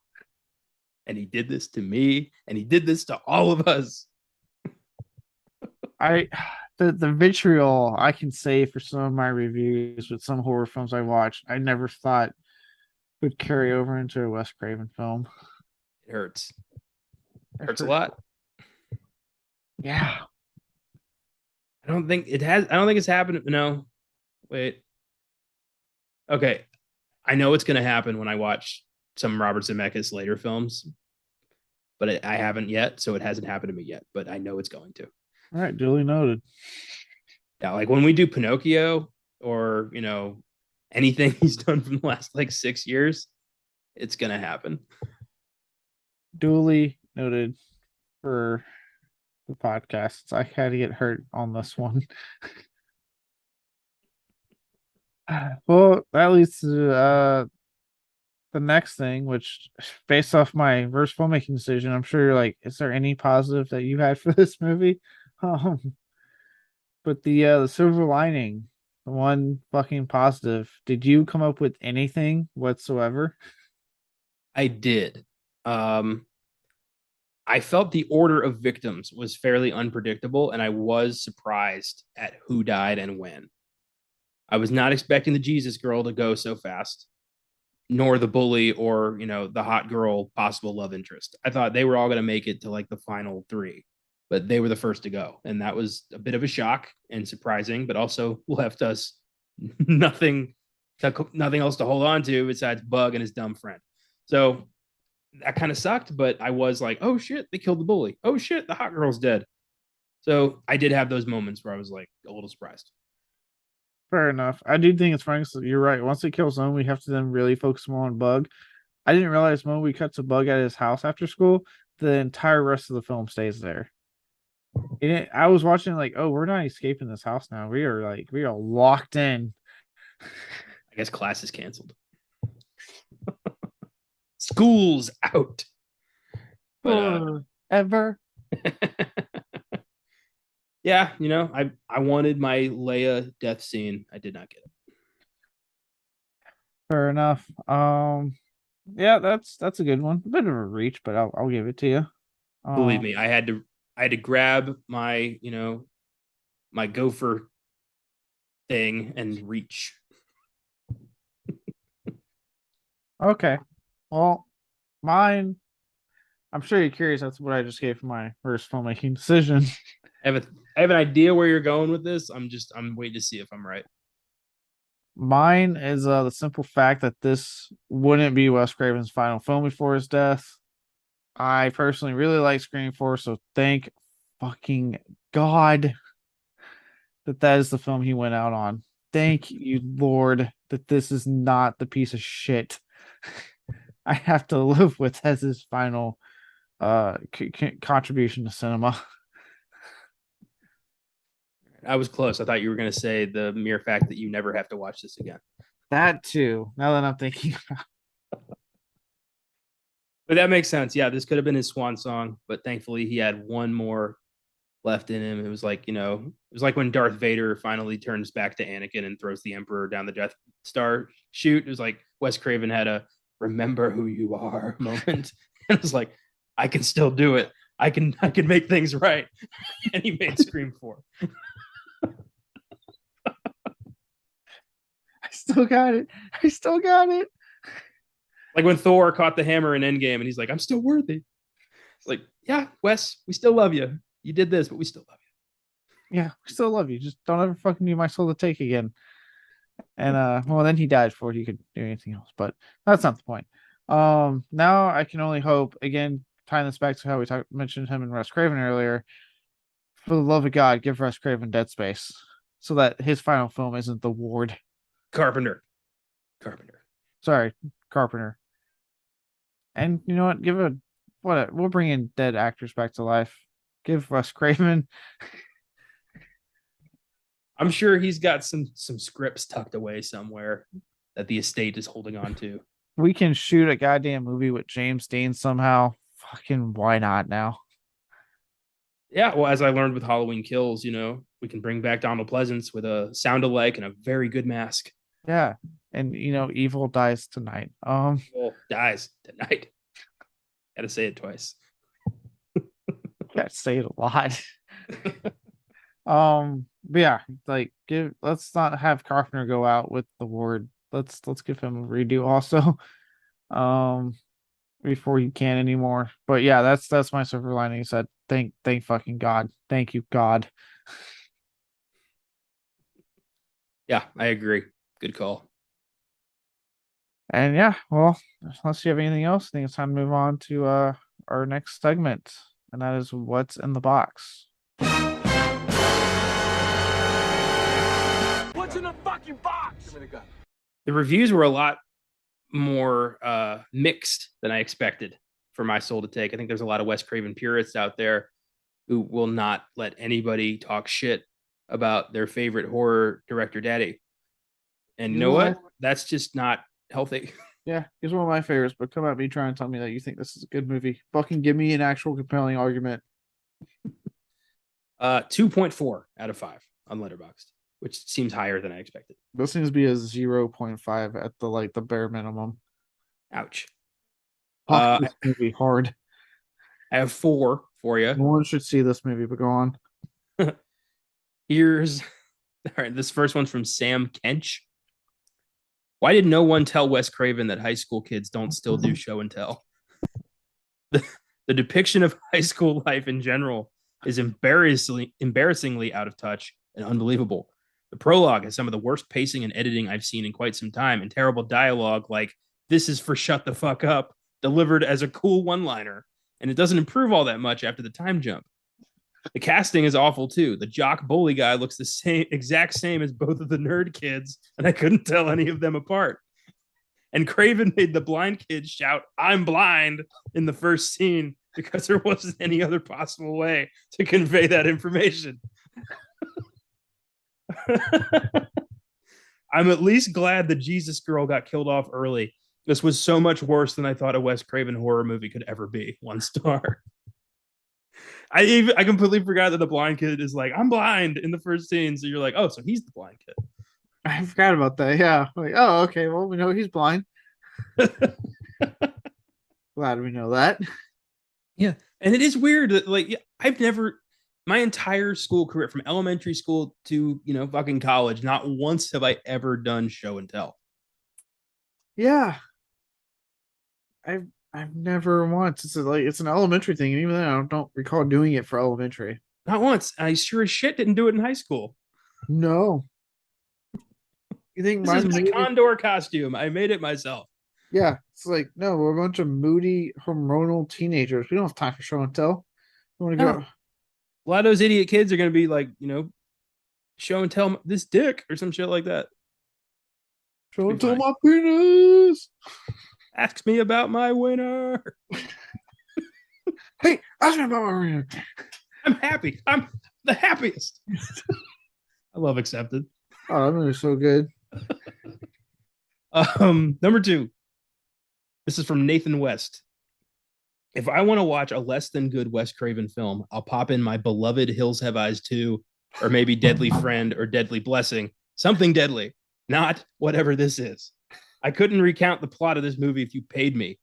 And he did this to me. And he did this to all of us. I the vitriol I can say for some of my reviews with some horror films I watched, I never thought would carry over into a Wes Craven film. It hurts. It Hurts a lot. Yeah. I don't think it's happened. No. Wait. Okay. I know it's gonna happen when I watch some Robert Zemeckis later films. but I haven't yet, so it hasn't happened to me yet. But I know it's going to. All right, duly noted. Yeah, like when we do Pinocchio or anything he's done from the last like 6 years, it's gonna happen. Duly noted for the podcast. I had to get hurt on this one. Well, that leads to the next thing, which based off my first filmmaking decision, I'm sure you're like, is there any positive that you had for this movie? Um, but the silver lining, the one fucking positive. Did you come up with anything whatsoever? I did. Um, I felt the order of victims was fairly unpredictable, and I was surprised at who died and when. I was not expecting the Jesus girl to go so fast, nor the bully or the hot girl possible love interest. I thought they were all going to make it to like the final three, but they were the first to go, and that was a bit of a shock and surprising, but also left us nothing, nothing else to hold on to besides Bug and his dumb friend. So that kind of sucked, but I was like, oh shit, they killed the bully. Oh shit, the hot girl's dead. So I did have those moments where I was like a little surprised. Fair enough. I do think it's funny. So you're right. Once it kills Zone, we have to then really focus more on Bug. I didn't realize when we cut to Bug at his house after school, the entire rest of the film stays there. I was watching like, oh, we're not escaping this house now. We are locked in. I guess class is canceled. School's out. But, ever. Yeah, I wanted my Leia death scene. I did not get it. Fair enough. Yeah, that's a good one. A bit of a reach, but I'll give it to you. Believe me, I had to grab my my gopher thing and reach. Okay. Well, mine. I'm sure you're curious. That's what I just gave for my first filmmaking decision. I have an idea where you're going with this. I'm waiting to see if I'm right. Mine is the simple fact that this wouldn't be Wes Craven's final film before his death. I personally really like Scream 4, so thank fucking God that is the film he went out on. Thank you, Lord, that this is not the piece of shit I have to live with as his final contribution to cinema. I was close. I thought you were going to say the mere fact that you never have to watch this again. That too. Now that I'm thinking, But that makes sense. Yeah, this could have been his swan song, but thankfully he had one more left in him. It was like, it was like when Darth Vader finally turns back to Anakin and throws the Emperor down the Death Star chute. It was like Wes Craven had a remember who you are moment. And it was like, I can still do it. I can make things right. And he made Scream 4. I still got it. I still got it. Like when Thor caught the hammer in Endgame and he's like, I'm still worthy. It's like, yeah, Wes, we still love you. You did this, but we still love you. Yeah, we still love you. Just don't ever fucking need my soul to take again. And well, then he died before he could do anything else, but that's not the point. Now I can only hope, again, tying this back to how we mentioned him and Wes Craven earlier. For the love of God, give Wes Craven Dead Space so that his final film isn't The Ward. Carpenter. Sorry, Carpenter. And you know what? We'll bring in dead actors back to life. Give Wes Craven. I'm sure he's got some scripts tucked away somewhere that the estate is holding on to. We can shoot a goddamn movie with James Dean somehow. Fucking why not now? Yeah, well, as I learned with Halloween Kills, we can bring back Donald Pleasance with a sound alike and a very good mask. Yeah, and evil dies tonight. Evil dies tonight. Got to say it twice. Got to say it a lot. But yeah, like let's not have Carpenter go out with The Ward. Let's give him a redo also. Before he can anymore. But yeah, that's my silver lining. He said, thank fucking God. Thank you, God. Yeah, I agree. Good call. And yeah, well, unless you have anything else, I think it's time to move on to our next segment, and that is what's in the box. What's in the fucking box? Give me the gun. The reviews were a lot more mixed than I expected for my soul to take. I think there's a lot of Wes Craven purists out there who will not let anybody talk shit about their favorite horror director daddy. And you know what? That's just not healthy. Yeah, he's one of my favorites, but come at me trying to tell me that you think this is a good movie. Fucking give me an actual compelling argument. 2.4 out of 5 on Letterboxd, which seems higher than I expected. This seems to be a 0.5 at the bare minimum. Ouch. Fuck this movie hard. I have 4 for you. No one should see this movie, but go on. Here's all right. This first one's from Sam Kench. Why did no one tell Wes Craven that high school kids don't still do show and tell? The depiction of high school life in general is embarrassingly out of touch and unbelievable. The prologue has some of the worst pacing and editing I've seen in quite some time, and terrible dialogue like, "This is for shut the fuck up," delivered as a cool one-liner, and it doesn't improve all that much after the time jump. The casting is awful too. The jock bully guy looks the exact same as both of the nerd kids, and I couldn't tell any of them apart. And Craven made the blind kid shout, "I'm blind," in the first scene because there wasn't any other possible way to convey that information. I'm at least glad the Jesus girl got killed off early. This was so much worse than I thought a Wes Craven horror movie could ever be. 1 star. I completely forgot that the blind kid is like, "I'm blind" in the first scene. So you're like, oh, so he's the blind kid. I forgot about that. Yeah. Like, oh, okay. Well, we know he's blind. Glad we know that. Yeah. And it is weird that, like, my entire school career, from elementary school to, fucking college, not once have I ever done show and tell. Yeah. I've never once. It's an elementary thing, and even then I don't recall doing it for elementary. Not once. I sure as shit didn't do it in high school. No. You think this is my condor costume? I made it myself. Yeah, it's like, no, we're a bunch of moody hormonal teenagers. We don't have time for show and tell. We want to go. A lot of those idiot kids are going to be like, show and tell this dick or some shit like that. Show and tell my penis. Ask me about my winner. Hey, ask me about my winner. I'm happy. I'm the happiest. I love Accepted. Oh, that movie's so good. Number 2. This is from Nathan West. If I want to watch a less than good Wes Craven film, I'll pop in my beloved Hills Have Eyes 2, or maybe Deadly Friend or Deadly Blessing. Something deadly, not whatever this is. I couldn't recount the plot of this movie if you paid me.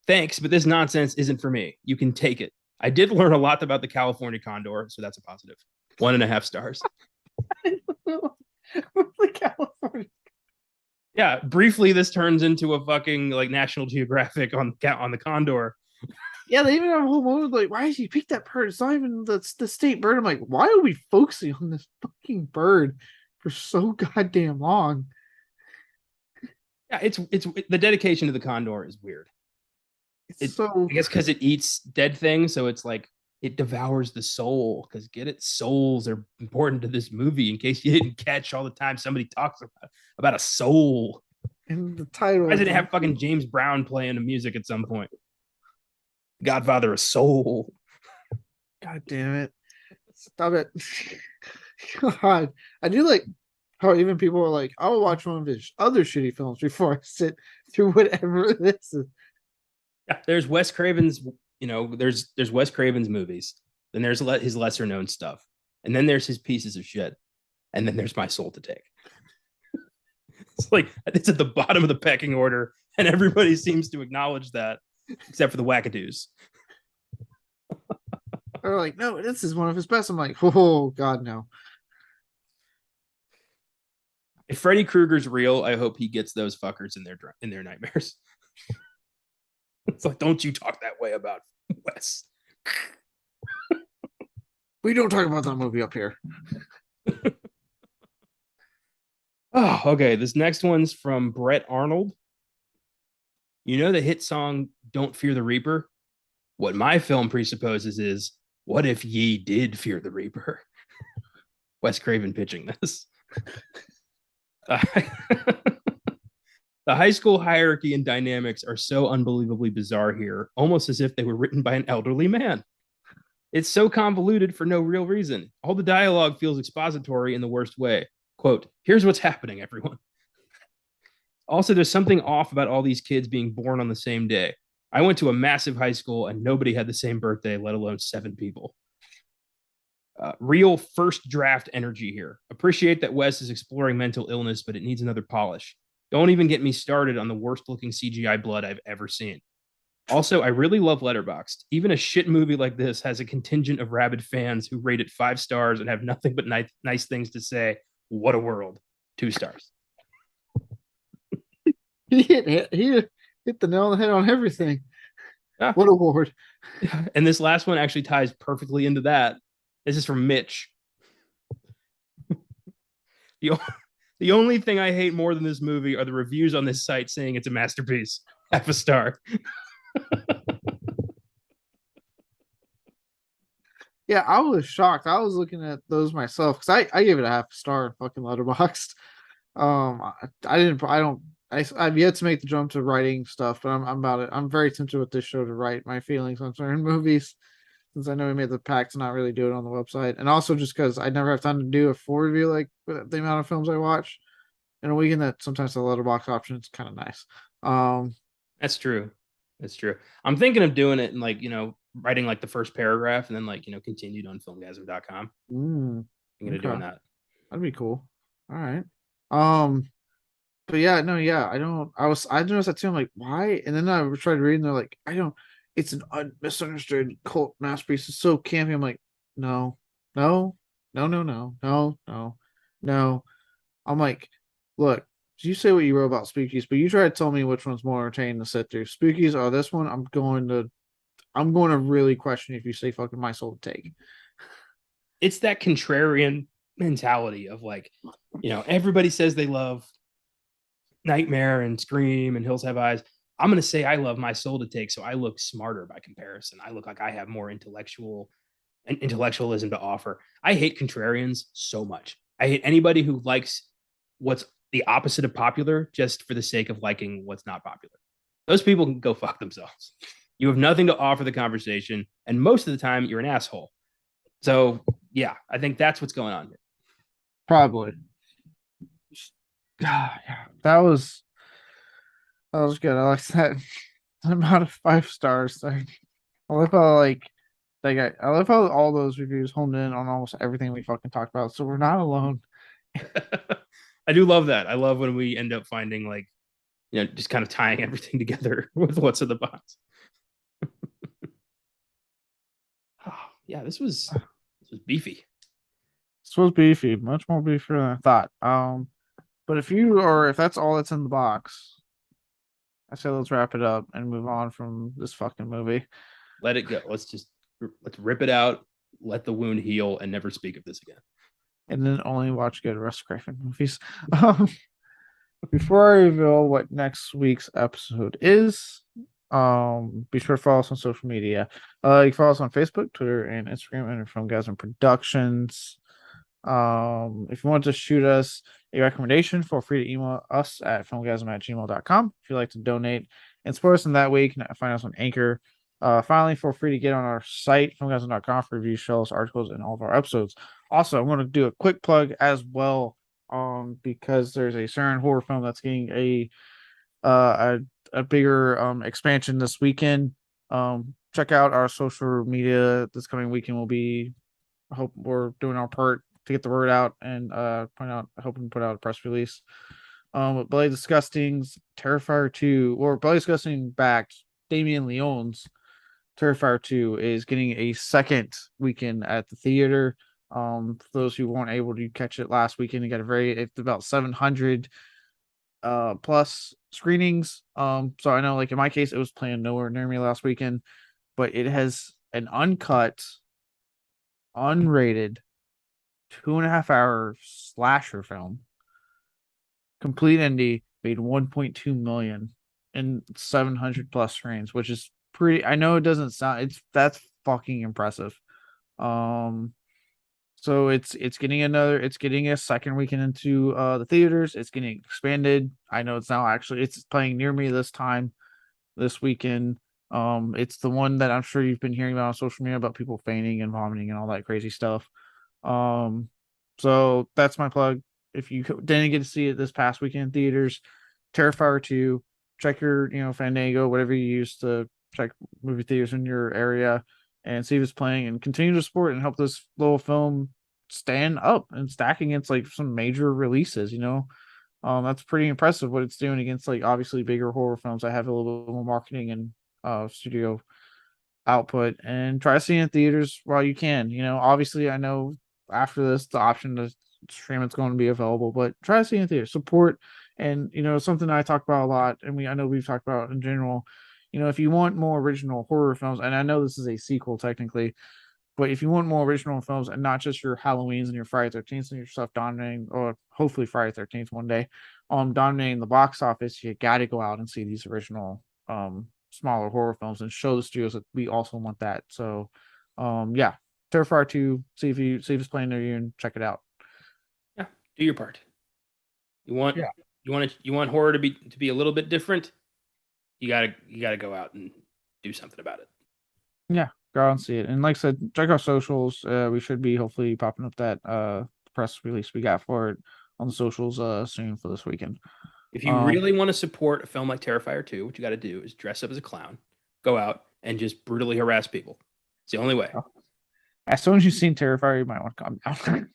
Thanks, but this nonsense isn't for me. You can take it. I did learn a lot about the California condor, so that's a positive. 1.5 stars. The California. Yeah, briefly, this turns into a fucking like National Geographic on the condor. Yeah, they even have a whole moment like, why did he pick that bird? It's not even the state bird. I'm like, why are we focusing on this fucking bird for so goddamn long? Yeah, it's the dedication to the condor is weird. I guess because it eats dead things, so it's like it devours the soul. Because get it, souls are important to this movie. In case you didn't catch all the time somebody talks about a soul. And the title. Why did it have fucking James Brown playing the music at some point? Godfather of Soul. God damn it! Stop it! God, I do like how even people are like, I'll watch one of his other shitty films before I sit through whatever this is. Yeah, there's Wes Craven's, there's Wes Craven's movies. Then there's his lesser known stuff. And then there's his pieces of shit. And then there's my soul to take. It's like, it's at the bottom of the pecking order. And everybody seems to acknowledge that, except for the wackadoos. They're like, no, this is one of his best. I'm like, oh, God, no. If Freddy Krueger's real, I hope he gets those fuckers in their nightmares. It's like, don't you talk that way about Wes. We don't talk about that movie up here. Oh, okay. This next one's from Brett Arnold. You know the hit song "Don't Fear the Reaper"? What my film presupposes is, what if ye did fear the Reaper? Wes Craven pitching this. The high school hierarchy and dynamics are so unbelievably bizarre here, almost as if they were written by an elderly man. It's so convoluted for no real reason. All the dialogue feels expository in the worst way. Quote, here's what's happening, everyone. Also, there's something off about all these kids being born on the same day. I went to a massive high school and nobody had the same birthday, let alone 7 people. Real first draft energy here. Appreciate that Wes is exploring mental illness, but it needs another polish. Don't even get me started on the worst looking CGI blood I've ever seen. Also, I really love Letterboxd. Even a shit movie like this has a contingent of rabid fans who rate it 5 stars and have nothing but nice things to say. What a world. 2 stars. He hit the nail on the head on everything. Yeah. What award? And this last one actually ties perfectly into that. This is from Mitch. The only thing I hate more than this movie are the reviews on this site saying it's a masterpiece. Half a star. Yeah, I was shocked. I was looking at those myself because I gave it a half star in fucking Letterboxd. I've yet to make the jump to writing stuff, but I'm about it. I'm very tempted with this show to write my feelings on certain movies, since I know we made the pact to not really do it on the website, and also just because I never have time to do a full review like the amount of films I watch in a weekend. That sometimes the letterbox option is kind of nice. That's true. That's true. I'm thinking of doing it and writing like the first paragraph and then continued on filmgazm.com. I'm gonna doing that. That'd be cool. All right. But yeah, no, yeah, I noticed that too. I'm like, why? And then I tried reading. They're like, it's an misunderstood cult masterpiece. It's so campy. I'm like, no. I'm like, look, you say what you wrote about Spookies, but you try to tell me which one's more entertaining to sit through. Spookies or this one? I'm going to really question if you say fucking My Soul to Take. It's that contrarian mentality of everybody says they love Nightmare and Scream and Hills Have Eyes. I'm going to say I love My Soul to Take, so I look smarter by comparison. I look like I have more intellectualism to offer. I hate contrarians so much. I hate anybody who likes what's the opposite of popular just for the sake of liking what's not popular. Those people can go fuck themselves. You have nothing to offer the conversation, and most of the time you're an asshole. So yeah, I think that's what's going on here. Probably. Yeah, that was good. I like that amount of 5 stars. I love how I love how all those reviews honed in on almost everything we fucking talked about. So we're not alone. I do love that. I love when we end up finding just kind of tying everything together with what's in the box. Yeah, this was beefy. This was beefy, much more beefy than I thought. But if that's all that's in the box, I say let's wrap it up and move on from this fucking movie. Let it go. Let's rip it out, let the wound heal, and never speak of this again. And then only watch good Wes Craven movies. Before I reveal what next week's episode is, be sure to follow us on social media. You can follow us on Facebook, Twitter, and Instagram under FILMGAZM Productions. If you want to shoot us a recommendation, feel free to email us at filmgasm@gmail.com. If you'd like to donate and support us in that way, you can find us on Anchor. Finally, feel free to get on our site, filmgasm.com, for reviews, shows, articles, and all of our episodes. Also, I'm going to do a quick plug as well, because there's a certain horror film that's getting a bigger expansion this weekend. Check out our social media this coming weekend. I hope we're doing our part to get the word out and hoping to put out a press release. Bloody Disgusting's Terrifier 2, or Bloody Disgusting backed Damien Leone's Terrifier 2 is getting a second weekend at the theater. For those who weren't able to catch it last weekend, you got it's about 700 plus screenings. So I know, in my case, it was playing nowhere near me last weekend, but it has an uncut, unrated 2.5-hour slasher film, complete indie, made 1.2 million in 700 plus screens, which is pretty. I know it doesn't sound. That's fucking impressive. So it's getting a second weekend into the theaters. It's getting expanded. I know it's playing near me this weekend. It's the one that I'm sure you've been hearing about on social media about people fainting and vomiting and all that crazy stuff. So that's my plug. If you didn't get to see it this past weekend in theaters, Terrifier 2, check your, Fandango, whatever you use to check movie theaters in your area and see if it's playing and continue to support and help this little film stand up and stack against like some major releases, that's pretty impressive what it's doing against like obviously bigger horror films that have a little bit more marketing and studio output, and try seeing it in theaters while you can. Obviously I know after this the option to stream it's going to be available, but try to see it in theaters, support. And something I talk about a lot, and I know we've talked about in general, if you want more original horror films, and I know this is a sequel technically, but if you want more original films and not just your Halloweens and your Friday 13th and your stuff dominating, or hopefully Friday 13th one day, dominating the box office, you got to go out and see these original, smaller horror films and show the studios that we also want that. So, yeah, Terrifier 2, see if it's playing near you and check it out. Yeah, do your part. You want Yeah. horror to be a little bit different. You gotta go out and do something about it. Yeah, go out and see it. And like I said, check our socials. We should be hopefully popping up that press release we got for it on the socials soon for this weekend. If you really want to support a film like Terrifier 2, what you got to do is dress up as a clown, go out and just brutally harass people. It's the only way. As soon as you've seen Terrifier, you might want to come down.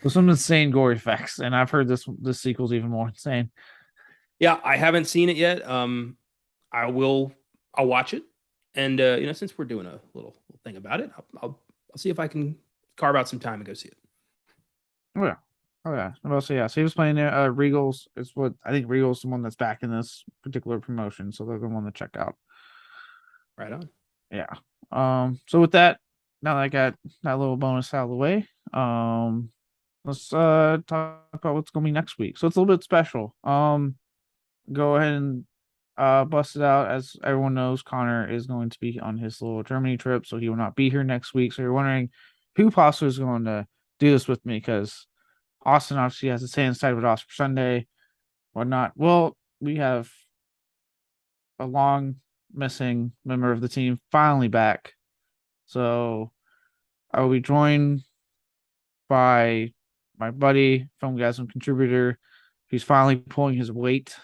There's some insane gore effects, and I've heard this sequel's even more insane. Yeah, I haven't seen it yet. I'll watch it, and since we're doing a little thing about it, I'll see if I can carve out some time and go see it. Oh yeah. Well, so yeah, so he was playing there. Regals is what I think. Regal's the one that's back in this particular promotion, so they're the one to check out. Right on. Yeah. So with that, now that I got that little bonus out of the way, let's talk about what's gonna be next week. So it's a little bit special. Go ahead and bust it out. As everyone knows, Connor is going to be on his little Germany trip, so he will not be here next week. So you're wondering who possibly is going to do this with me, because Austin obviously has his hands tied with Oscar Sunday, whatnot. Well, we have a long missing member of the team finally back. So I will be joined by my buddy, FILMGAZM contributor. He's finally pulling his weight.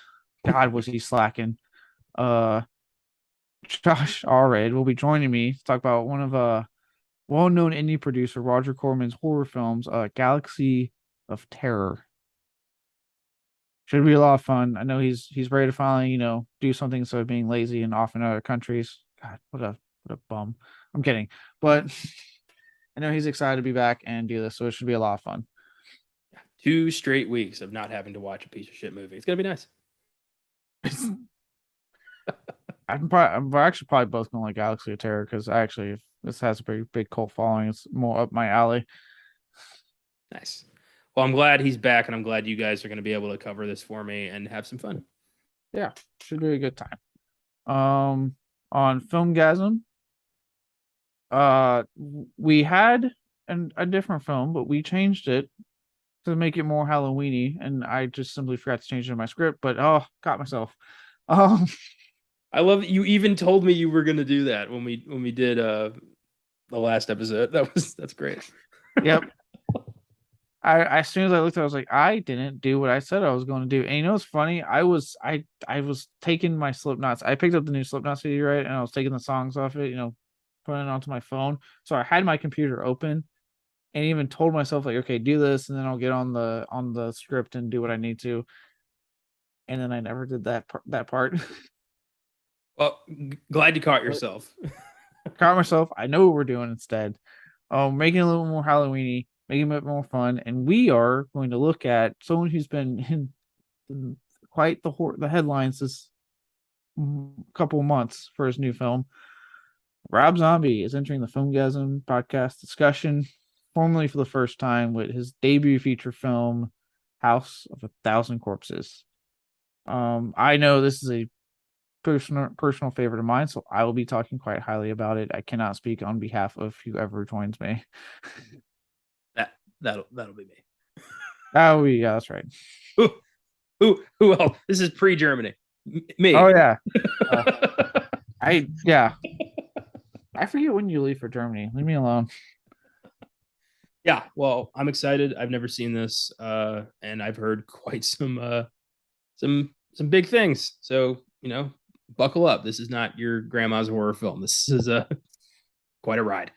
God, was he slacking. Josh Allred will be joining me to talk about one of well-known indie producer Roger Corman's horror films, Galaxy of Terror. Should be a lot of fun. I know he's ready to finally, do something instead of being lazy and off in other countries. God, what a bum. I'm kidding. But I know he's excited to be back and do this, so it should be a lot of fun. 2 straight weeks of not having to watch a piece of shit movie. It's gonna be nice. We're actually probably both going to like Galaxy of Terror, because this has a pretty big cult following. It's more up my alley. Nice. Well, I'm glad he's back, and I'm glad you guys are going to be able to cover this for me and have some fun. Yeah, should be a good time. On FILMGAZM, we had a different film, but we changed it to make it more Halloweeny, and I just simply forgot to change it in my script. But got myself. I love that you even told me you were going to do that when we did the last episode. That's great. Yep. As soon as I looked at it, I was like, I didn't do what I said I was going to do. And what's funny? I was taking my Slipknots. I picked up the new Slipknot CD, right? And I was taking the songs off it, putting it onto my phone. So I had my computer open and even told myself, like, okay, do this, and then I'll get on the script and do what I need to. And then I never did that part. Well, glad you caught yourself. Caught myself. I know what we're doing instead. Making it a little more Halloweeny, making it more fun, and we are going to look at someone who's been in quite the headlines this couple months for his new film. Rob Zombie is entering the FILMGAZM podcast discussion, formally for the first time, with his debut feature film, House of 1,000 Corpses. I know this is a personal favorite of mine, so I will be talking quite highly about it. I cannot speak on behalf of whoever joins me. That'll be me. Oh yeah, that's right. Who else? This is pre-Germany. Me. Oh yeah. I forget when you leave for Germany. Leave me alone. Yeah, well, I'm excited. I've never seen this, and I've heard quite some big things. So buckle up. This is not your grandma's horror film. This is quite a ride.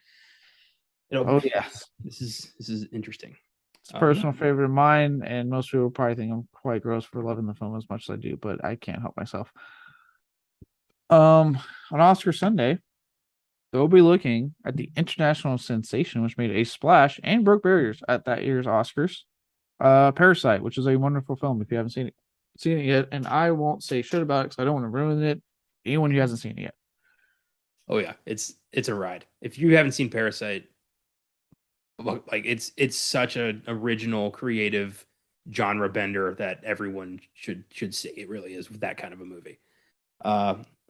Yes. This is interesting. It's a personal favorite of mine, and most people probably think I'm quite gross for loving the film as much as I do, but I can't help myself. On Oscar Sunday, they'll be looking at the international sensation, which made a splash and broke barriers at that year's Oscars. Parasite, which is a wonderful film if you haven't seen it yet, and I won't say shit about it because I don't want to ruin it. Anyone who hasn't seen it yet. Oh yeah, it's a ride. If you haven't seen Parasite, like it's such an original, creative genre bender that everyone should see. It really is that kind of a movie.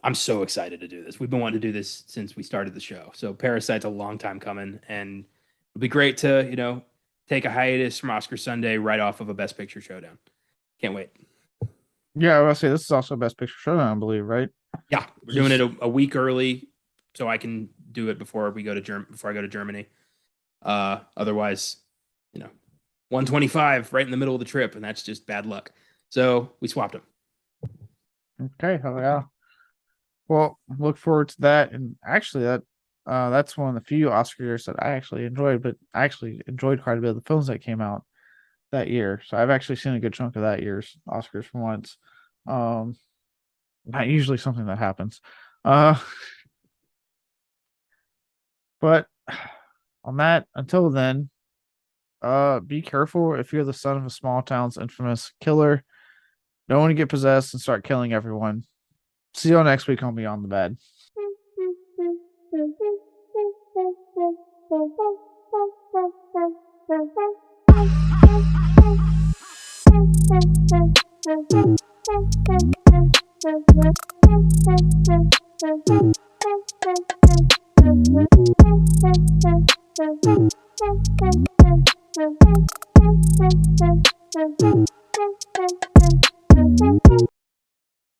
I'm so excited to do this. We've been wanting to do this since we started the show. So Parasite's a long time coming, and it'll be great to take a hiatus from Oscar Sunday right off of a Best Picture showdown. Can't wait. Yeah, I will say this is also a Best Picture showdown, I believe, right? Yeah, we're doing it a week early, so I can do it before I go to Germany. Otherwise, 125 right in the middle of the trip, and that's just bad luck. So we swapped them. Okay, hell yeah. Well, look forward to that. And actually, that's one of the few Oscar years that I actually enjoyed. But I actually enjoyed quite a bit of the films that came out that year. So I've actually seen a good chunk of that year's Oscars for once. Not usually something that happens. But on that, until then, be careful if you're the son of a small town's infamous killer. Don't want to get possessed and start killing everyone. See you all next week on Beyond the Bed.